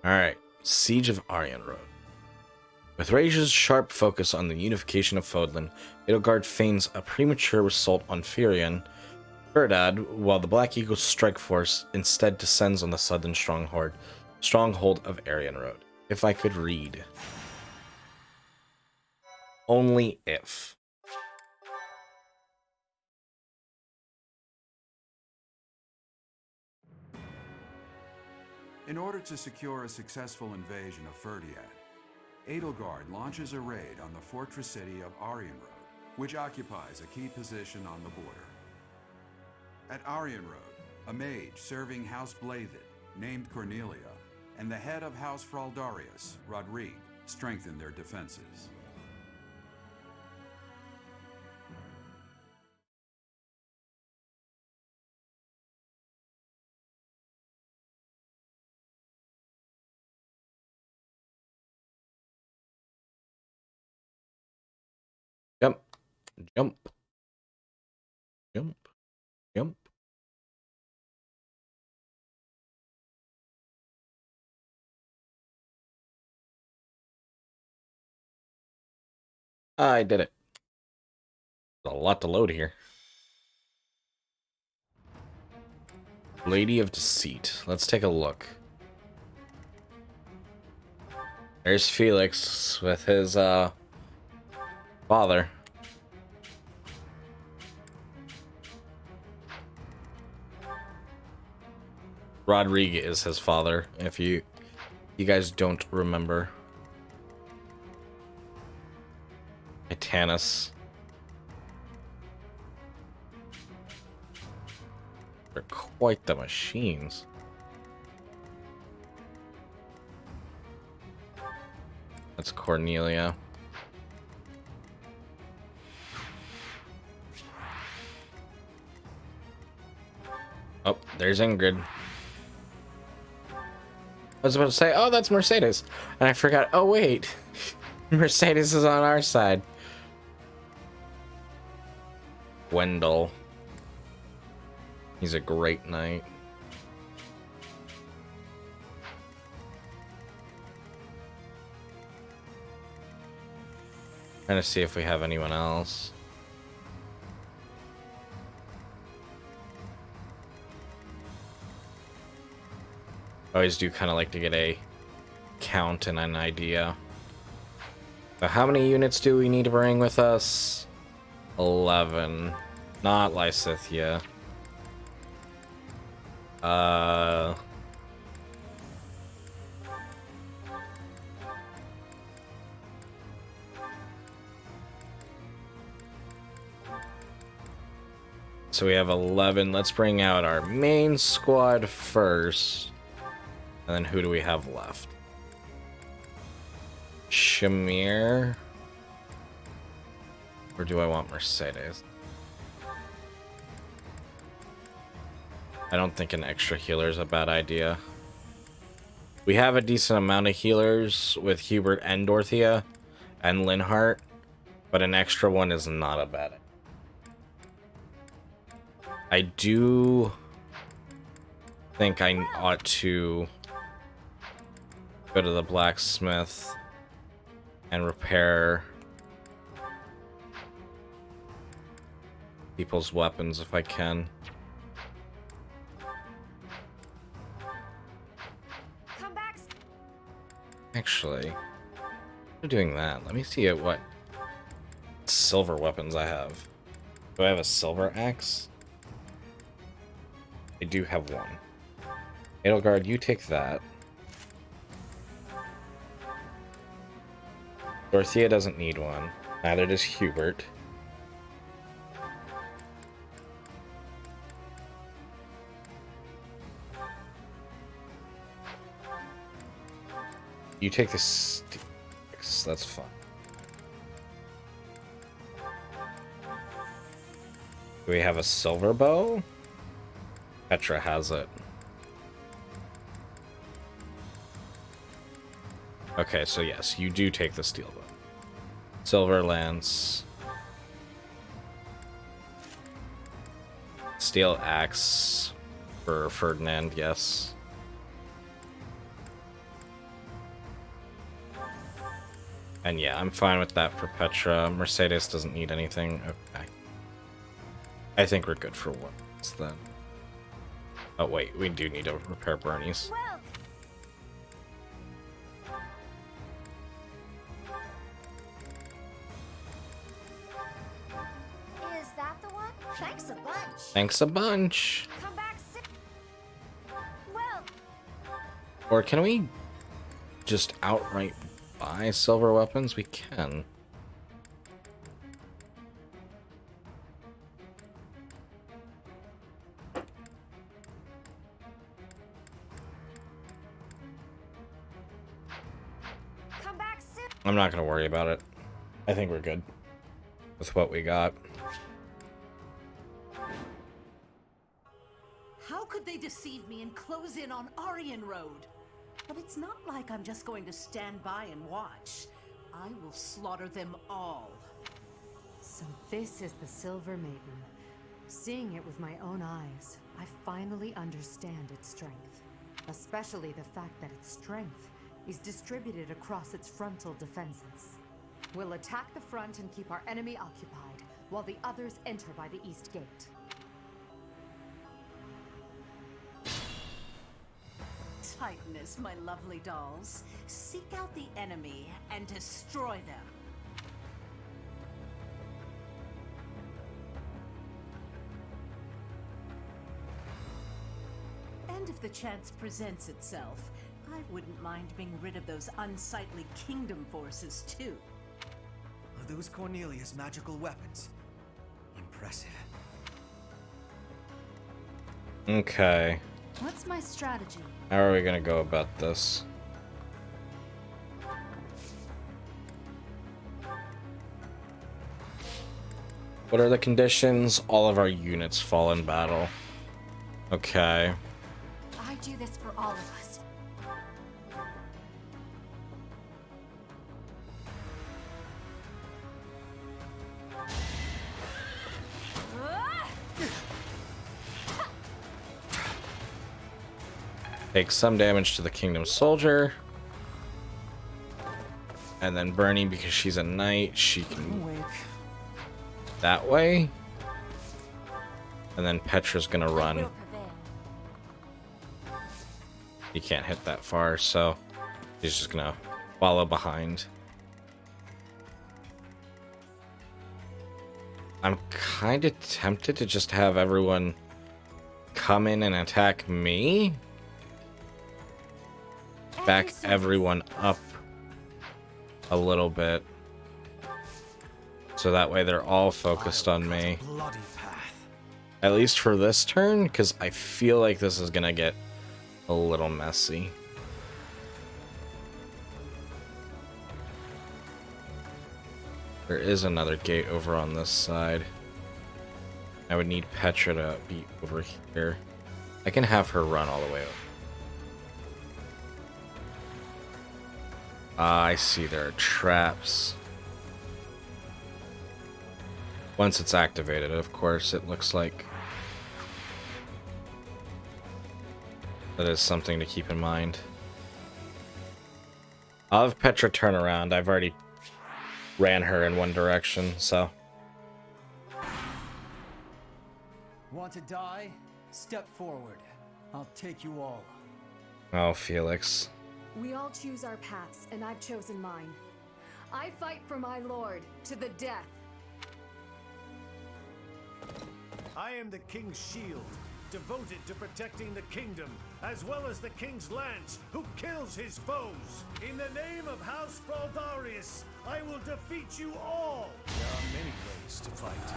Alright, Siege of Aryan Road. With Rage's sharp focus on the unification of Fodlan, Edelgard feigns a premature assault on Firion, Burdad, while the Black Eagle's strike force instead descends on the southern stronghold of Aryan Road. If I could read. Only if. In order to secure a successful invasion of Ferdiad, Edelgard launches a raid on the fortress city of Aryan Road, which occupies a key position on the border. At Aryan Road, a mage serving House Blathed, named Cornelia, and the head of House Fraldarius, Rodrigue, strengthen their defenses. Jump. Jump. Jump. I did it. There's a lot to load here. Lady of Deceit. Let's take a look. There's Felix with his father. Rodrigue is his father, if you guys don't remember. Titanus. They're quite the machines. That's Cornelia. Oh, there's Ingrid. I was about to say, oh, that's Mercedes. And I forgot, oh, wait. Mercedes is on our side. Wendell. He's a great knight. Trying to see if we have anyone else. I always do kind of like to get a count and an idea. So how many units do we need to bring with us? 11. Not Lysithia. So we have 11. Let's bring out our main squad first. And then who do we have left? Shamir? Or do I want Mercedes? I don't think an extra healer is a bad idea. We have a decent amount of healers with Hubert and Dorothea and Linhart, but an extra one is not a bad idea. I do think I ought to go to the blacksmith and repair people's weapons if I can. Come back. Actually, I'm doing that. Let me see what silver weapons I have. Do I have a silver axe? I do have one. Edelgard, you take that. Dorothea doesn't need one. Neither does Hubert. You take the sticks, that's fine. Do we have a silver bow? Petra has it. Okay, so yes, you do take the steel bow. Silver lance. Steel axe for Ferdinand, yes. And yeah, I'm fine with that for Petra. Mercedes doesn't need anything. Okay. I think we're good for once then. Oh wait, we do need to repair Bernie's. Is that the one? Thanks a bunch. Thanks a bunch. Come back well. Or can we just outright buy silver weapons? We can. Come back soon. I'm not gonna worry about it. I think we're good with what we got. How could they deceive me and close in on Aryan Road? But it's not like I'm just going to stand by and watch. I will slaughter them all. So this is the Silver Maiden. Seeing it with my own eyes, I finally understand its strength. Especially the fact that its strength is distributed across its frontal defenses. We'll attack the front and keep our enemy occupied, while the others enter by the east gate. Titanus, my lovely dolls. Seek out the enemy and destroy them. And if the chance presents itself, I wouldn't mind being rid of those unsightly kingdom forces too. Are those Cornelius' magical weapons? Impressive. Okay. What's my strategy? How are we gonna go about this? What are the conditions? All of our units fall in battle. Okay. I do this for all of us. Take some damage to the Kingdom Soldier. And then Bernie, because she's a knight, she can... that way. And then Petra's gonna run. He can't hit that far, so he's just gonna follow behind. I'm kind of tempted to just have everyone come in and attack me. Back everyone up a little bit. So that way they're all focused on me. At least for this turn, because I feel like this is gonna get a little messy. There is another gate over on this side. I would need Petra to be over here. I can have her run all the way up. I see there are traps. Once it's activated, of course, it looks like. That is something to keep in mind. I'll have Petra turn around. I've already ran her in one direction, so. Want to die? Step forward. I'll take you all. Oh, Felix. We all choose our paths, and I've chosen mine. I fight for my lord, to the death. I am the king's shield, devoted to protecting the kingdom, as well as the king's lance, who kills his foes. In the name of House Baldarius, I will defeat you all. There are many ways to fight.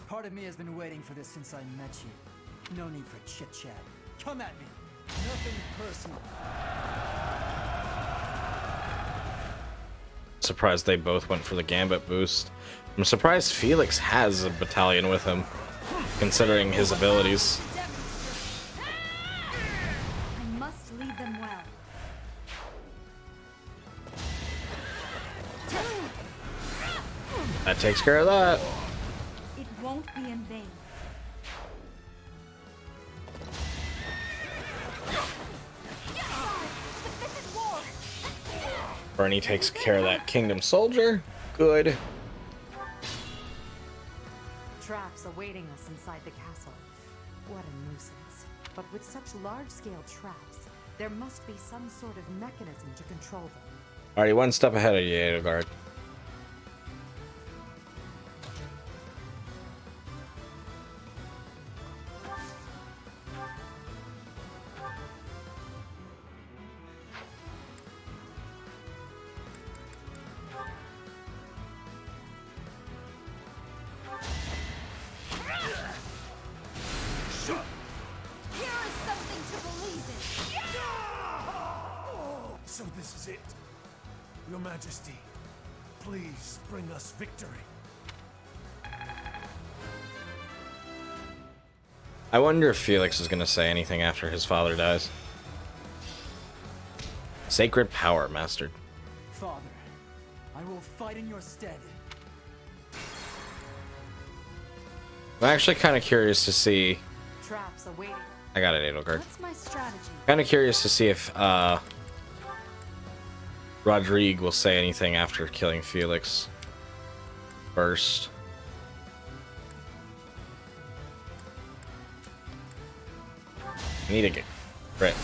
Part of me has been waiting for this since I met you. No need for chit-chat. Come at me. Nothing personal. Surprised they both went for the Gambit boost. I'm surprised Felix has a battalion with him, considering his abilities. I must lead them well. That takes care of that. It won't be in vain. Bernie takes care of that Kingdom Soldier. Good. Traps awaiting us inside the castle. What a nuisance. But with such large-scale traps, there must be some sort of mechanism to control them. Already one step ahead of you, Edelgard. So this is it. Your Majesty, please bring us victory. I wonder if Felix is going to say anything after his father dies. Sacred power mastered. Father, I will fight in your stead. I'm actually kind of curious to see. Traps awaiting. I got it, Edelgard. What's my strategy? Kind of curious to see if Rodrigue will say anything after killing Felix first. I need to get crit.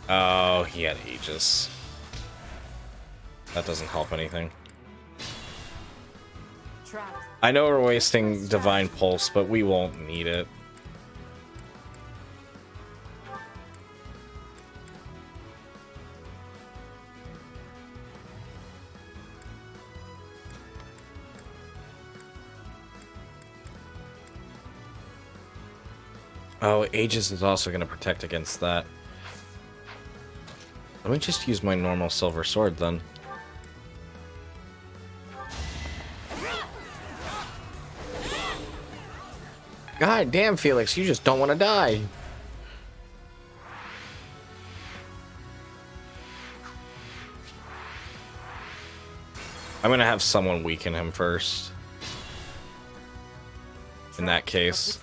Oh, he had Aegis. That doesn't help anything. I know we're wasting Divine Pulse, but we won't need it. Oh, Aegis is also going to protect against that. Let me just use my normal silver sword then. God damn, Felix, you just don't want to die. I'm going to have someone weaken him first. In that case.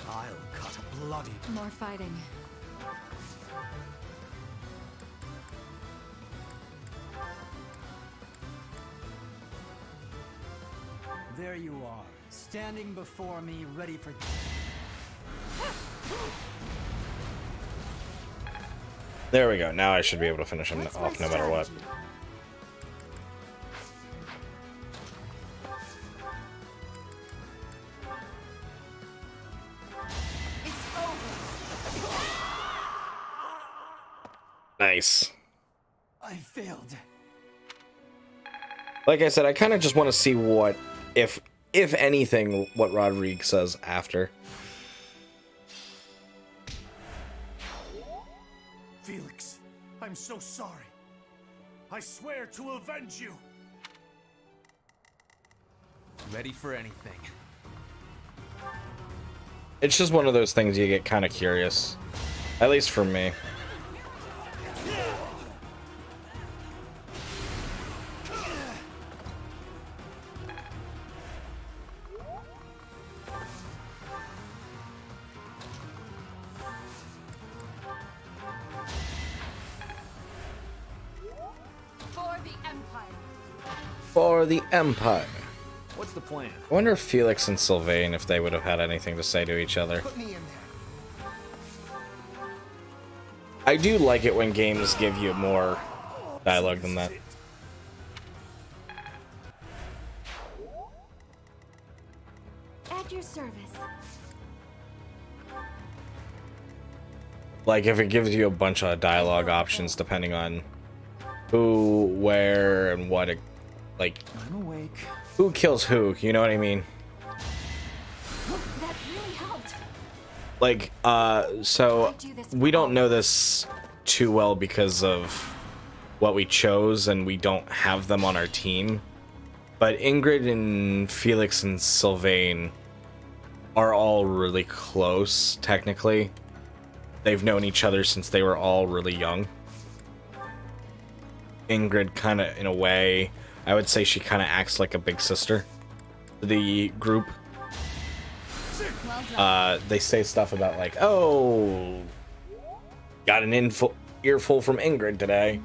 I'll cut a bloody... More fighting. There you are, standing before me, ready for... There we go. Now I should be able to finish him off no matter what. Nice. I failed. Like I said, I kind of just want to see what, if anything, what Rodrigue says after. Felix, I'm so sorry. I swear to avenge you. Ready for anything. It's just one of those things you get kind of curious. At least for me. For the Empire. What's the plan? I wonder if Felix and Sylvain, if they would have had anything to say to each other. Put me in there. I do like it when games give you more dialogue than that. At your service. Like if it gives you a bunch of dialogue options depending on who, where, and what, like, I'm awake. Who kills who, you know what I mean? That really helped. Like, so we don't know this too well because of what we chose and we don't have them on our team. But Ingrid and Felix and Sylvain are all really close, technically. They've known each other since they were all really young. Ingrid kind of, in a way, I would say she kind of acts like a big sister to the group. They say stuff about like, oh, got an earful from Ingrid today.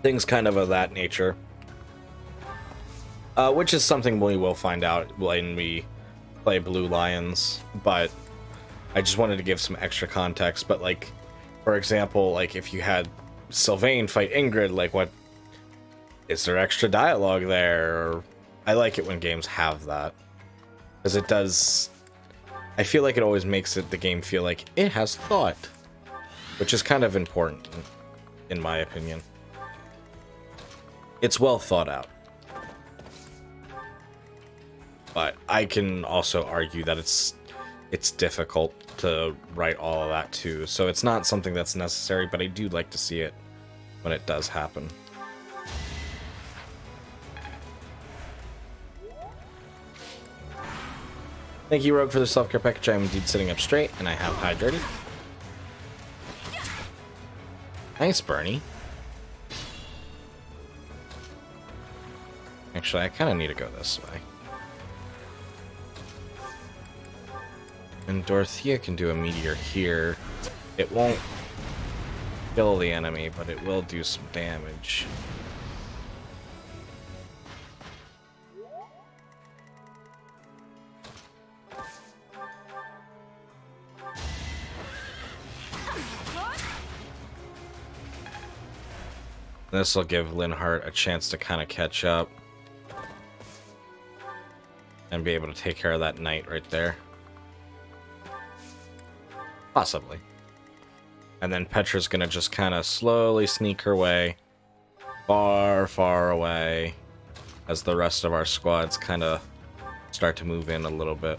Things kind of that nature. Which is something we will find out when we play Blue Lions, but I just wanted to give some extra context. But like, for example, like if you had Sylvain fight Ingrid, like what is there extra dialogue there? Or, I like it when games have that, because it does, I feel like it always makes the game feel like it has thought, which is kind of important in my opinion. It's well thought out. But I can also argue that it's difficult to write all of that too. So it's not something that's necessary, but I do like to see it when it does happen. Thank you, Rogue, for the self-care package. I am indeed sitting up straight, and I have hydrated. Nice, Bernie. Actually, I kind of need to go this way. And Dorothea can do a meteor here. It won't kill the enemy, but it will do some damage. This will give Linhardt a chance to kind of catch up and be able to take care of that knight right there. Possibly. And then Petra's gonna just kind of slowly sneak her way far, far away as the rest of our squads kind of start to move in a little bit.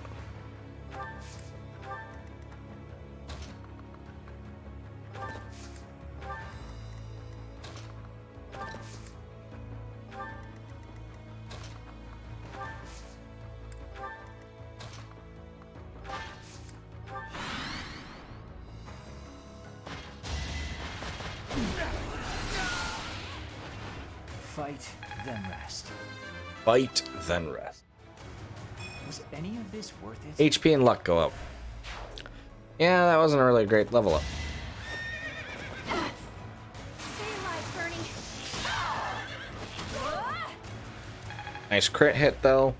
Fight, then rest. Fight, then rest. Was any of this worth it? HP and luck go up. Yeah, that wasn't a really great level up. Nice crit hit, though.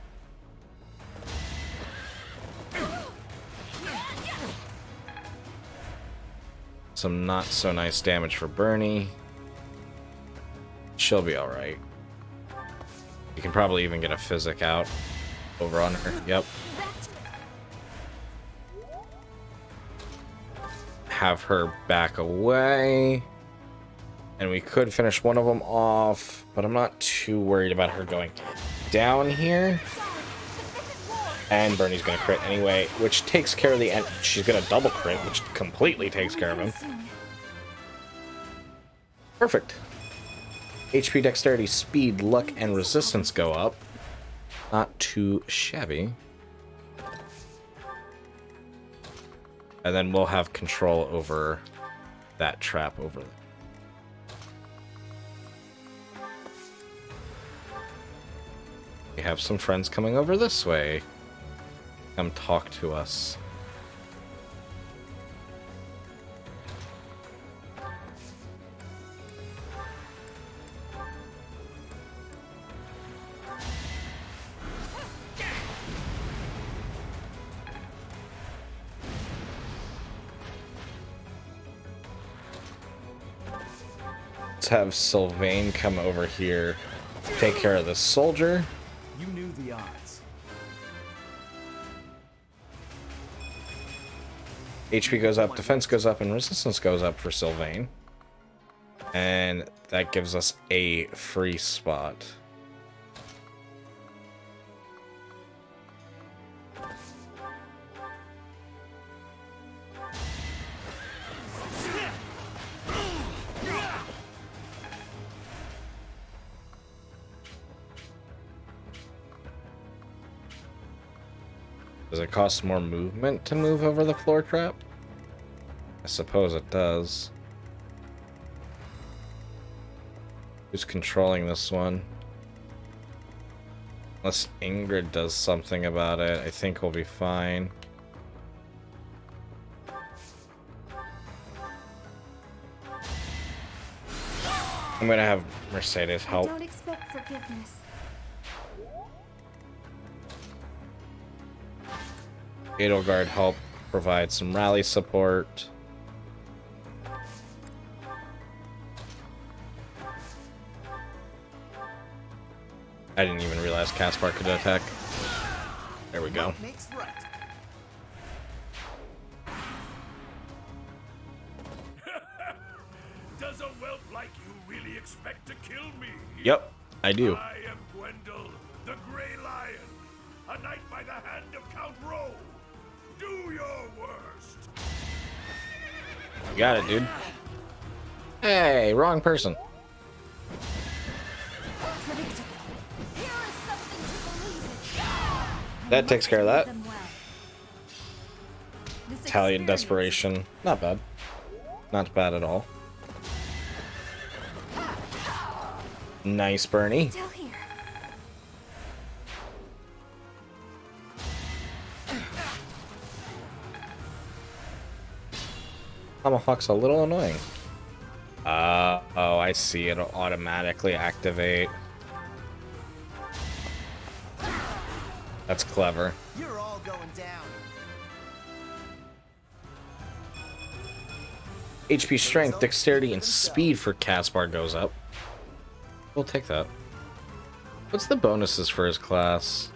Some not so nice damage for Bernie. She'll be alright. You can probably even get a physic out over on her. Yep. Have her back away. And we could finish one of them off, but I'm not too worried about her going down here. And Bernie's gonna crit anyway, which takes care of the end. She's gonna double crit, which completely takes care of him. Perfect. HP, dexterity, speed, luck, and resistance go up. Not too shabby. And then we'll have control over that trap over there. We have some friends coming over this way. Come talk to us. Let's have Sylvain come over here, take care of this soldier. You knew the odds. HP goes up, defense goes up, and resistance goes up for Sylvain. And that gives us a free spot. Does it cost more movement to move over the floor trap? I suppose it does. Who's controlling this one? Unless Ingrid does something about it, I think we'll be fine. I'm gonna have Mercedes help. Don't expect forgiveness. Edelgard help provide some rally support. I didn't even realize Caspar could attack. There we go. Does a whelp like you really expect to kill me? Yep, I do. I am Gwendol, the Grey Lion, a knight by the hand of Count Rowe. Do your worst. You got it, dude. Hey, wrong person. That takes care of that. Italian desperation. Not bad. Not bad at all. Nice, Bernie. Still here. Tomahawk's a little annoying. Oh, I see. It'll automatically activate. That's clever. You're all going down. HP strength, dexterity, and speed for Caspar goes up. We'll take that. What's the bonuses for his class?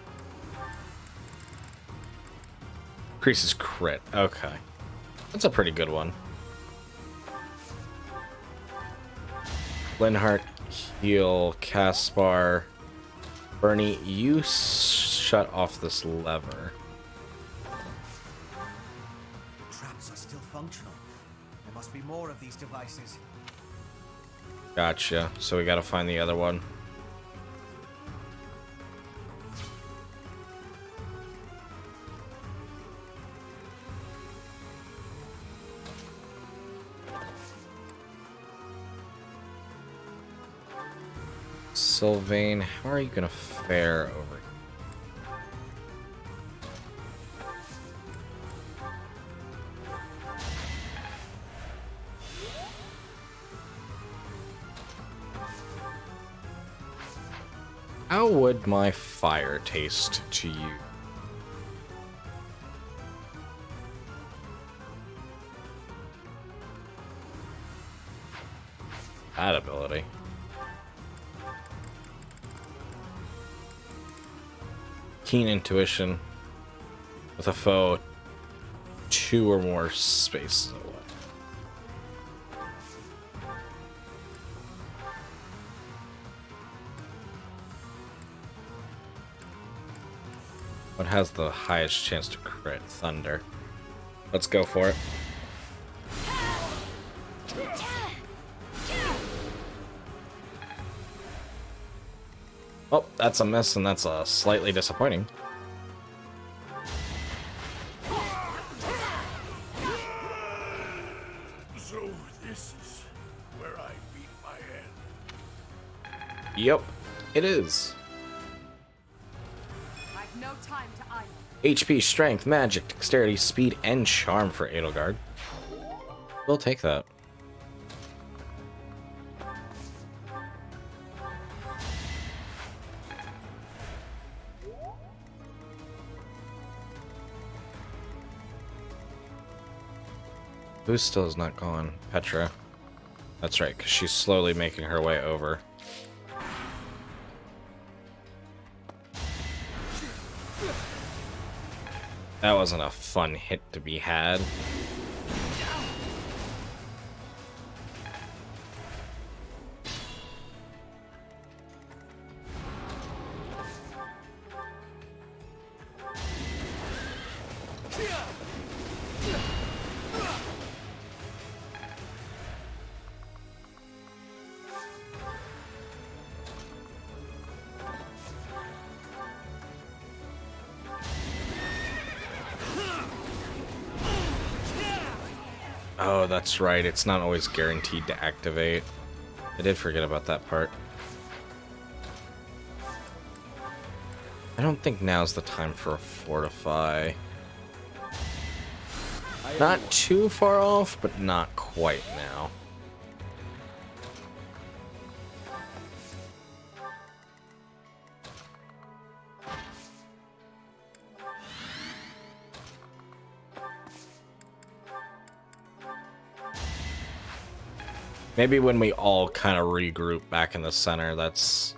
Increases crit. Okay. That's a pretty good one. Linhart, heal, Caspar. Bernie, you shut off this lever. Traps are still functional. There must be more of these devices. Gotcha. So we gotta find the other one. Sylvain, how are you gonna fare over? How would my fire taste to you? That ability. Keen intuition with a foe 2 or more spaces away. What has the highest chance to crit? Thunder. Let's go for it. Oh, that's a miss, and that's slightly disappointing. So this is where I meet my end. Yep, it is. I've no time to idle. HP, strength, magic, dexterity, speed, and charm for Edelgard. We'll take that. Who still has not gone? Petra. That's right, because she's slowly making her way over. That wasn't a fun hit to be had. Oh, that's right. It's not always guaranteed to activate. I did forget about that part. I don't think now's the time for a fortify. Not too far off, but not quite now. Maybe when we all kind of regroup back in the center, that's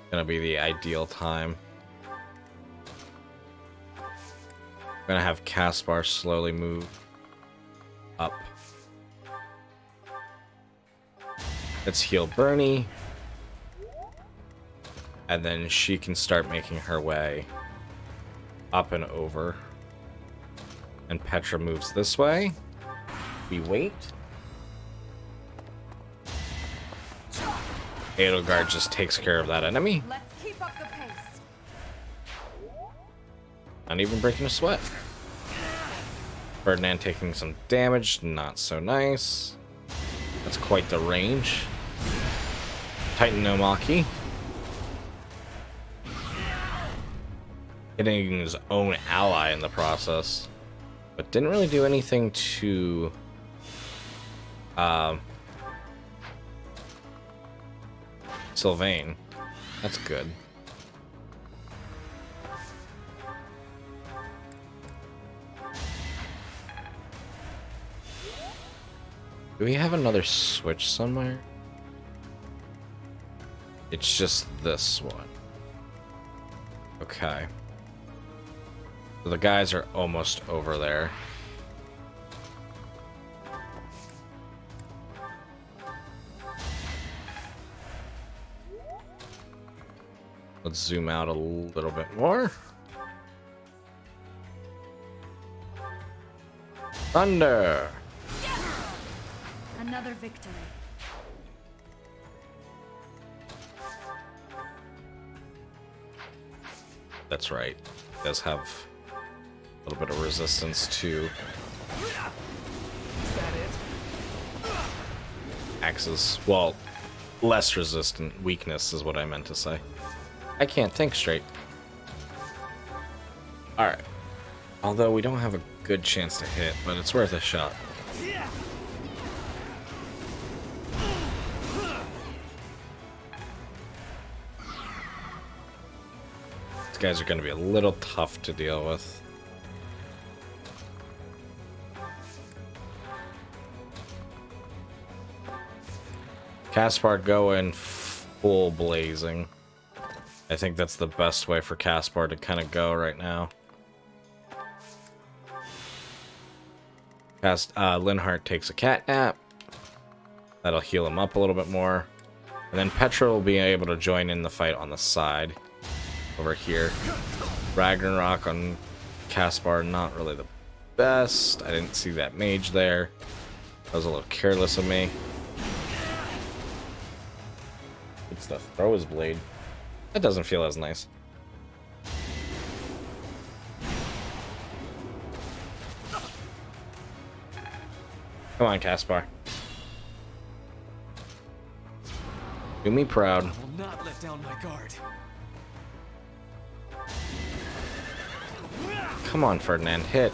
gonna be the ideal time. I'm gonna have Caspar slowly move up. Let's heal Bernie. And then she can start making her way up and over. And Petra moves this way. We wait. Edelgard just takes care of that enemy. Let's keep up the pace. Not even breaking a sweat. Ferdinand taking some damage, not so nice. That's quite the range. Titan no Maki. Hitting his own ally in the process. But didn't really do anything to... Sylvain. That's good. Do we have another switch somewhere? It's just this one. Okay. So the guys are almost over there. Let's zoom out a little bit more. Thunder! Another victory. That's right. It does have a little bit of resistance to axes. Well, less resistant. Weakness is what I meant to say. I can't think straight. Alright. Although we don't have a good chance to hit, but it's worth a shot. These guys are going to be a little tough to deal with. Caspar going full blazing. I think that's the best way for Caspar to kind of go right now. Linhardt takes a cat nap. That'll heal him up a little bit more. And then Petra will be able to join in the fight on the side. Over here. Ragnarok on Caspar, not really the best. I didn't see that mage there. That was a little careless of me. Good stuff. Throw his blade. That doesn't feel as nice. Come on, Caspar. Do me proud. I will not let down my guard. Come on, Ferdinand, hit.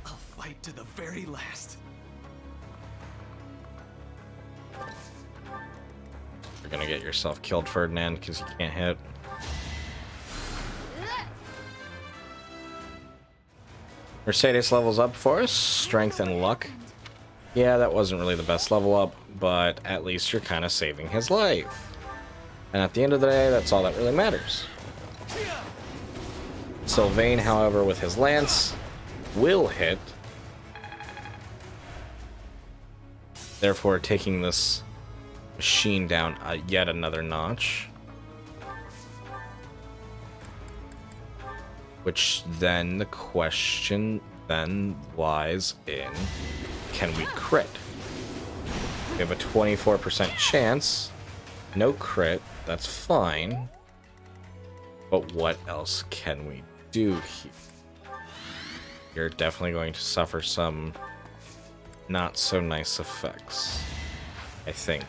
I'll fight to the very last. You're gonna get yourself killed, Ferdinand, because you can't hit. Mercedes levels up for us. Strength and luck. Yeah, that wasn't really the best level up, but at least you're kind of saving his life. And at the end of the day, that's all that really matters. Sylvain, however, with his lance, will hit. Therefore, taking this machine down yet another notch. Which then the question then lies in, can we crit? We have a 24% chance. No crit, that's fine. But what else can we do here? You're definitely going to suffer some not so nice effects, I think.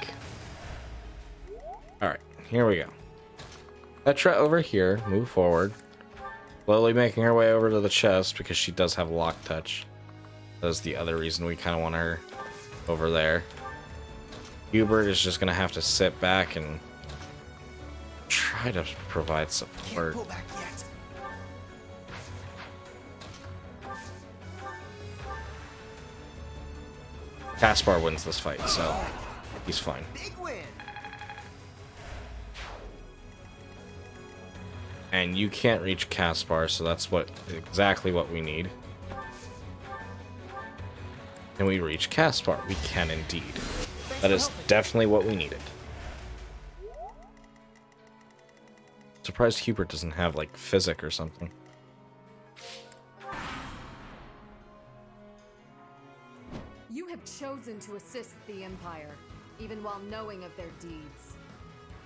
Alright, here we go. Petra over here, move forward. Slowly making her way over to the chest because she does have lock touch. That's the other reason we kind of want her over there. Hubert is just going to have to sit back and try to provide support. Caspar wins this fight, so he's fine. And you can't reach Caspar, so that's exactly what we need. Can we reach Caspar? We can indeed. That is definitely what we needed. Surprised Hubert doesn't have like physic or something. You have chosen to assist the Empire, even while knowing of their deeds.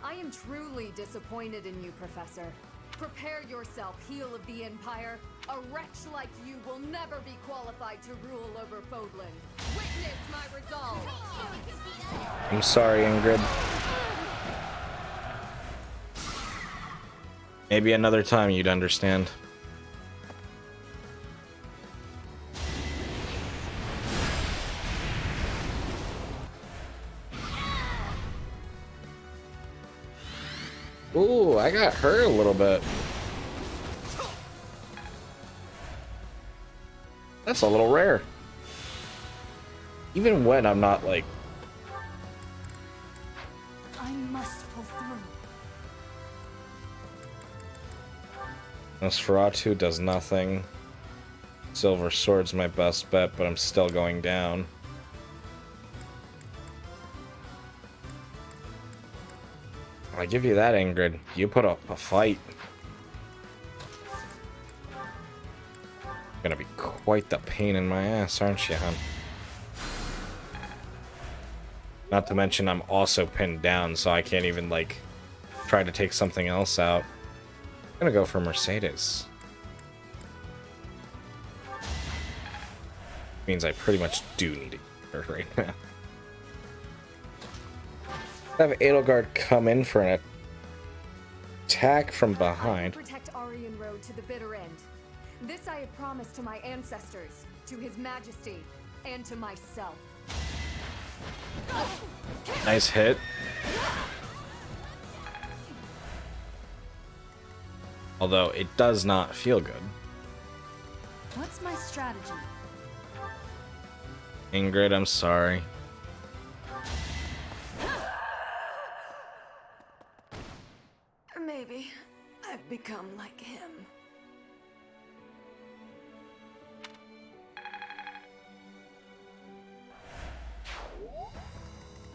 I am truly disappointed in you, Professor. Prepare yourself, heel of the Empire. A wretch like you will never be qualified to rule over Fodlan. Witness my resolve. I'm sorry, Ingrid. Maybe another time you'd understand. Ooh, I got hurt a little bit. That's a little rare. Even when I'm not like... I must pull through. Nosferatu does nothing. Silver Sword's my best bet, but I'm still going down. I give you that, Ingrid. You put up a fight. Gonna be quite the pain in my ass, aren't you, hon? Not to mention I'm also pinned down, so I can't even, like, try to take something else out. I'm gonna go for Mercedes. Means I pretty much do need to get her right now. Have Edelgard come in for an attack from behind. Protect Aryan Road to the bitter end. This I have promised to my ancestors, to His Majesty, and to myself. Nice hit. Although it does not feel good. What's my strategy? Ingrid, I'm sorry. Maybe I've become like him.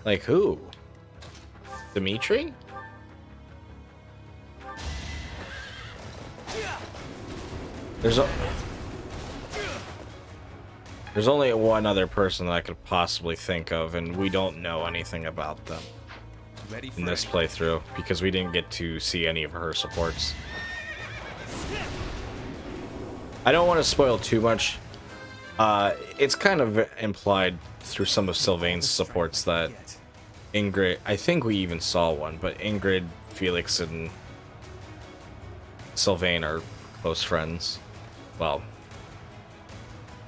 Like who? Dimitri? There's only one other person that I could possibly think of, and we don't know anything about them in this playthrough because we didn't get to see any of her supports. I don't want to spoil too much. It's kind of implied through some of Sylvain's supports that Ingrid, I think we even saw one, but Ingrid, Felix, and Sylvain are close friends. Well,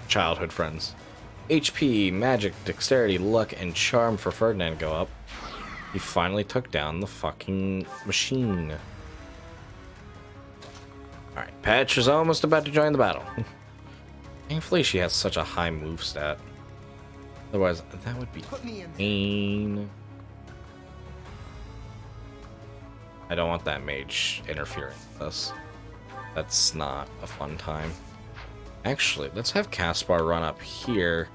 childhood friends. HP, magic, dexterity, luck, and charm for Ferdinand go up. He finally took down the fucking machine. Alright, Patch is almost about to join the battle. Thankfully, she has such a high move stat. Otherwise, that would be pain. I don't want that mage interfering with us. That's not a fun time. Actually, let's have Caspar run up here,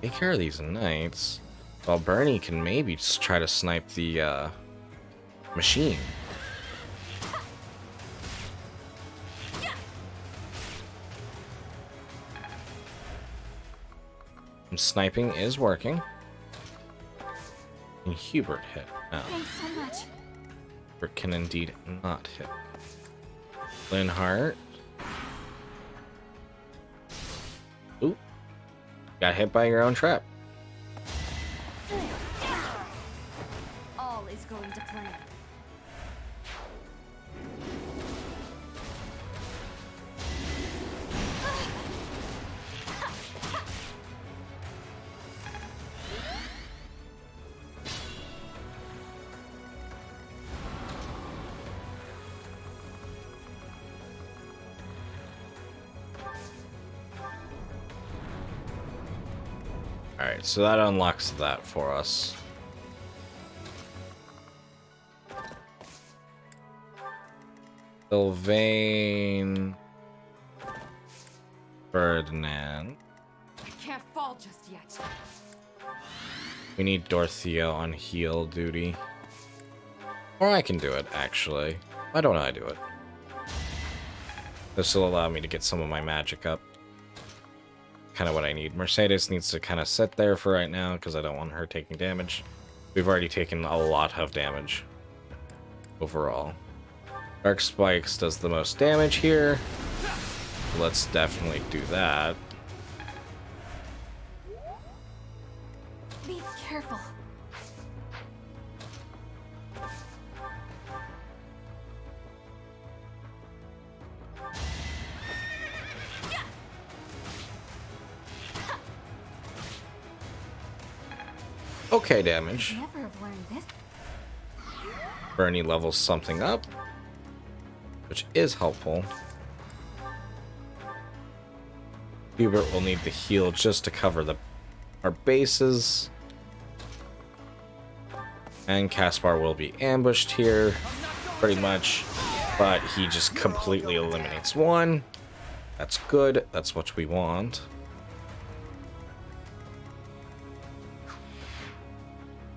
take care of these knights, while Bernie can maybe just try to snipe the machine. And sniping is working. And Hubert hit. No. Thanks so much. Hubert can indeed not hit. Linhart. Ooh. Got hit by your own trap. All is going to plan. Alright, so that unlocks that for us. Sylvain. Ferdinand. I can't fall just yet. We need Dorothea on heal duty. Or I can do it, actually. Why don't I do it? This will allow me to get some of my magic up. Kind of what I need. Mercedes needs to kind of sit there for right now because I don't want her taking damage. We've already taken a lot of damage overall. Dark Spikes does the most damage here. Let's definitely do that. Be careful. Okay, damage. Never have learned this. Bernie levels something up, which is helpful. Hubert will need the heal just to cover our bases. And Caspar will be ambushed here, pretty much. But he just completely eliminates one. That's good. That's what we want.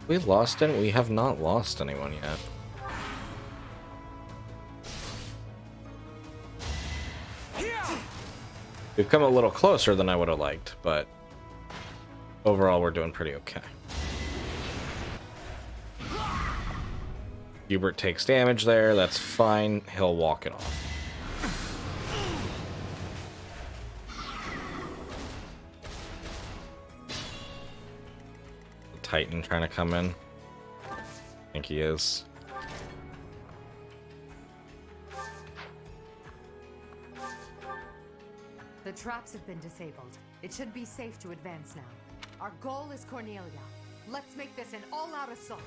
We lost it? We have not lost anyone yet. We've come a little closer than I would have liked, but overall we're doing pretty okay. Hubert takes damage there, that's fine. He'll walk it off. The Titan trying to come in. I think he is. The traps have been disabled. It should be safe to advance now. Our goal is Cornelia. Let's make this an all-out assault.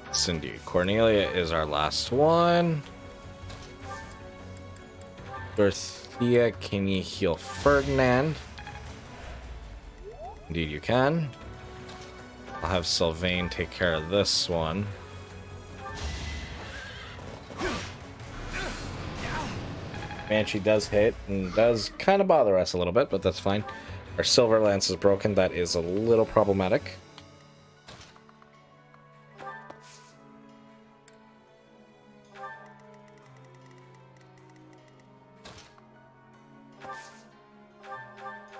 Yes, indeed. Cornelia is our last one. Dorothea, can you heal Ferdinand? Indeed you can. I'll have Sylvain take care of this one. Banshee does hit and does kind of bother us a little bit, but that's fine. Our Silver Lance is broken. That is a little problematic.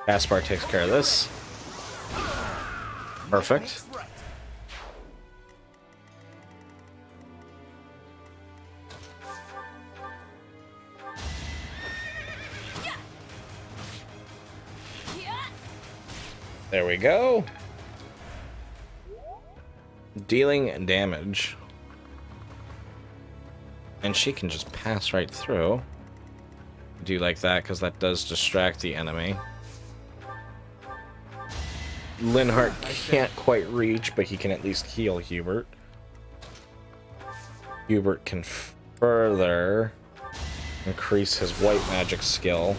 Caspar takes care of this. Perfect. There we go. Dealing damage. And she can just pass right through. Do you like that? Because that does distract the enemy. Linhardt can't quite reach, but he can at least heal Hubert. Hubert can further increase his white magic skill.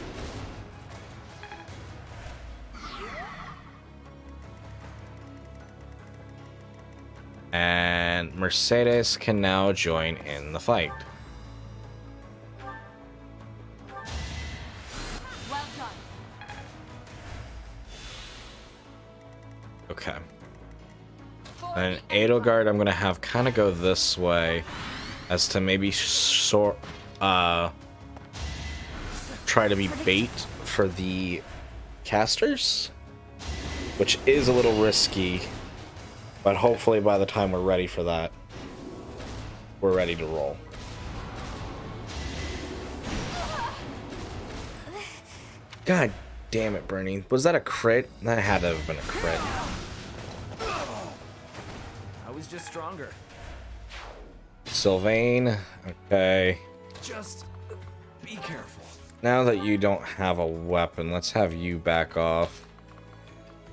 And Mercedes can now join in the fight. Well done. Okay. And Edelgard, I'm gonna have kind of go this way, as to maybe try to be bait for the casters, which is a little risky. But hopefully by the time we're ready for that, we're ready to roll. God damn it, Bernie. Was that a crit? That had to have been a crit. I was just stronger. Sylvain, okay. Just be careful. Now that you don't have a weapon, let's have you back off.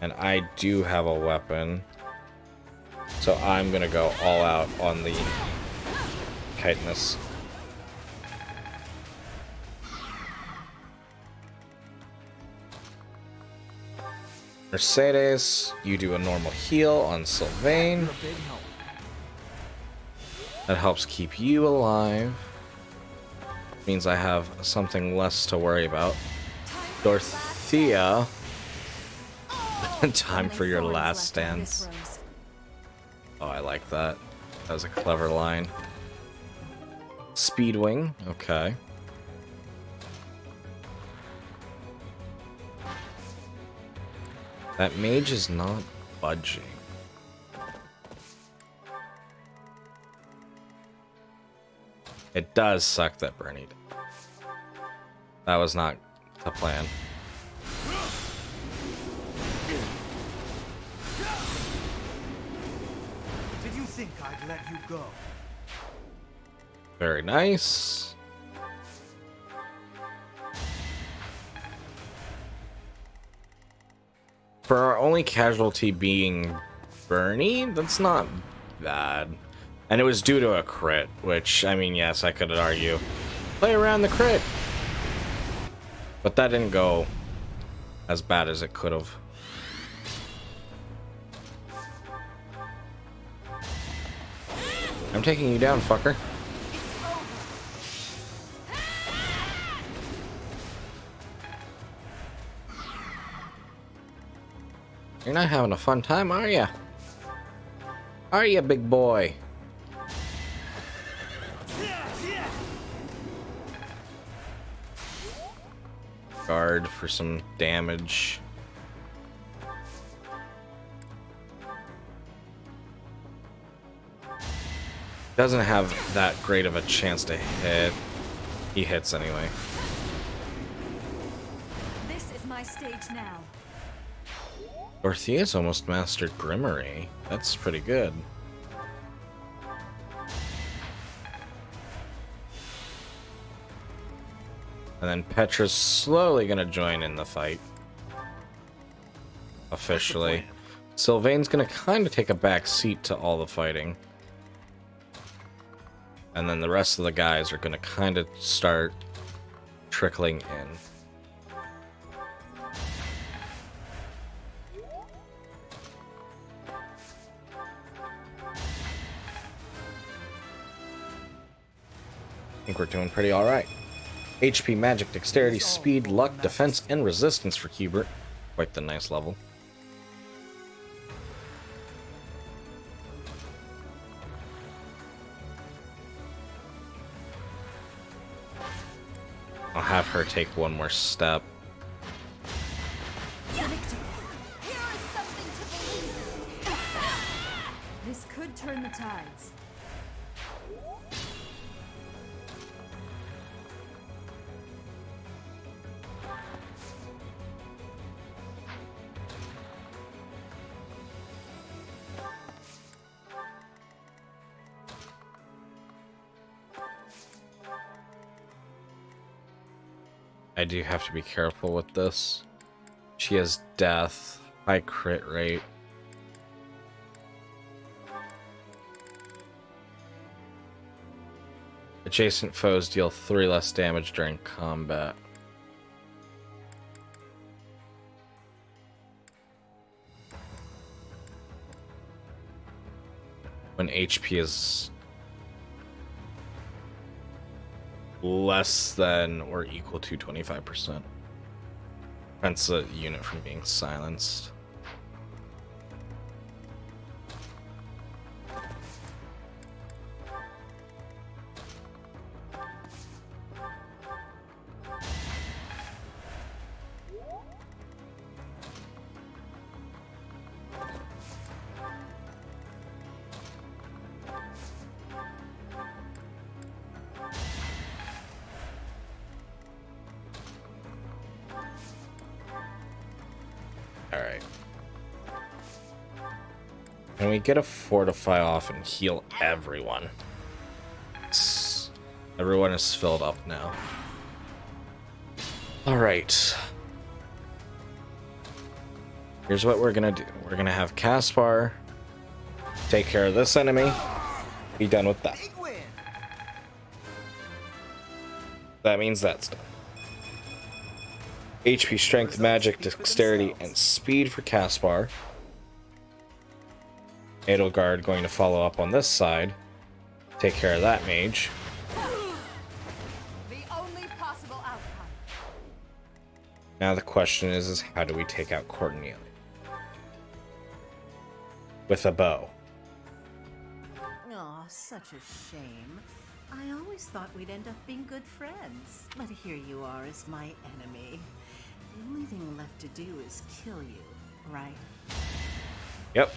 And I do have a weapon. So I'm gonna go all out on the chitinous. Mercedes, you do a normal heal on Sylvain. That helps keep you alive. Means I have something less to worry about. Dorothea, time for your last stance. Oh, I like that. That was a clever line. Speedwing, okay. That mage is not budging. It does suck that Bernie did. That was not the plan. Did you think I'd let you go? Very nice. For our only casualty being Bernie, that's not bad. And it was due to a crit, which, I mean, yes, I could argue. Play around the crit. But that didn't go as bad as it could have. I'm taking you down, fucker. You're not having a fun time, are ya? Are ya, big boy? Guard for some damage. Doesn't have that great of a chance to hit. He hits anyway. This is my stage now. Dorothea's almost mastered Grimoire. That's pretty good. And then Petra's slowly gonna join in the fight. Officially. Sylvain's gonna kind of take a back seat to all the fighting. And then the rest of the guys are gonna kind of start trickling in. I think we're doing pretty alright. HP, magic, dexterity, speed, luck, defense, and resistance for Hubert. Quite the nice level. I'll have her take one more step. This could turn the tides. I do have to be careful with this. She has death, high crit rate. Adjacent foes deal 3 less damage during combat. When HP is less than or equal to 25%. Prevents the unit from being silenced. Alright. Can we get a fortify off and heal everyone? Everyone is filled up now. Alright. Here's what we're gonna do. We're gonna have Caspar take care of this enemy. Be done with that. That means that's done. HP, strength, magic, dexterity, and speed for Caspar. Edelgard going to follow up on this side. Take care of that mage. The only possible outcome. Now the question is how do we take out Cordelia? With a bow. Oh, such a shame. I always thought we'd end up being good friends. But here you are as my enemy. The only thing left to do is kill you, right? Yep.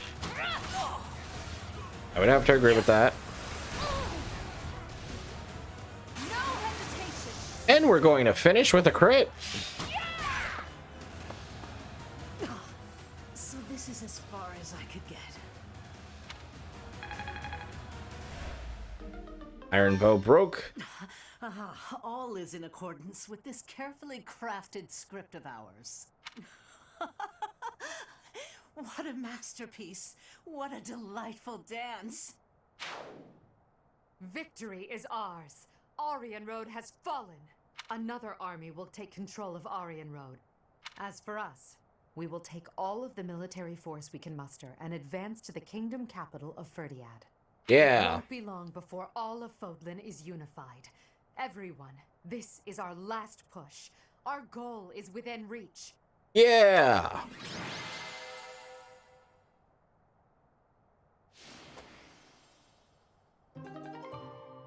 I would have to agree with that. we're going to finish with a crit. So this is as far as I could get. Iron bow broke. All is in accordance with this carefully crafted script of ours. What a masterpiece. What a delightful dance. Victory is ours. Aryan Road has fallen. Another army will take control of Aryan Road. As for us, we will take all of the military force we can muster and advance to the kingdom capital of Ferdiad. Yeah. It won't be long before all of Fodlan is unified. Everyone, this is our last push. Our goal is within reach. Yeah.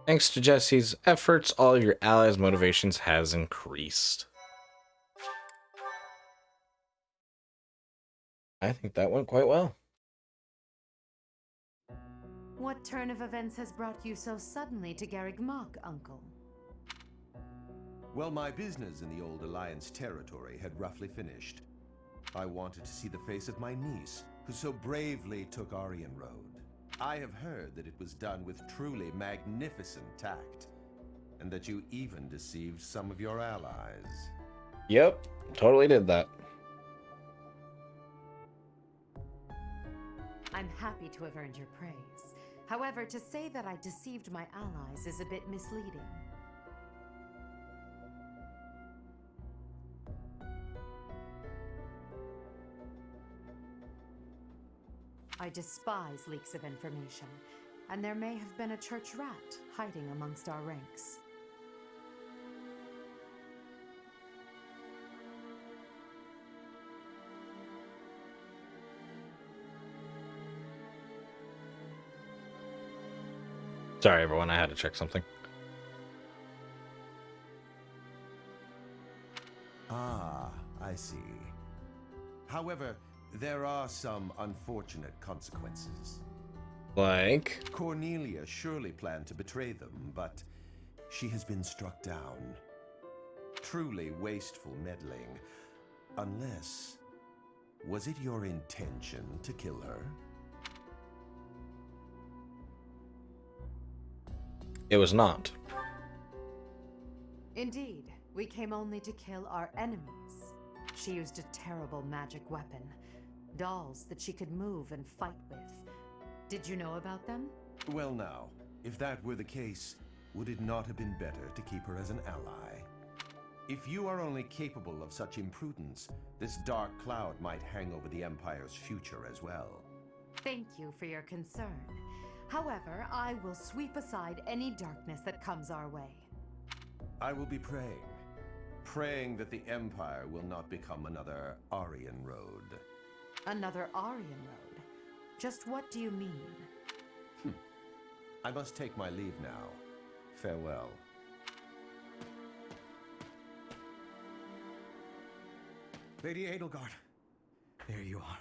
Thanks to Jesse's efforts, all of your allies' motivations has increased. I think that went quite well. What turn of events has brought you so suddenly to Garreg Mach, Uncle? Well, my business in the old Alliance territory had roughly finished. I wanted to see the face of my niece, who so bravely took Aryan Road. I have heard that it was done with truly magnificent tact, and that you even deceived some of your allies. Yep, totally did that. I'm happy to have earned your praise. However, to say that I deceived my allies is a bit misleading. I despise leaks of information, and there may have been a church rat hiding amongst our ranks. Sorry, everyone, I had to check something. Ah, I see. However, there are some unfortunate consequences. Like? Cornelia surely planned to betray them, but she has been struck down. Truly wasteful meddling. Unless... was it your intention to kill her? It was not. Indeed, we came only to kill our enemies. She used a terrible magic weapon. Dolls that she could move and fight with. Did you know about them? Well now, if that were the case, would it not have been better to keep her as an ally? If you are only capable of such imprudence, this dark cloud might hang over the Empire's future as well. Thank you for your concern. However, I will sweep aside any darkness that comes our way. I will be praying. Praying that the Empire will not become another Aryan Road. Another Aryan Road? Just what do you mean? I must take my leave now. Farewell. Lady Edelgard, there you are.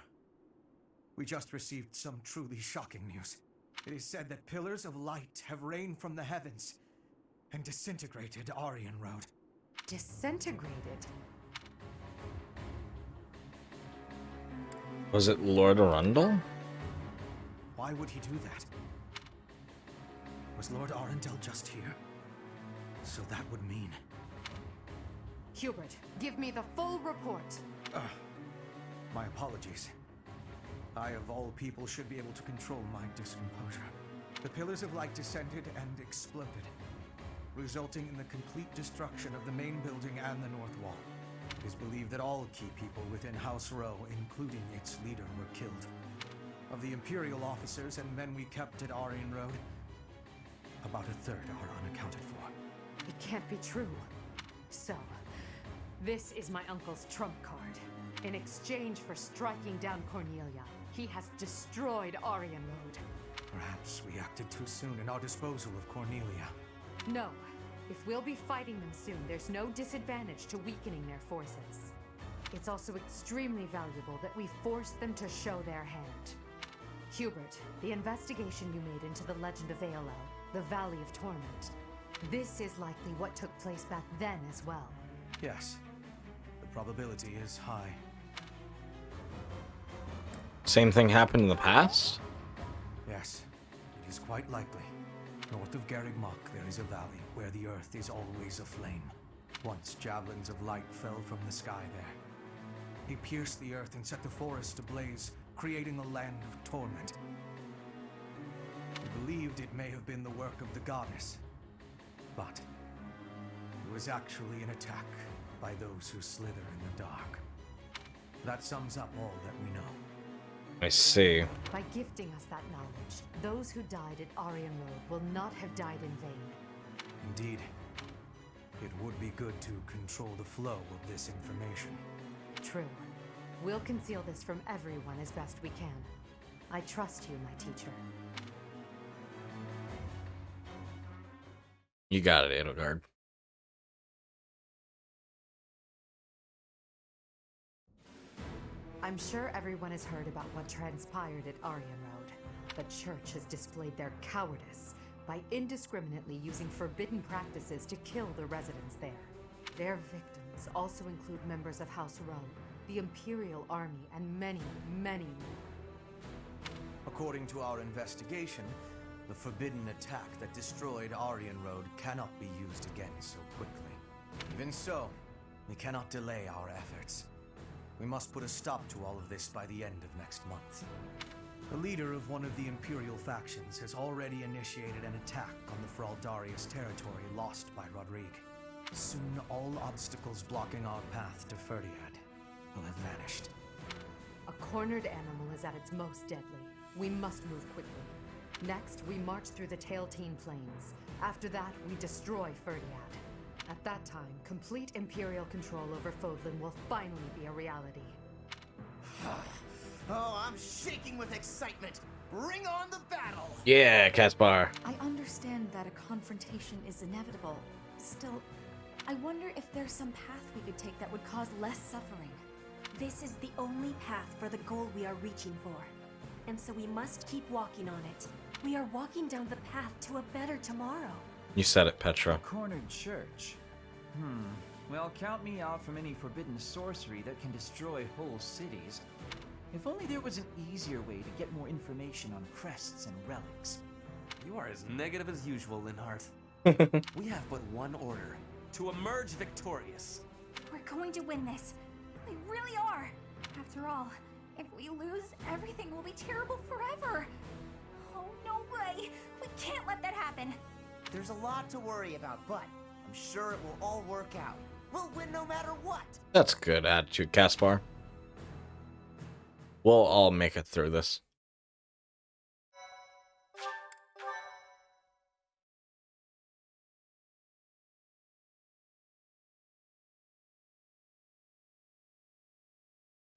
We just received some truly shocking news. It is said that pillars of light have rained from the heavens and disintegrated Aryan Road. Disintegrated? Was it Lord Arundel? Why would he do that? Was Lord Arundel just here? So that would mean... Hubert, give me the full report. My apologies. I, of all people, should be able to control my discomposure. The pillars of light descended and exploded, resulting in the complete destruction of the main building and the north wall. It is believed that all key people within House Row, including its leader, were killed. Of the Imperial officers and men we kept at Aryan Road, about a third are unaccounted for. It can't be true. So, this is my uncle's trump card. In exchange for striking down Cornelia, he has destroyed Aryan Road. Perhaps we acted too soon in our disposal of Cornelia. No. If we'll be fighting them soon, there's no disadvantage to weakening their forces. It's also extremely valuable that we force them to show their hand. Hubert, the investigation you made into the legend of Aelel, the Valley of Torment, This is likely what took place back then as well. Yes. The probability is high. Same thing happened in the past? Yes, it is quite likely. North of Garrigmach there is a valley where the earth is always aflame. Once javelins of light fell from the sky there. He pierced the earth and set the forest ablaze, creating a land of torment. He believed it may have been the work of the goddess, but it was actually an attack by those who slither in the dark. That sums up all that we know. I see. By gifting us that knowledge, those who died at Aryan Road will not have died in vain. Indeed. It would be good to control the flow of this information. True. We'll conceal this from everyone as best we can. I trust you, my teacher. You got it, Edelgard. I'm sure everyone has heard about what transpired at Aryan Road. The Church has displayed their cowardice by indiscriminately using forbidden practices to kill the residents there. Their victims also include members of House Rowe, the Imperial Army, and many, many more. According to our investigation, the forbidden attack that destroyed Aryan Road cannot be used again so quickly. Even so, we cannot delay our efforts. We must put a stop to all of this by the end of next month. The leader of one of the Imperial factions has already initiated an attack on the Fraldarius territory lost by Rodrigue. Soon all obstacles blocking our path to Ferdiad will have vanished. A cornered animal is at its most deadly. We must move quickly. Next, we march through the Tailteen Plains. After that, we destroy Ferdiad. At that time, complete Imperial control over Fodlan will finally be a reality. Oh, I'm shaking with excitement. Bring on the battle! Yeah, Caspar. I understand that a confrontation is inevitable. Still, I wonder if there's some path we could take that would cause less suffering. This is the only path for the goal we are reaching for. And so we must keep walking on it. We are walking down the path to a better tomorrow. You said it, Petra. Cornered church. Well, count me out from any forbidden sorcery that can destroy whole cities. If only there was an easier way to get more information on crests and relics. You are as negative as usual, Linhardt. We have but one order: to emerge victorious. We're going to win this. We really are. After all, if we lose, everything will be terrible forever. Oh, no way. We can't let that happen. There's a lot to worry about, but I'm sure it will all work out. We'll win no matter what. That's good attitude, Caspar. We'll all make it through this.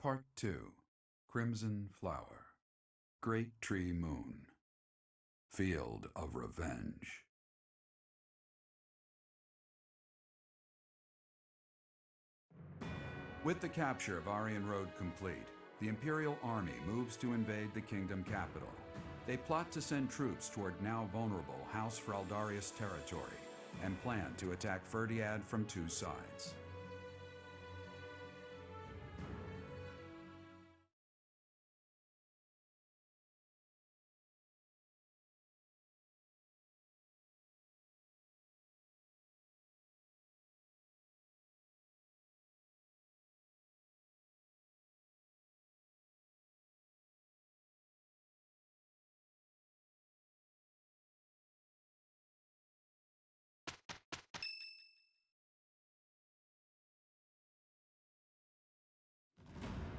Part 2. Crimson Flower. Great Tree Moon. Field of Revenge. With the capture of Aryan Road complete, the Imperial Army moves to invade the kingdom capital. They plot to send troops toward now vulnerable House Fraldarius territory and plan to attack Ferdiad from two sides.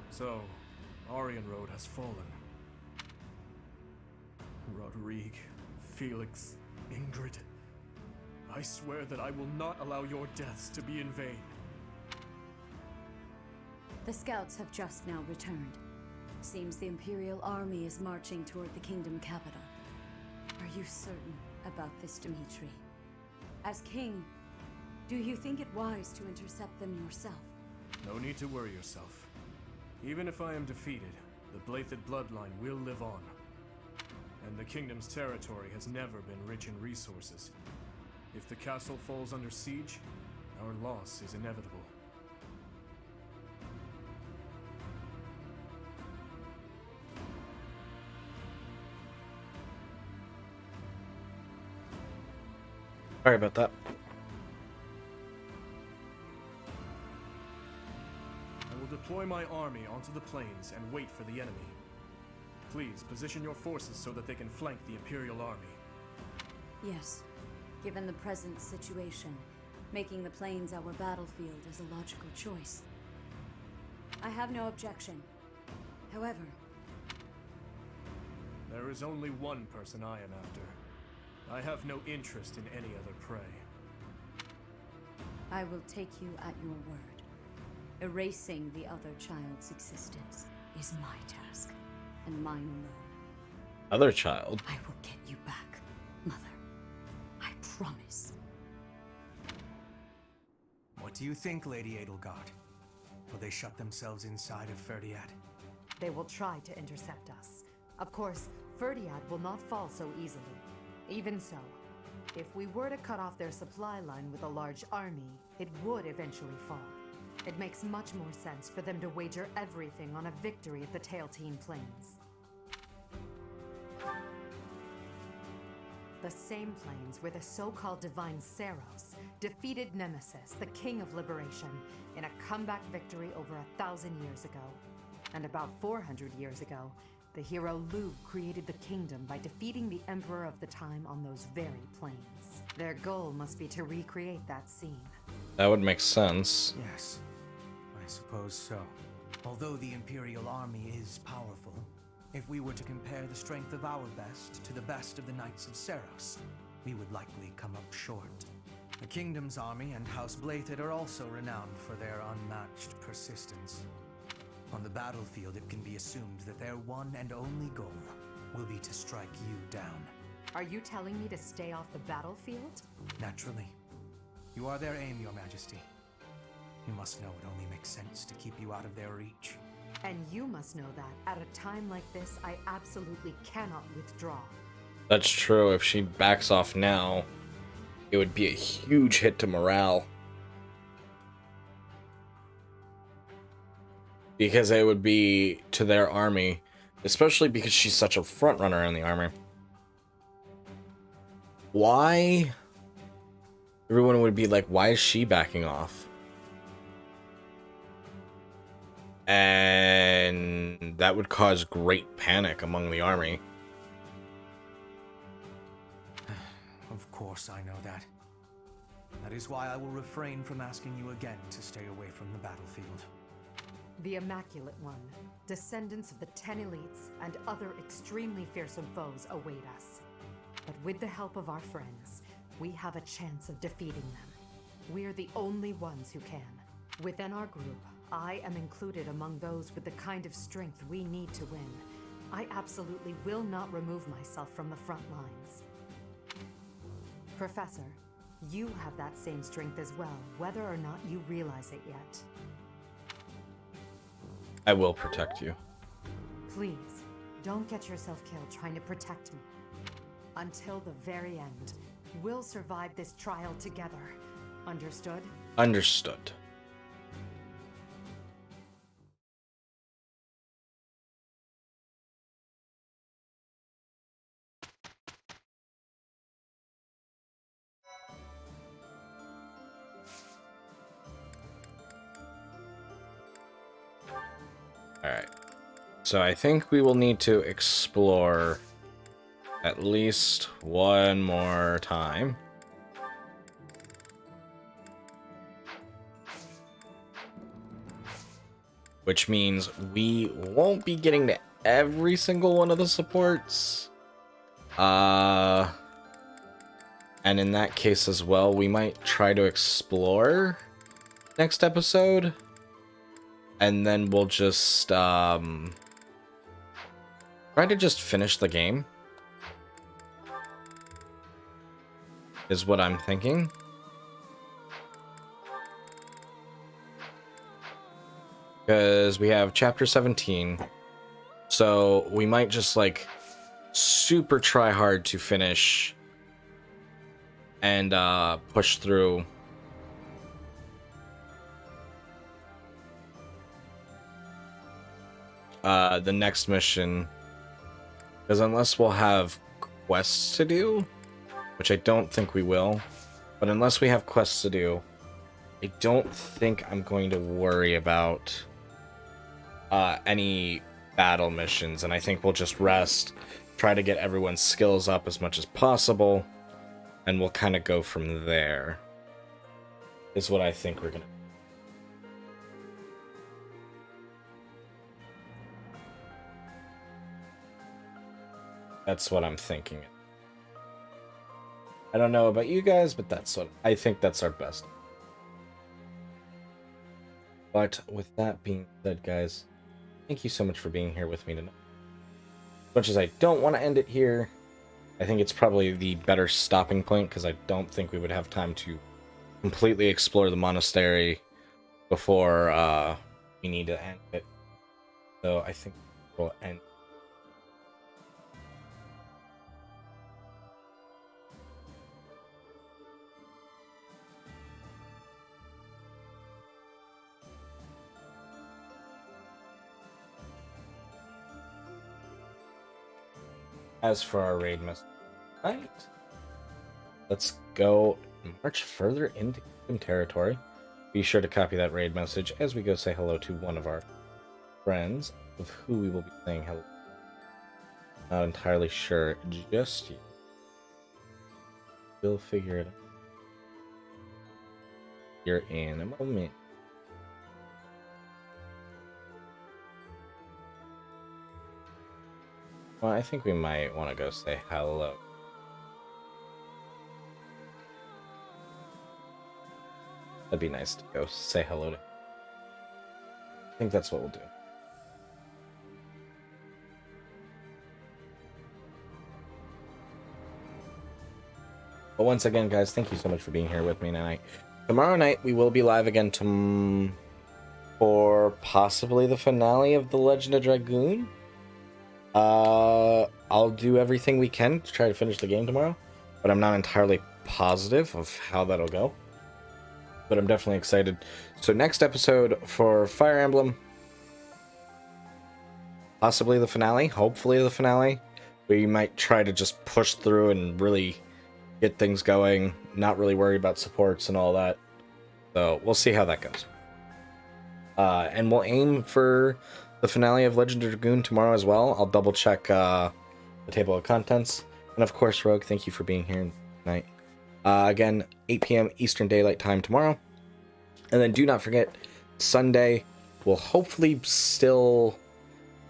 So, Aryan Road has fallen. Rodrigue, Felix, Ingrid, I swear that I will not allow your deaths to be in vain. The scouts have just now returned. Seems the Imperial Army is marching toward the kingdom capital. Are you certain about this, Dimitri? As king, do you think it wise to intercept them yourself? No need to worry yourself. Even if I am defeated, the Blathed bloodline will live on. And the kingdom's territory has never been rich in resources. If the castle falls under siege, our loss is inevitable. Sorry about that. I will deploy my army onto the plains and wait for the enemy. Please position your forces so that they can flank the Imperial army. Yes. Given the present situation, making the plains our battlefield is a logical choice. I have no objection. However, there is only one person I am after. I have no interest in any other prey. I will take you at your word. Erasing the other child's existence is my task, and mine alone. Other child? I will get you back, Mother. I promise. What do you think, Lady Edelgard? Will they shut themselves inside of Ferdiad? They will try to intercept us. Of course, Ferdiad will not fall so easily. Even so, if we were to cut off their supply line with a large army, it would eventually fall. It makes much more sense for them to wager everything on a victory at the Tailteen Plains. The same plains where the so-called Divine Saros defeated Nemesis, the King of Liberation, in a comeback victory over 1,000 years ago. And about 400 years ago, the hero Lugh created the kingdom by defeating the Emperor of the time on those very plains. Their goal must be to recreate that scene. That would make sense. Yes, I suppose so. Although the Imperial army is powerful, if we were to compare the strength of our best to the best of the Knights of Saros, we would likely come up short. The Kingdom's army and House Blathed are also renowned for their unmatched persistence. On the battlefield, it can be assumed that their one and only goal will be to strike you down. Are you telling me to stay off the battlefield? Naturally. You are their aim, Your Majesty. You must know it only makes sense to keep you out of their reach. And you must know that, at a time like this, I absolutely cannot withdraw. That's true. If she backs off now, it would be a huge hit to morale. Because it would be to their army, especially because she's such a front runner in the army. Why? Everyone would be like, why is she backing off? And that would cause great panic among the army. Of course I know that. That is why I will refrain from asking you again to stay away from the battlefield. The Immaculate One, descendants of the 10 elites, and other extremely fearsome foes await us. But with the help of our friends, we have a chance of defeating them. We're the only ones who can. Within our group, I am included among those with the kind of strength we need to win. I absolutely will not remove myself from the front lines. Professor, you have that same strength as well, whether or not you realize it yet. I will protect you. Please, don't get yourself killed trying to protect me. Until the very end, we'll survive this trial together. Understood? Understood. Alright. So I think we will need to explore at least one more time. Which means we won't be getting to every single one of the supports. And in that case as well, we might try to explore next episode. And then we'll just try to just finish the game. Is what I'm thinking. Because we have chapter 17. So we might just like super try hard to finish and push through the next mission. Because unless we'll have quests to do, which I don't think we will, but unless we have quests to do, I don't think I'm going to worry about any battle missions, and I think we'll just rest, try to get everyone's skills up as much as possible, and we'll kind of go from there, is what I think we're gonna. That's what I'm thinking. I don't know about you guys, but that's what I think. That's our best. But with that being said, guys, thank you so much for being here with me tonight. As much as I don't want to end it here, I think it's probably the better stopping point, because I don't think we would have time to completely explore the monastery before we need to end it. So I think we'll end. As for our raid message, right? Let's go march further into Kingdom territory. Be sure to copy that raid message as we go say hello to one of our friends, of who we will be saying hello. Not entirely sure just yet. We'll figure it out here in a moment. Well, I think we might want to go say hello. That'd be nice to go say hello to. I think that's what we'll do. But once again, guys, thank you so much for being here with me tonight. Tomorrow night, we will be live again for possibly the finale of The Legend of Dragoon. I'll do everything we can to try to finish the game tomorrow, but I'm not entirely positive of how that'll go. But I'm definitely excited. So next episode for Fire Emblem, possibly the finale, hopefully the finale. We might try to just push through and really get things going, not really worry about supports and all that. So we'll see how that goes. And we'll aim for the finale of Legend of Dragoon tomorrow as well. I'll double check the table of contents. And of course, Rogue, thank you for being here tonight. Again, 8 p.m. Eastern Daylight Time tomorrow. And then do not forget, Sunday will hopefully still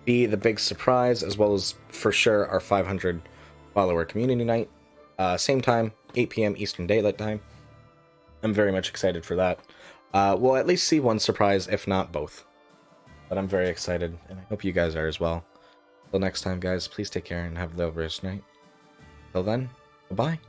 be the big surprise, as well as for sure our 500 follower community night. Same time, 8 p.m. Eastern Daylight Time. I'm very much excited for that. We'll at least see one surprise, if not both. But I'm very excited, and I hope you guys are as well. Till next time, guys, please take care and have the best night. Till then, bye-bye.